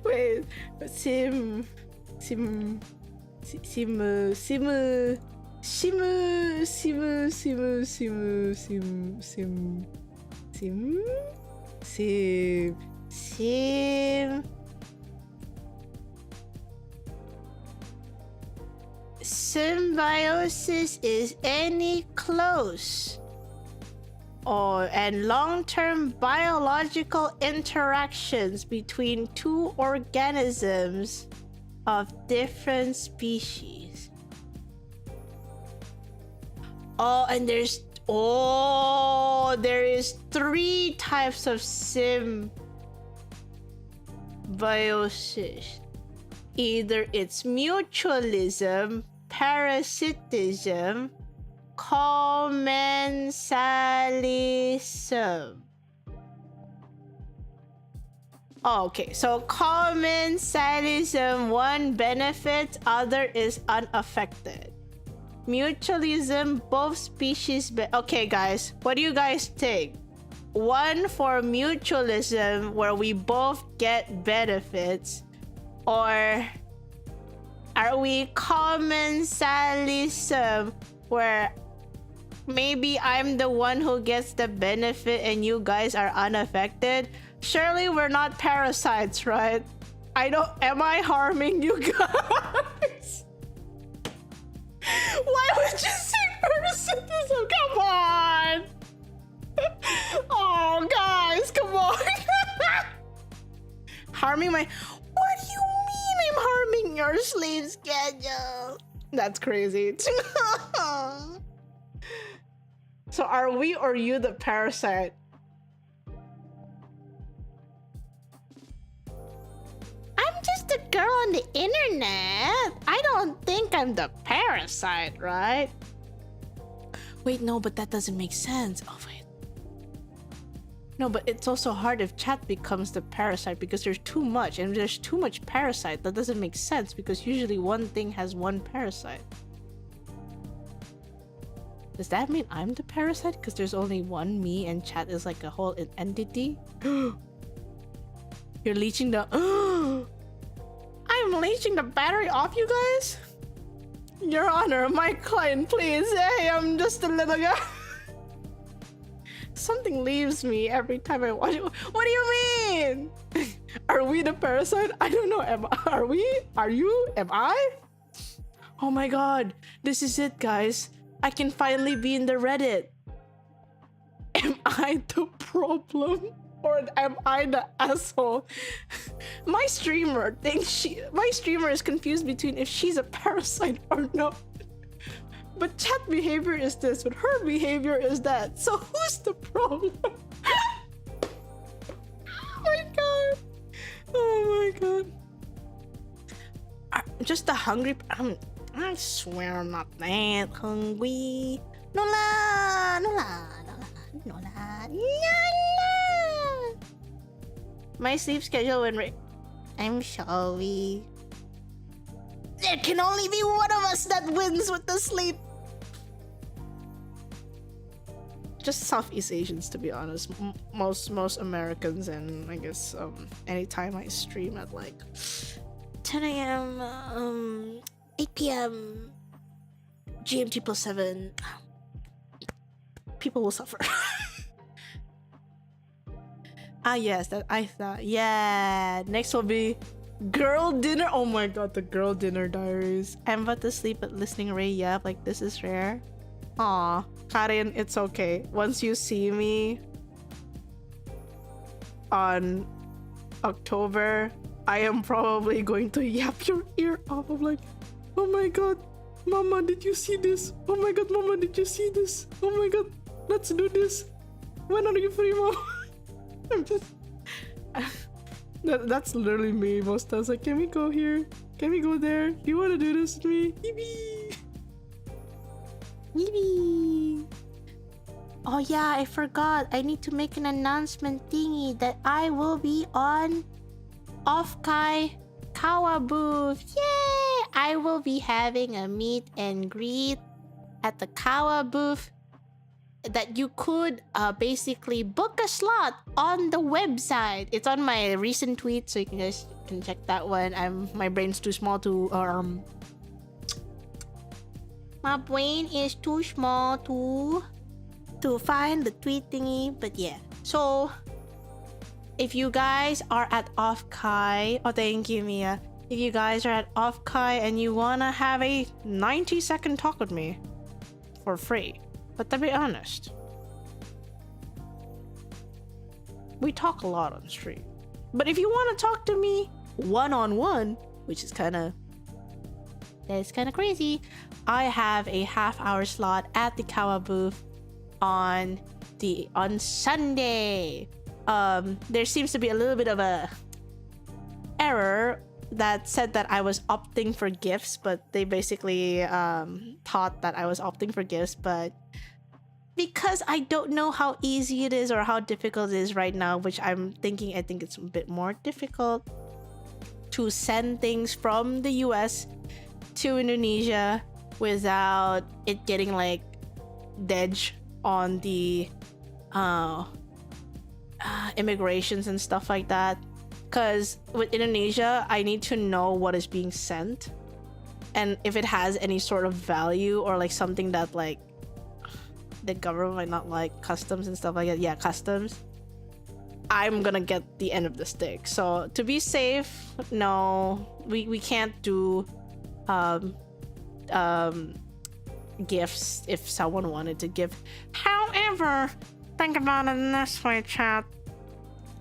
Wait, sim. Symbiosis is any close and long-term biological interactions between two organisms of different species. There is 3 types of symbiosis. Either it's mutualism, parasitism, commensalism. Okay, so commensalism, one benefits, other is unaffected. Mutualism, both species. Okay, guys, what do you guys think? One for mutualism, where we both get benefits, or are we commensalism, where maybe I'm the one who gets the benefit and you guys are unaffected? Surely we're not parasites, right? Am I harming you guys? Why would you say parasitism? Come on! Oh, guys, come on! Harming my... What do you mean I'm harming your sleep schedule? That's crazy. So are we or you the parasite? I'm just a girl on the internet. I don't think I'm the parasite, right? Wait, no, but that doesn't make sense. Oh, wait. No, but it's also hard if chat becomes the parasite because there's too much, and if there's too much parasite, that doesn't make sense because usually one thing has one parasite. Does that mean I'm the parasite because there's only one me and chat is like a whole entity? You're leeching the... I'm leeching the battery off you guys? Your Honor, my client, please. Hey, I'm just a little guy. Something leaves me every time I watch it. What do you mean? Are we the parasite? I don't know. Are we? Are you? Am I? Oh my god. This is it, guys. I can finally be in the Reddit. Am I the problem? Or am I the asshole? My streamer is confused between if she's a parasite or not. But chat behavior is this, but her behavior is that. So who's the problem? Oh my god. Oh my god. Just a hungry... I swear I'm not that hungry. No la, no la, no la, no la, no la. My sleep schedule when... I'm sorry. There can only be one of us that wins with the sleep. Just Southeast Asians, to be honest. Most Americans, and I guess anytime I stream at like 10 a.m., 8 p.m., GMT +7, people will suffer. Yes, that I thought. Yeah, next will be girl dinner. Oh my god, the girl dinner diaries. I'm about to sleep but listening Ray yap like this is rare. Aw, Karin, it's okay. Once you see me on October I am probably going to yap your ear off. I'm like, oh my god, Mama, did you see this? Oh my god, Mama, did you see this? Oh my god, let's do this. When are you free, Mom? I'm just... That's literally me most times. Like, can we go here? Can we go there? Do you want to do this with me? Yippee! Yippee! Oh yeah, I forgot. I need to make an announcement thingy that I will be on Off-Kai Kawa booth. Yay! I will be having a meet and greet at the Kawa booth that you could basically book a slot on the website. It's on my recent tweet, so you guys can check that one. My brain's too small to my brain is too small to find the tweet thingy, but yeah. So if you guys are at Off-Kai, oh thank you, Mia. If you guys are at Off-Kai and you wanna have a 90-second talk with me for free, but to be honest, we talk a lot on stream. But if you want to talk to me one-on-one, which is that's kind of crazy, I have a half-hour slot at the Kawa booth on Sunday. There seems to be a little bit of a error that said that I was opting for gifts, but they basically thought that I was opting for gifts, but because I don't know how easy it is or how difficult it is right now, which I think it's a bit more difficult to send things from the US to Indonesia without it getting like dedge on the immigrations and stuff like that. Because with Indonesia, I need to know what is being sent and if it has any sort of value or like something that like the government might not like, customs and stuff like that. Yeah, customs. I'm gonna get the end of the stick. So to be safe, no, we can't do gifts if someone wanted to give. However, think about it in this way, chat.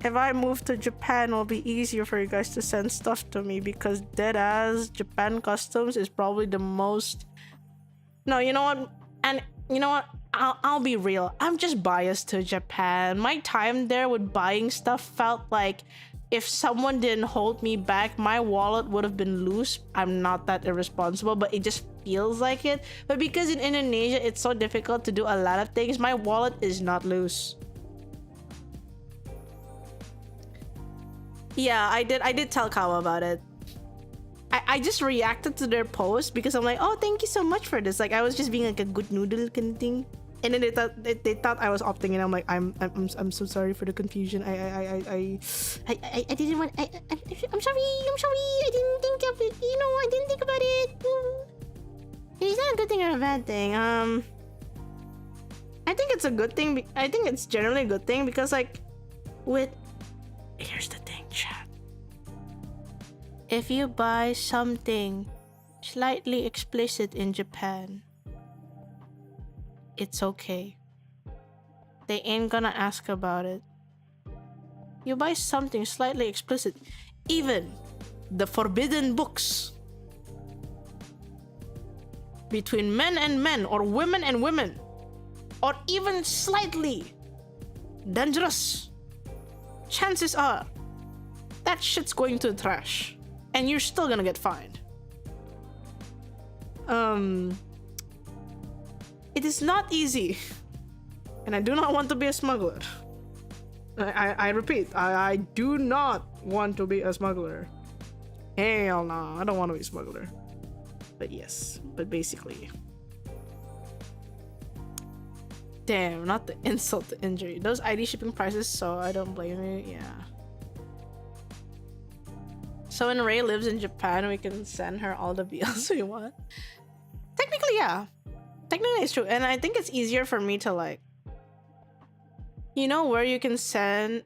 If I move to Japan, it'll be easier for you guys to send stuff to me because deadass Japan customs is probably the most... No, you know what? And you know what? I'll be real. I'm just biased to Japan. My time there with buying stuff felt like if someone didn't hold me back, my wallet would have been loose. I'm not that irresponsible, but it just feels like it. But because in Indonesia, it's so difficult to do a lot of things, my wallet is not loose. Yeah, I did tell Kawa about it. I just reacted to their post because I'm like, oh, thank you so much for this. Like, I was just being like a good noodle kind of thing. And then they thought I was opting in. I'm like, I'm so sorry for the confusion. I didn't want. I'm sorry. I didn't think of it. You know, I didn't think about it. It's not a good thing or a bad thing. I think it's a good thing. I think it's generally a good thing because like, here's the thing, chat. If you buy something slightly explicit in Japan, it's okay. They ain't gonna ask about it. You buy something slightly explicit, even the forbidden books between men and men or women and women, or even slightly dangerous, chances are that shit's going to the trash and you're still gonna get fined. It is not easy, and I do not want to be a smuggler. I repeat, I do not want to be a smuggler. Hell no, I don't want to be a smuggler. But yes, but basically. Damn, not the insult to injury. Those ID shipping prices, so I don't blame you, yeah. So when Ray lives in Japan, we can send her all the BLs we want. Technically, yeah. Technically, it's true. And I think it's easier for me to like... You know where you can send...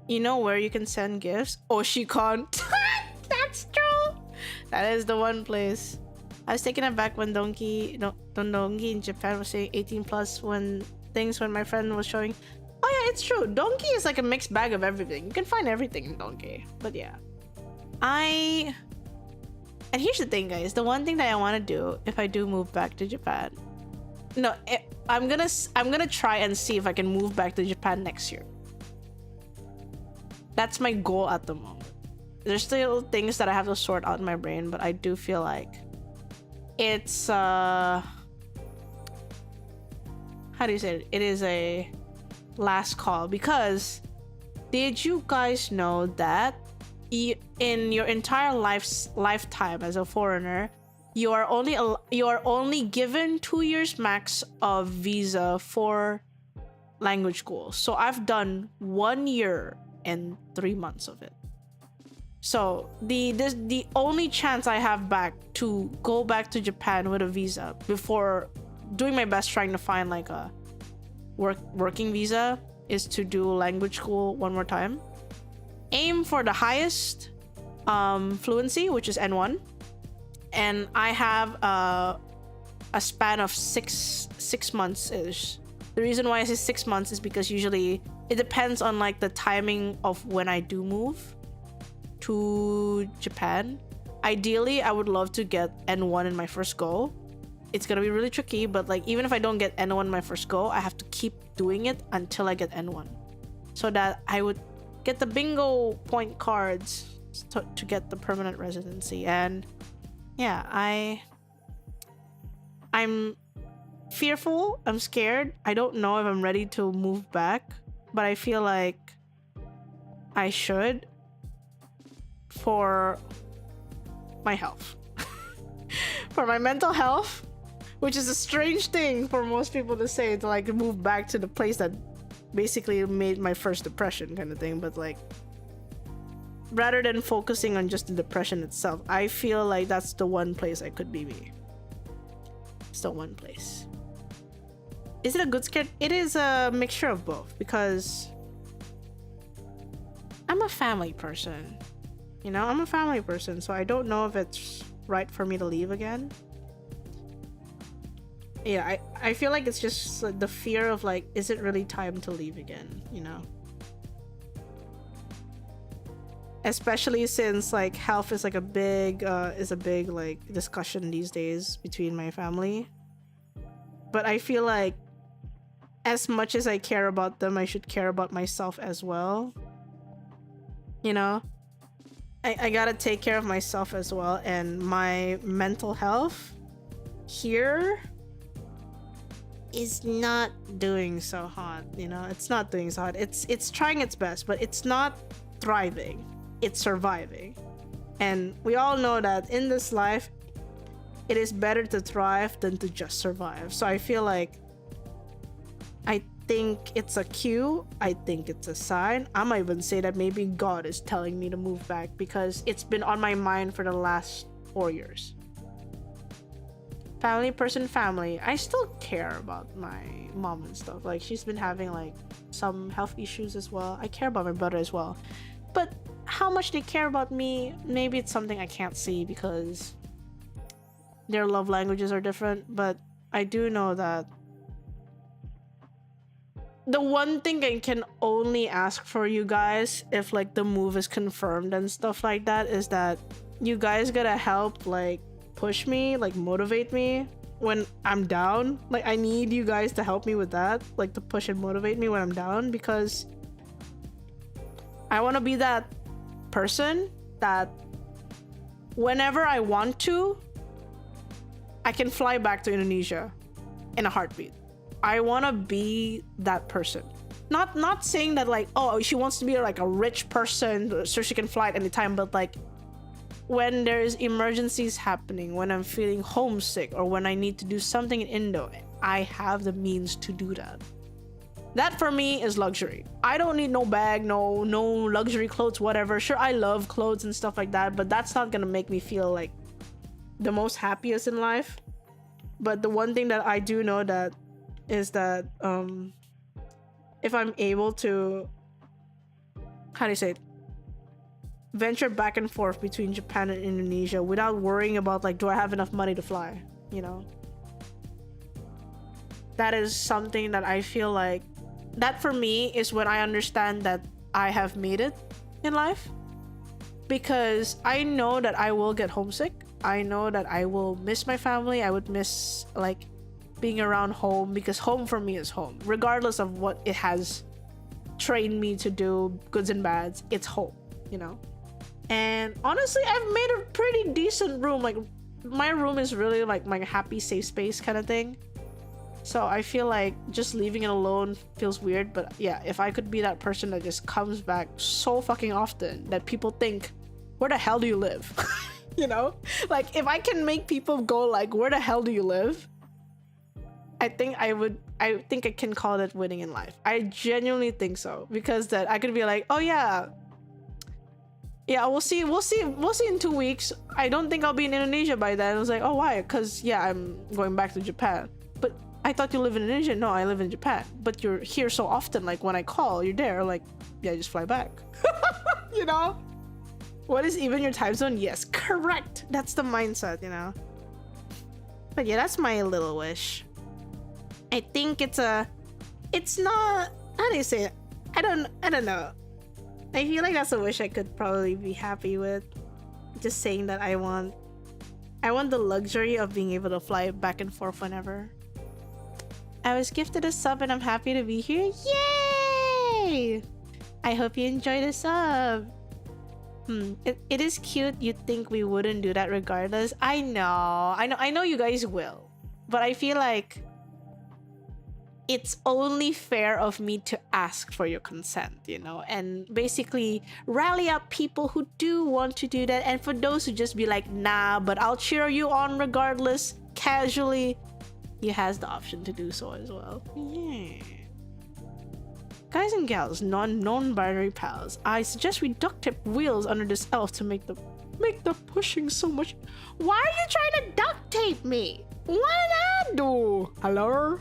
You know where you can send gifts? Oshicon. That's true! That is the one place. I was taken aback when Donkey in Japan was saying 18 plus when my friend was showing. Oh yeah, it's true. Donkey is like a mixed bag of everything. You can find everything in Donkey. But yeah. And here's the thing, guys. The one thing that I want to do if I do move back to Japan, I'm gonna try and see if I can move back to Japan next year. That's my goal at the moment. There's still things that I have to sort out in my brain, but I do feel like it's how do you say it? It is a last call, because did you guys know that in your entire lifetime as a foreigner, you are only given 2 years max of visa for language school. So I've done 1 year and 3 months of it. So the only chance I have back to go back to Japan with a visa, before doing my best trying to find like a working visa, is to do language school one more time. Aim for the highest fluency, which is N1, and I have a span of six months ish. The reason why I say 6 months is because usually it depends on like the timing of when I do move to Japan. Ideally, I would love to get N1 in my first go. It's gonna be really tricky, but like even if I don't get N1 in my first go, I have to keep doing it until I get N1, so that I would get the bingo point cards to get the permanent residency. And yeah, I'm fearful, I'm scared. I don't know if I'm ready to move back, but I feel like I should, for my health. For my mental health, which is a strange thing for most people to say, to like move back to the place that basically made my first depression kind of thing. But like, rather than focusing on just the depression itself, I feel like that's the one place I could be me. It's the one place. Is it a good scare? It is a mixture of both, because I'm a family person. You know, I'm a family person, so I don't know if it's right for me to leave again. Yeah, I feel like it's just like the fear of like, is it really time to leave again, you know? Especially since like health is like a big like discussion these days between my family. But I feel like as much as I care about them, I should care about myself as well. You know? I gotta take care of myself as well, and my mental health here is not doing so hot, you know? It's not doing so hot. It's trying its best, but it's not thriving. It's surviving. And we all know that in this life, it is better to thrive than to just survive. So I feel like I think it's a cue. I think it's a sign. I might even say that maybe God is telling me to move back, because it's been on my mind for the last 4 years. Family person, family. I still care about my mom and stuff. Like, she's been having like some health issues as well. I care about my brother as well. But how much they care about me, maybe it's something I can't see because their love languages are different. But I do know that the one thing I can only ask for you guys, if like the move is confirmed and stuff like that, is that you guys gotta help like push me, like motivate me when I'm down. Like, I need you guys to help me with that, like to push and motivate me when I'm down, because I want to be that person that whenever I want to, I can fly back to Indonesia in a heartbeat. I want to be that person. Not saying that like, oh, she wants to be like a rich person so she can fly at any time, but like when there's emergencies happening, when I'm feeling homesick, or when I need to do something in Indo, I have the means to do that. That for me is luxury. I don't need no bag, no luxury clothes, whatever. Sure, I love clothes and stuff like that, but that's not gonna make me feel like the most happiest in life. But the one thing that I do know that is that if I'm able to, how do you say it, venture back and forth between Japan and Indonesia without worrying about like, do I have enough money to fly, you know? That is something that I feel like, that for me is when I understand that I have made it in life. because I know that I will get homesick. I know that I will miss my family. I would miss like being around home, because home for me is home, regardless of what it has trained me to do, goods and bads. It's home, you know. And honestly, I've made a pretty decent room. Like, my room is really like my happy safe space kind of thing. So I feel like just leaving it alone feels weird. But yeah, if I could be that person that just comes back so fucking often that people think, where the hell do you live? You know, like if I can make people go like, where the hell do you live? I think I can call it winning in life. I genuinely think so, because that I could be like, oh yeah, we'll see in 2 weeks. I don't think I'll be in Indonesia by then. I was like, oh, why? Because yeah, I'm going back to Japan. But I thought you live in Indonesia. No, I live in Japan. But you're here so often, like when I call, you're there. Like, yeah, just fly back. You know? What is even your time zone? Yes, correct. That's the mindset, you know? But yeah, that's my little wish. I think it's not, how do you say it? I don't know. I feel like that's a wish I could probably be happy with. Just saying that I want the luxury of being able to fly back and forth whenever. I was gifted a sub and I'm happy to be here. Yay! I hope you enjoy the sub. It is cute. You'd think we wouldn't do that regardless. I know you guys will. But I feel like it's only fair of me to ask for your consent, you know, and basically rally up people who do want to do that, and for those who just be like, nah, but I'll cheer you on regardless, casually, you has the option to do so as well. Yeah. Guys and gals, non-binary pals, I suggest we duct tape wheels under this elf to make the pushing so much. Why are you trying to duct tape me? What did I do? Hello?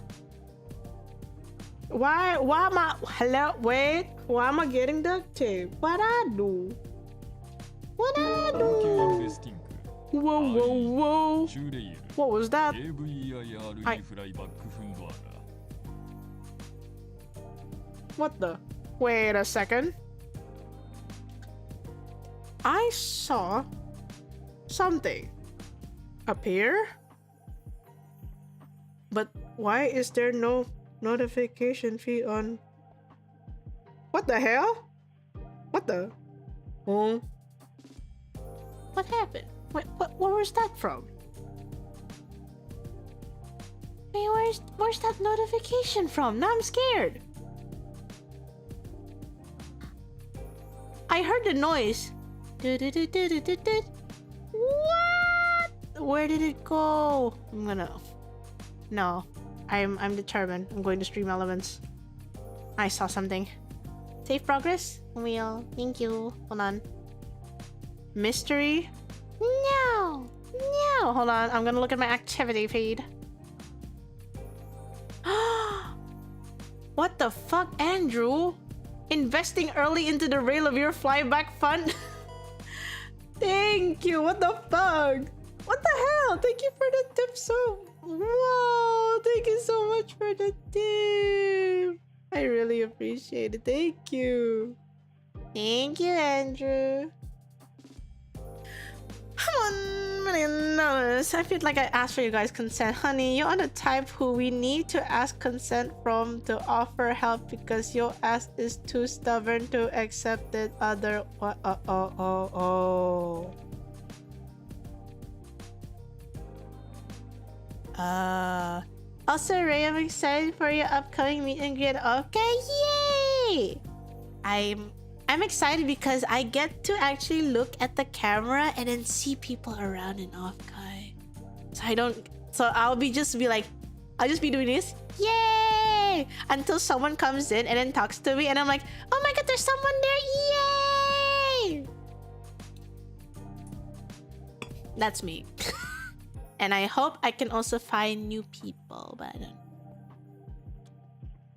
Why am I, hello, wait, why am I getting duct tape? What I do? Whoa. What was that? What the? Wait a second. I saw something appear, but why is there no notification feed on? What the hell? What the? Oh. What happened? Where was that from? Hey, where's that notification from? Now I'm scared. I heard the noise. What? Where did it go? No. I'm determined. I'm going to stream elements. I saw something. Save progress? Wheel. Thank you. Hold on. Mystery? No. Hold on. I'm gonna look at my activity feed. What the fuck, Andrew? Investing early into the raelaveire flyback fund? Thank you. What the fuck? What the hell? Thank you for the tip so. Whoa, thank you so much for the tip. I really appreciate it. Thank you. Thank you, Andrew. $1 million. I feel like I asked for you guys' consent. Honey, you are the type who we need to ask consent from to offer help, because your ass is too stubborn to accept it other. Also, Ray, I'm excited for your upcoming meet and greet. Okay, yay! I'm excited because I get to actually look at the camera and then see people around in Offkai. So I'll just be doing this, yay! Until someone comes in and then talks to me, and I'm like, oh my god, there's someone there, yay! That's me. And I hope I can also find new people, but I don't.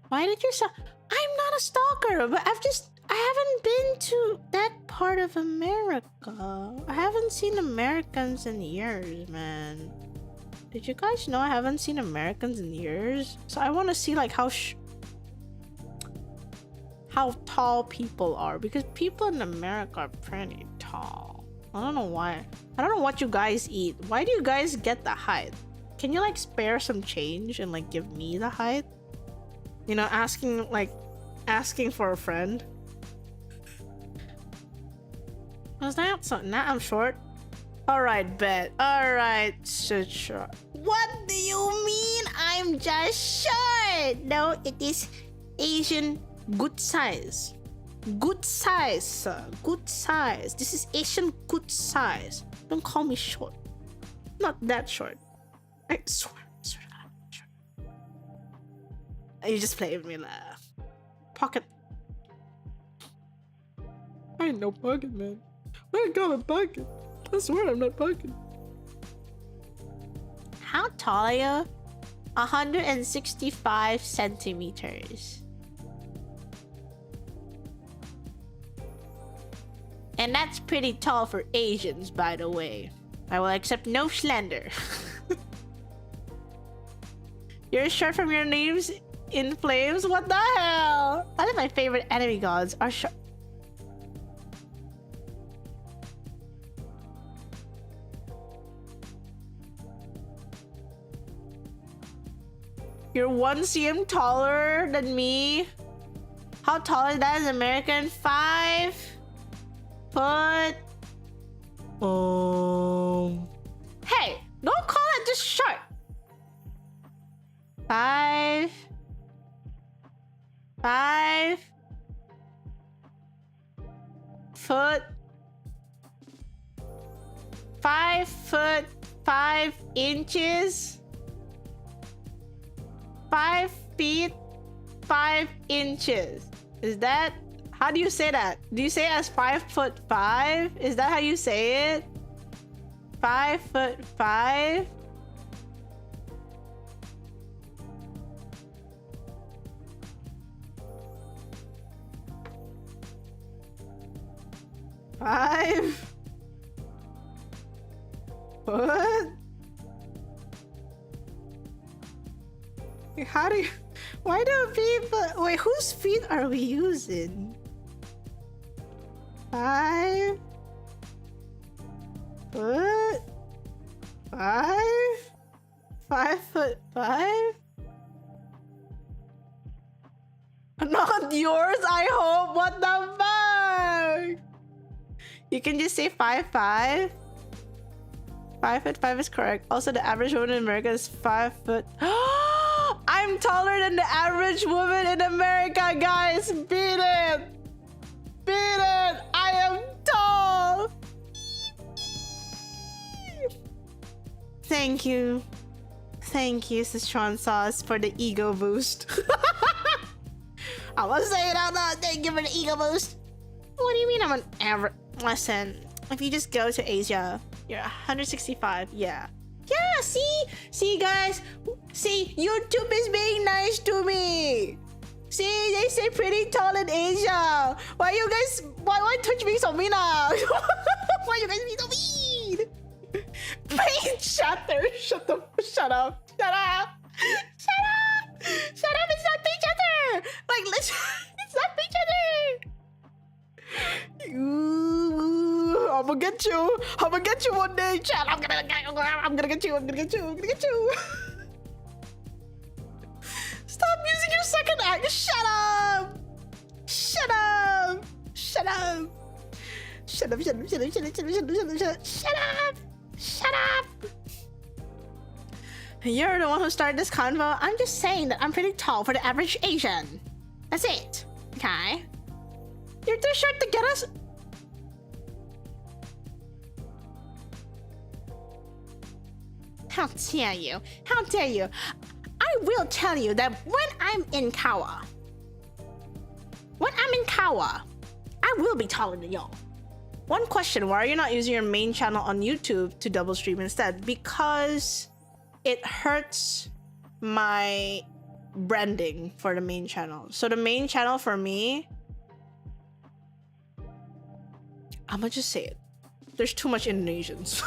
Why did you I'm not a stalker, but I haven't been to that part of America. I haven't seen Americans in years, man. Did you guys know I haven't seen Americans in years? So I want to see like how tall people are, because people in America are pretty tall. tall. I don't know why. I don't know what you guys eat. Why do you guys get the height? Can you like spare some change and like give me the height? You know, asking for a friend. Was that so? Now I'm short. All right, bet. All right, so short. What do you mean? I'm just short. No, it is Asian good size. Good size, sir. Good size. This is Asian good size. Don't call me short. Not that short. I swear to God, I'm short. You just play with me, lah. Pocket. I ain't no pocket, man. I ain't got a pocket. I swear I'm not pocket. How tall are you? 165 centimeters. And that's pretty tall for Asians, by the way. I will accept no slender. You're short from your names in flames? What the hell? One of my favorite enemy gods are short. You're 1 cm taller than me. How tall is that as American? 5 foot. Hey, don't call it just short. 5 foot. 5 foot 5 inches. 5 feet 5 inches. Is that how do you say that? Do you say it as 5'5"? Is that how you say it? 5'5"? What? How do you... Why do people... Wait, whose feet are we using? 5 foot 5? 5'5"? Not yours, I hope. What the fuck? You can just say 5'5". 5'5" is correct. Also, the average woman in America is 5 foot. I'm taller than the average woman in America, guys. Beat it. Beat it. I am tall. Thank you. Thank you, Sichuan sauce, for the ego boost. I was saying out loud, thank you for the ego boost. What do you mean I'm an average? Listen, if you just go to Asia, you're 165, yeah. Yeah, see guys, see, YouTube is being nice to me. See, they say pretty tall in Asia. Why you guys, why Twitch being so mean now? Why you guys being so mean? Brain shatter, shut up, it's not brain shatter. Like, let's, it's not brain shatter. Ooh, I'm gonna get you. I'm gonna get you one day, chat. I'm gonna get you. Stop using your second act. Shut up. Shut up. Shut up. Shut up. Shut up. Shut up. Shut up. Shut up. Shut up. Shut up. Shut up. You're the one who started this convo. I'm just saying that I'm pretty tall for the average Asian. That's it. Okay. You're too short to get us. How dare you? How dare you? I will tell you that when I'm in Kawa, I will be taller than y'all. One question, why are you not using your main channel on YouTube to double stream instead? Because it hurts my branding for the main channel. So the main channel for me, I'm gonna just say it. There's too much Indonesians.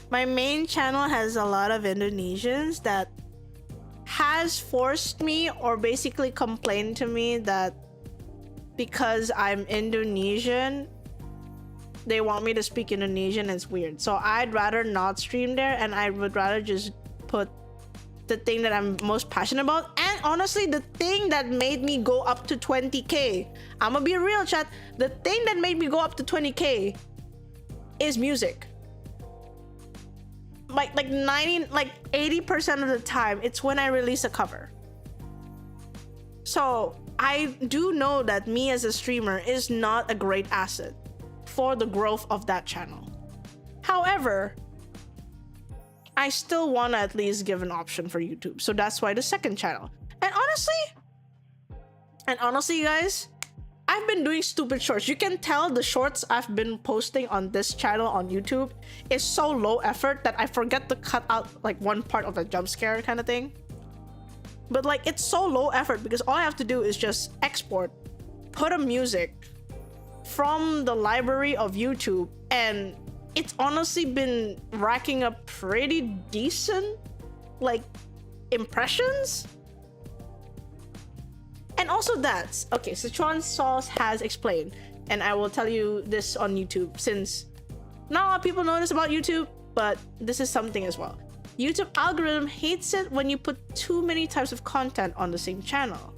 My main channel has a lot of Indonesians that has forced me or basically complained to me that because I'm Indonesian, they want me to speak Indonesian, it's weird. So I'd rather not stream there, and I would rather just put the thing that I'm most passionate about. And honestly, the thing that made me go up to 20k, I'm gonna be real, chat, the thing that made me go up to 20k is music. Like 80% of the time, it's when I release a cover. So I do know that me as a streamer is not a great asset for the growth of that channel. However, I still want to at least give an option for YouTube. So that's why the second channel. And honestly, guys, I've been doing stupid shorts. You can tell the shorts I've been posting on this channel on YouTube is so low effort that I forget to cut out like one part of the jump scare kind of thing. But like, it's so low effort because all I have to do is just export, put a music from the library of YouTube, and it's honestly been racking up pretty decent like impressions. And also that's okay, Sichuan Sauce has explained, and I will tell you this on YouTube, since not a lot of people know this about YouTube, but this is something as well. YouTube algorithm hates it when you put too many types of content on the same channel,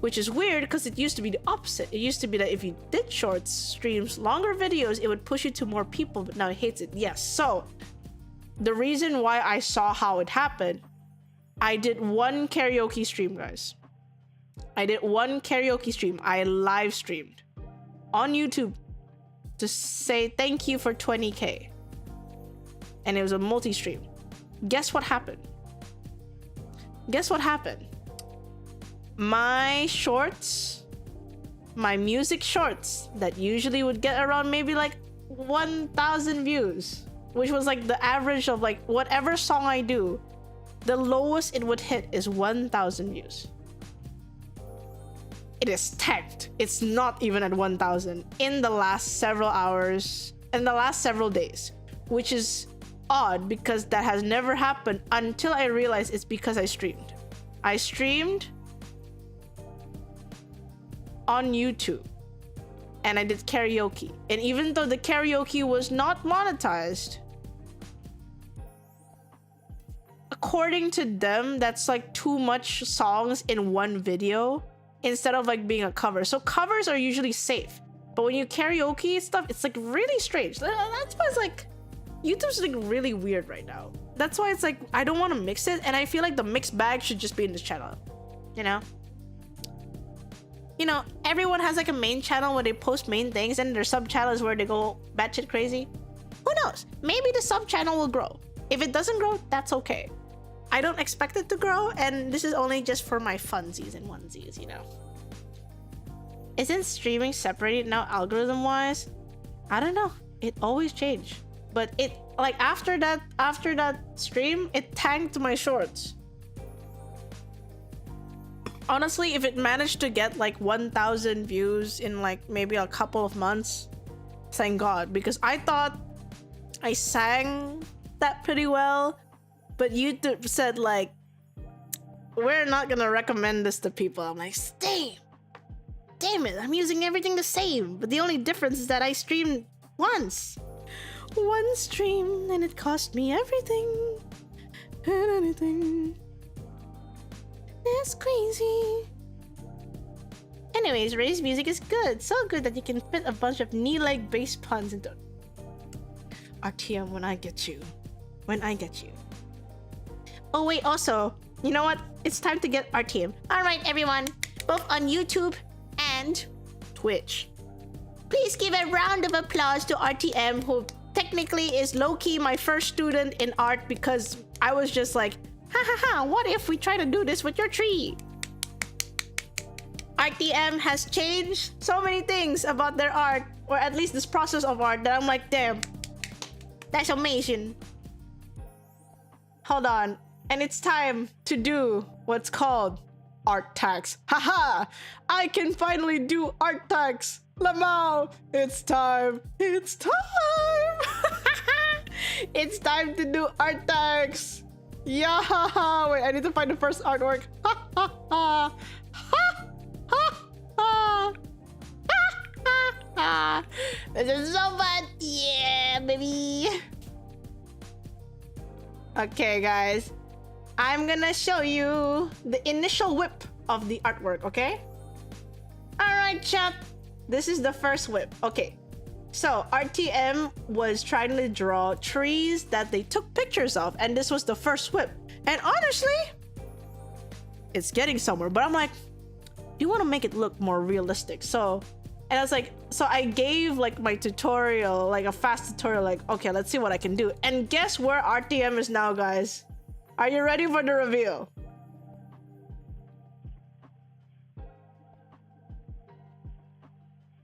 which is weird because it used to be the opposite. It used to be that if you did shorts, streams, longer videos, it would push you to more people, but now it hates it. Yes, so the reason why I saw how it happened, I did one karaoke stream, guys. I did one karaoke stream. I live streamed on YouTube to say thank you for 20k. And it was a multi-stream. Guess what happened? Guess what happened? My shorts, my music shorts that usually would get around maybe like 1,000 views, which was like the average of like whatever song I do, the lowest it would hit is 1,000 views. It is tanked. It's not even at 1,000 in the last several hours, in the last several days, which is odd because that has never happened until I realized it's because I streamed. I streamed on YouTube and I did karaoke. And even though the karaoke was not monetized, according to them, that's like too much songs in one video instead of like being a cover. So covers are usually safe, but when you karaoke stuff, it's like really strange. That's why it's like YouTube's like really weird right now. That's why it's like I don't want to mix it, and I feel like the mixed bag should just be in this channel. You know, everyone has like a main channel where they post main things, and their sub channels where they go batshit crazy. Who knows? Maybe the sub channel will grow. If it doesn't grow, that's okay. I don't expect it to grow, and this is only just for my funsies and onesies, you know. Isn't streaming separated now algorithm-wise? I don't know. It always changed. But it, like, after that stream, it tanked my shorts. Honestly, if it managed to get like 1,000 views in like maybe a couple of months, thank God, because I thought I sang that pretty well, but YouTube said like, we're not gonna recommend this to people. I'm like, damn it, I'm using everything the same, but the only difference is that I streamed once. One stream, and it cost me everything and anything. It's crazy. Anyways, Ray's music is good. So good that you can fit a bunch of knee-leg bass puns into RTM when I get you. When I get you. Oh wait, also, you know what? It's time to get RTM. Alright everyone, both on YouTube and Twitch. Please give a round of applause to RTM, who technically is low-key my first student in art, because I was just like, what if we try to do this with your tree? RTM has changed so many things about their art, or at least this process of art, that I'm like, damn, that's amazing. Hold on, and it's time to do what's called art tags. Haha, I can finally do art tags. Lamau, it's time. It's time. It's time to do art tags. Yeah, wait, I need to find the first artwork. Ha ha ha. Ha ha ha. Ha ha This is so fun. Yeah, baby. Okay, guys. I'm gonna show you the initial whip of the artwork, okay? Alright, chap. This is the first whip. Okay. So, RTM was trying to draw trees that they took pictures of, and this was the first whip. And honestly, it's getting somewhere. But I'm like, you want to make it look more realistic. So, and I was like, so I gave like my tutorial, like a fast tutorial, like, okay, let's see what I can do. And guess where RTM is now, guys? Are you ready for the reveal?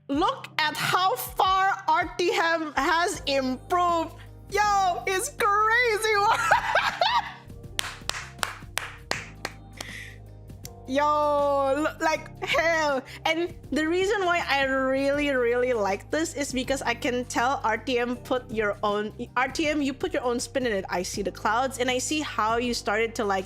Look at how far RTM has improved. Yo, it's crazy. Yo, like hell. And the reason why I really like this is because I can tell RTM put your own you put your own spin in it. I see the clouds and I see how you started to like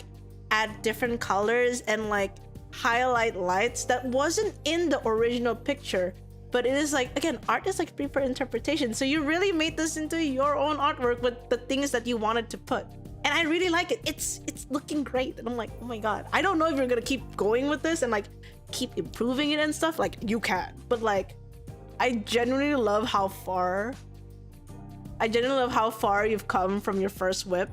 add different colors and like highlight lights that wasn't in the original picture. But it is like, again, art is like free for interpretation. So you really made this into your own artwork with the things that you wanted to put. And I really like it. It's looking great. And I'm like, oh my God. I don't know if you're gonna keep going with this and like keep improving it and stuff. Like you can. But like, I genuinely love how far you've come from your first whip.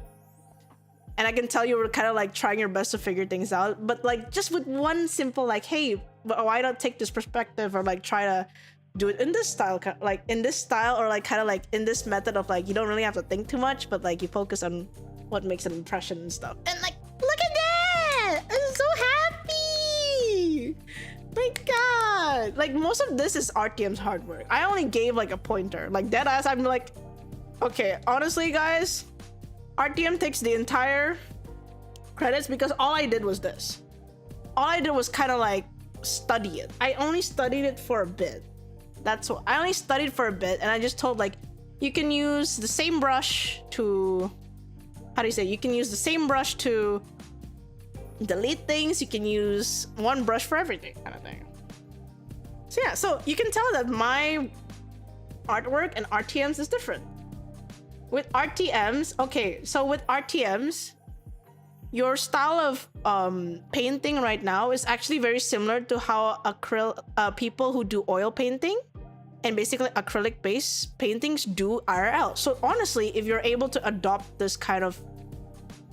And I can tell you were kind of like trying your best to figure things out. But like just with one simple like, hey, why not take this perspective or like try to do it in this style, like in this style, or like kind of like in this method of like you don't really have to think too much, but like you focus on what makes an impression and stuff. And like, look at that! I'm so happy! My God! Like most of this is RTM's hard work. I only gave like a pointer. Like deadass, I'm like, okay, honestly guys, RTM takes the entire credits because all I did was this. All I did was kind of like study it. I only studied it for a bit. That's what I only studied for a bit, and I just told like you can use the same brush to, how do you say, you can use the same brush to delete things, you can use one brush for everything kind of thing. So yeah, so you can tell that my artwork and RTM's is different. With RTM's, okay, so with RTM's, your style of painting right now is actually very similar to how people who do oil painting and basically acrylic based paintings do IRL. So honestly, if you're able to adopt this kind of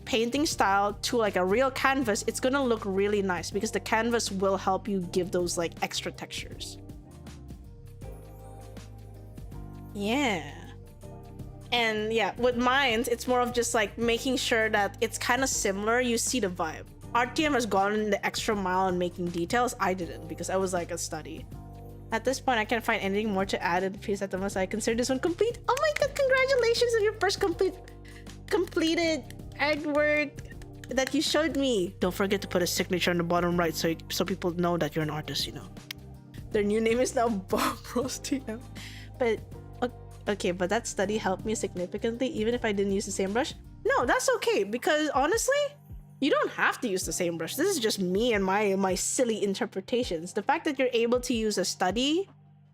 painting style to like a real canvas, it's gonna look really nice because the canvas will help you give those like extra textures. Yeah. And yeah, with mine, it's more of just like making sure that it's kind of similar. You see the vibe. RTM has gone the extra mile in making details. I didn't because I was like a study. At this point, I can't find anything more to add in the piece at the most. I consider this one complete. Oh my God, congratulations on your first completed artwork that you showed me. Don't forget to put a signature on the bottom right so people know that you're an artist, you know. Their new name is now Bob Ross TM. But okay, but that study helped me significantly even if I didn't use the same brush. No, that's okay because honestly, you don't have to use the same brush. This is just me and my silly interpretations. The fact that you're able to use a study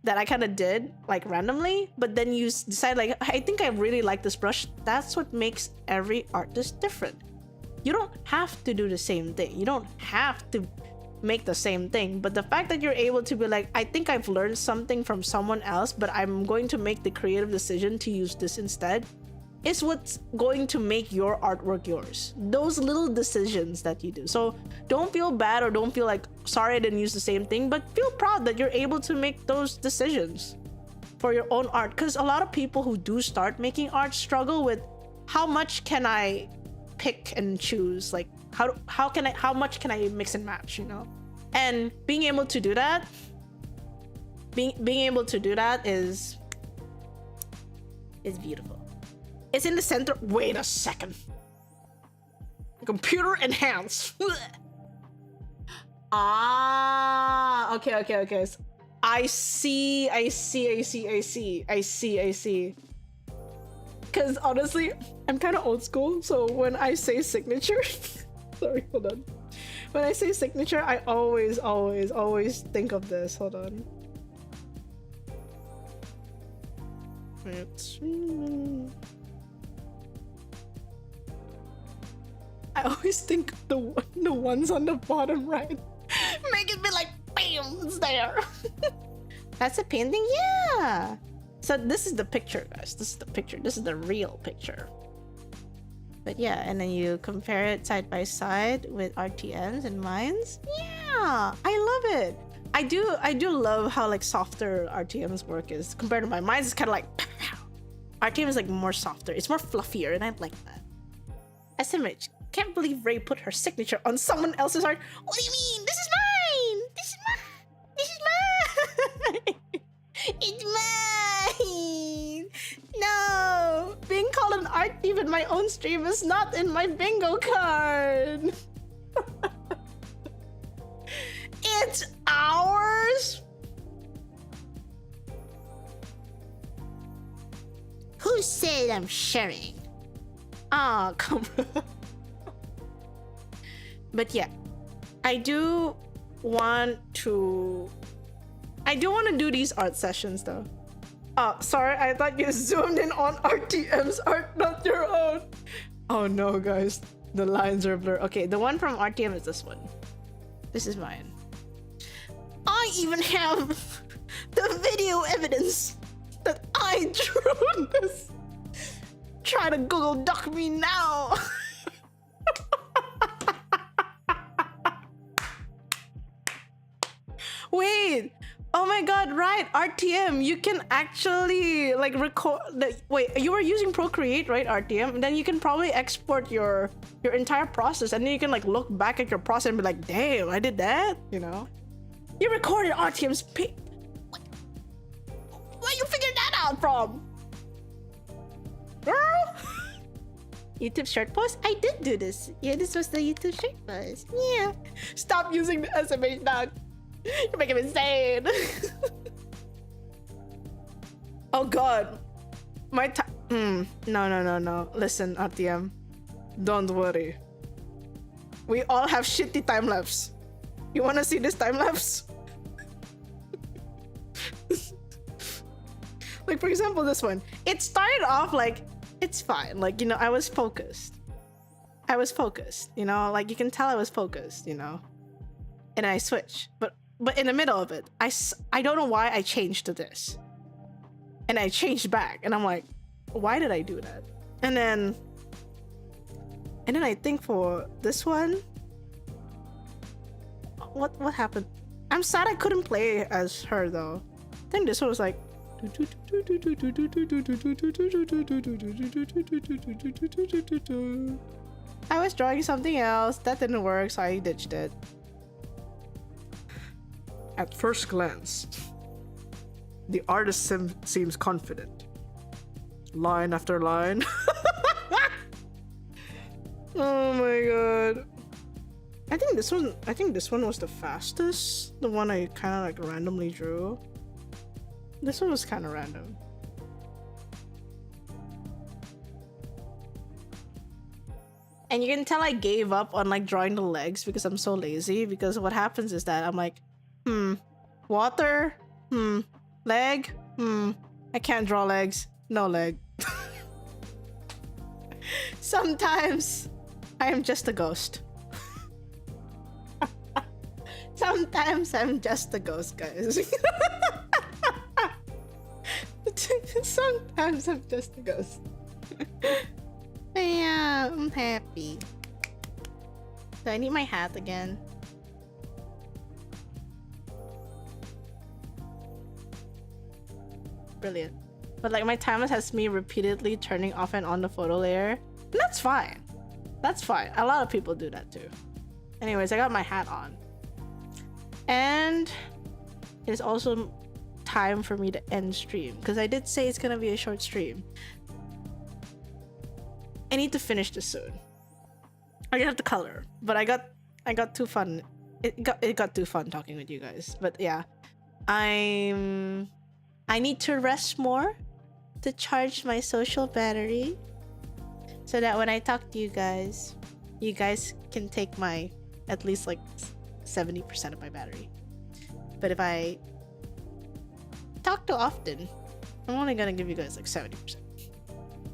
that I kind of did like randomly, but then you decide like, I think I really like this brush. That's what makes every artist different. You don't have to do the same thing. You don't have to make the same thing, but the fact that you're able to be like, I think I've learned something from someone else, but I'm going to make the creative decision to use this instead, is what's going to make your artwork yours. Those little decisions that you do. So don't feel bad or don't feel like, sorry I didn't use the same thing, but feel proud that you're able to make those decisions for your own art. Because a lot of people who do start making art struggle with how much can I pick and choose, like how much can I mix and match, you know? And being able to do that, is beautiful. It's in the center. Wait a second. Computer enhance. Okay. So I see. Because honestly, I'm kind of old school. So when I say signature, sorry, hold on. When I say signature, I always think of this. Hold on. It's... I always think of the ones on the bottom right. Make it be like, bam, it's there. That's a painting? Yeah. So this is the picture, guys. This is the picture. This is the real picture. But yeah, and then you compare it side by side with RTMs and mines. Yeah, I love it. I do love how like softer RTM's work is compared to mine. Mine's is kind of like RTM is like more softer. It's more fluffier, and I like that. SMH, can't believe Ray put her signature on someone else's art. What do you mean? This is mine. This is mine. It's mine. No, being called an art thief in my own stream is not in my bingo card. It's ours. Who said I'm sharing? Ah, come on. But yeah, I do want to do these art sessions though. Oh, sorry, I thought you zoomed in on RTM's art, not your own. Oh no, guys, the lines are blurred. Okay, the one from RTM is this one. This is mine. I even have the video evidence that I drew this. Try to Google Doc me now. Wait. Oh my god, right, RTM, you can actually like record wait, you were using Procreate, right, RTM? And then you can probably export your entire process, and then you can like look back at your process and be like, damn, I did that, you know? You recorded RTM's where you figured that out from? Girl? YouTube short post? I did do this. Yeah, this was the YouTube short post. Yeah. Stop using the SMH dog. You're making me insane. Oh god. My time. No. Listen, RTM. Don't worry. We all have shitty time lapse. You wanna see this time lapse? Like, for example, this one. It started off like, it's fine. Like, you know, I was focused. You know, like you can tell I was focused, you know? And I switch. But in the middle of it, I don't know why I changed to this. And I changed back. And I'm like, why did I do that? And then I think for this one, what happened? I'm sad I couldn't play as her though. I think this one was like, I was drawing something else that didn't work, so I ditched it. At first glance, the artist seems confident. Line after line. Oh my god. I think this one was the fastest. The one I kind of like randomly drew. This one was kind of random. And you can tell I gave up on like drawing the legs because I'm so lazy. Because what happens is that I'm like, water, leg, I can't draw legs, no leg. Sometimes I am just a ghost. Sometimes I'm just a ghost, guys. Sometimes I'm just a ghost. But yeah, I'm happy. Do I need my hat again? Brilliant. But like my timer has me repeatedly turning off and on the photo layer. And that's fine. That's fine. A lot of people do that too. Anyways, I got my hat on. And it's also time for me to end stream because I did say it's gonna be a short stream. I need to finish this soon. I have to color, but I got too fun. It got too fun talking with you guys. But yeah, I need to rest more to charge my social battery so that when I talk to you guys can take my at least like 70% of my battery. But if I talk too often, I'm only gonna give you guys like 70%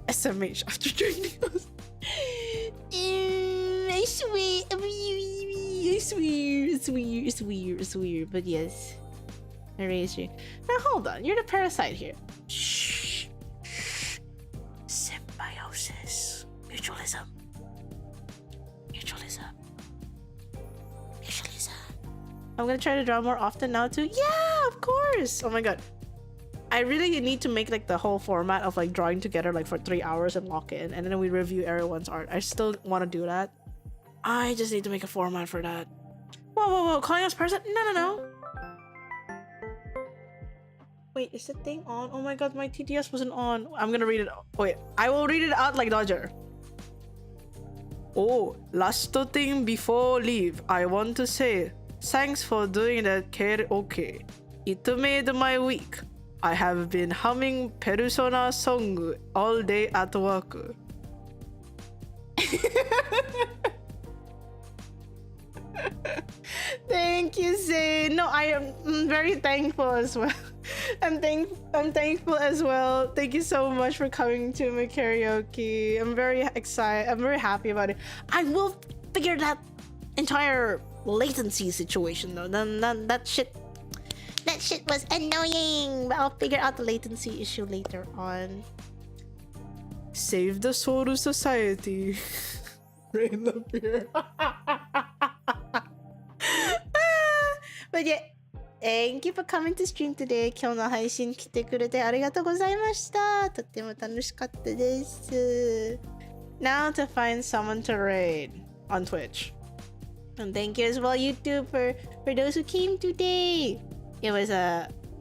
SMH after joining us. I swear, it's weird, but yes. I raised you. Now hold on, you're the parasite here. Shh. Symbiosis. Mutualism. I'm gonna try to draw more often now too. Yeah, of course. Oh my god. I really need to make like the whole format of like drawing together like for 3 hours and lock in, and then we review everyone's art. I still want to do that. I just need to make a format for that. Whoa. Calling us person? No. Wait, is the thing on? Oh my god, my TTS wasn't on. I'm gonna read it. Wait, I will read it out like Dodger. Oh, last thing before leave, I want to say thanks for doing that karaoke. It made my week. I have been humming Persona song all day at work. Thank you, Zane. No, I am very thankful as well. I'm thankful as well. Thank you so much for coming to my karaoke. I'm very excited. I'm very happy about it. I will figure that entire latency situation though. That shit was annoying, but I'll figure out the latency issue later on. Save the Soul Society. raelaveire. But yeah, thank you for coming to stream today. 今日の配信来てくれてありがとうございました。とっても楽しかったです。Now to find someone to raid on Twitch. And thank you as well, YouTube, for those who came today. It was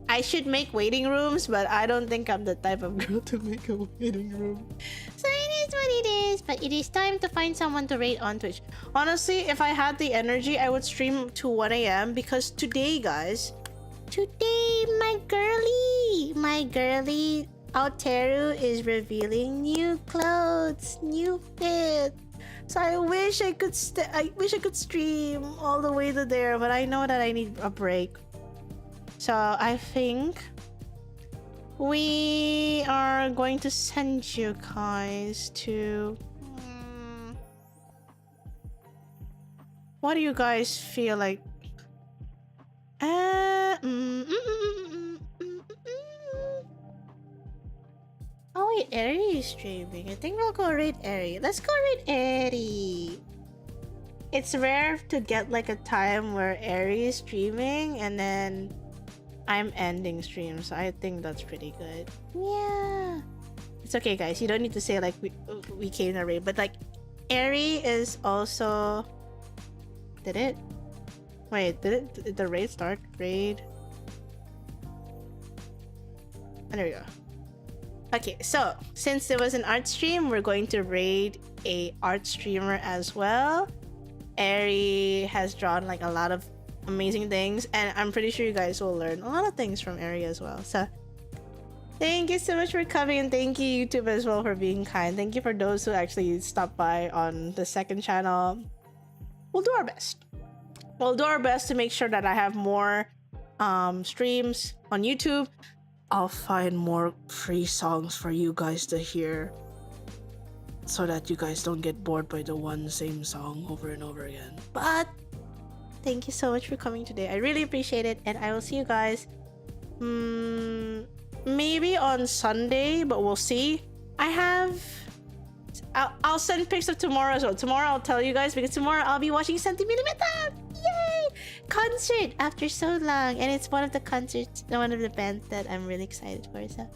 I should make waiting rooms, but I don't think I'm the type of girl to make a waiting room. So it is what it is, but it is time to find someone to raid on Twitch. Honestly, if I had the energy, I would stream to 1 a.m. because today, guys, my girly Alteru is revealing new clothes, new fit. So I wish I could stream all the way to there, but I know that I need a break. So I think we are going to send you guys to... What do you guys feel like? Oh wait, Eri is streaming. I think we'll go raid Eri. Let's go raid Eri. It's rare to get like a time where Eri is streaming and then I'm ending stream, so I think that's pretty good. Yeah. It's okay, guys. You don't need to say like we came to raid, but like Eri is also... Did it? Wait, did the raid start? Raid. Oh, there we go. Okay, so since there was an art stream, we're going to raid a art streamer as well. Eri has drawn like a lot of amazing things, and I'm pretty sure you guys will learn a lot of things from Eri as well. So thank you so much for coming, and thank you YouTube as well for being kind. Thank you for those who actually stopped by on the second channel. We'll do our best. We'll do our best to make sure that I have more streams on YouTube. I'll find more free songs for you guys to hear so that you guys don't get bored by the same song over and over again. But thank you so much for coming today. I really appreciate it, and I will see you guys maybe on Sunday, but we'll see. I'll send pics of tomorrow as well. Tomorrow I'll tell you guys, because tomorrow I'll be watching Sentimental. Yay! Concert after so long, and it's one of the concerts, one of the bands that I'm really excited for. So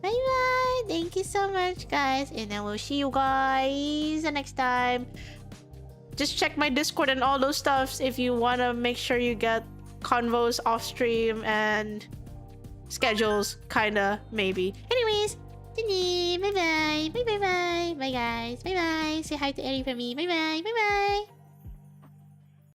bye bye. Thank you so much, guys, and I will see you guys the next time. Just check my Discord and all those stuffs if you want to make sure you get convos off stream and schedules, kinda, maybe. Anyways, bye bye. Bye guys. Bye bye. Say hi to Eri for me. Bye bye.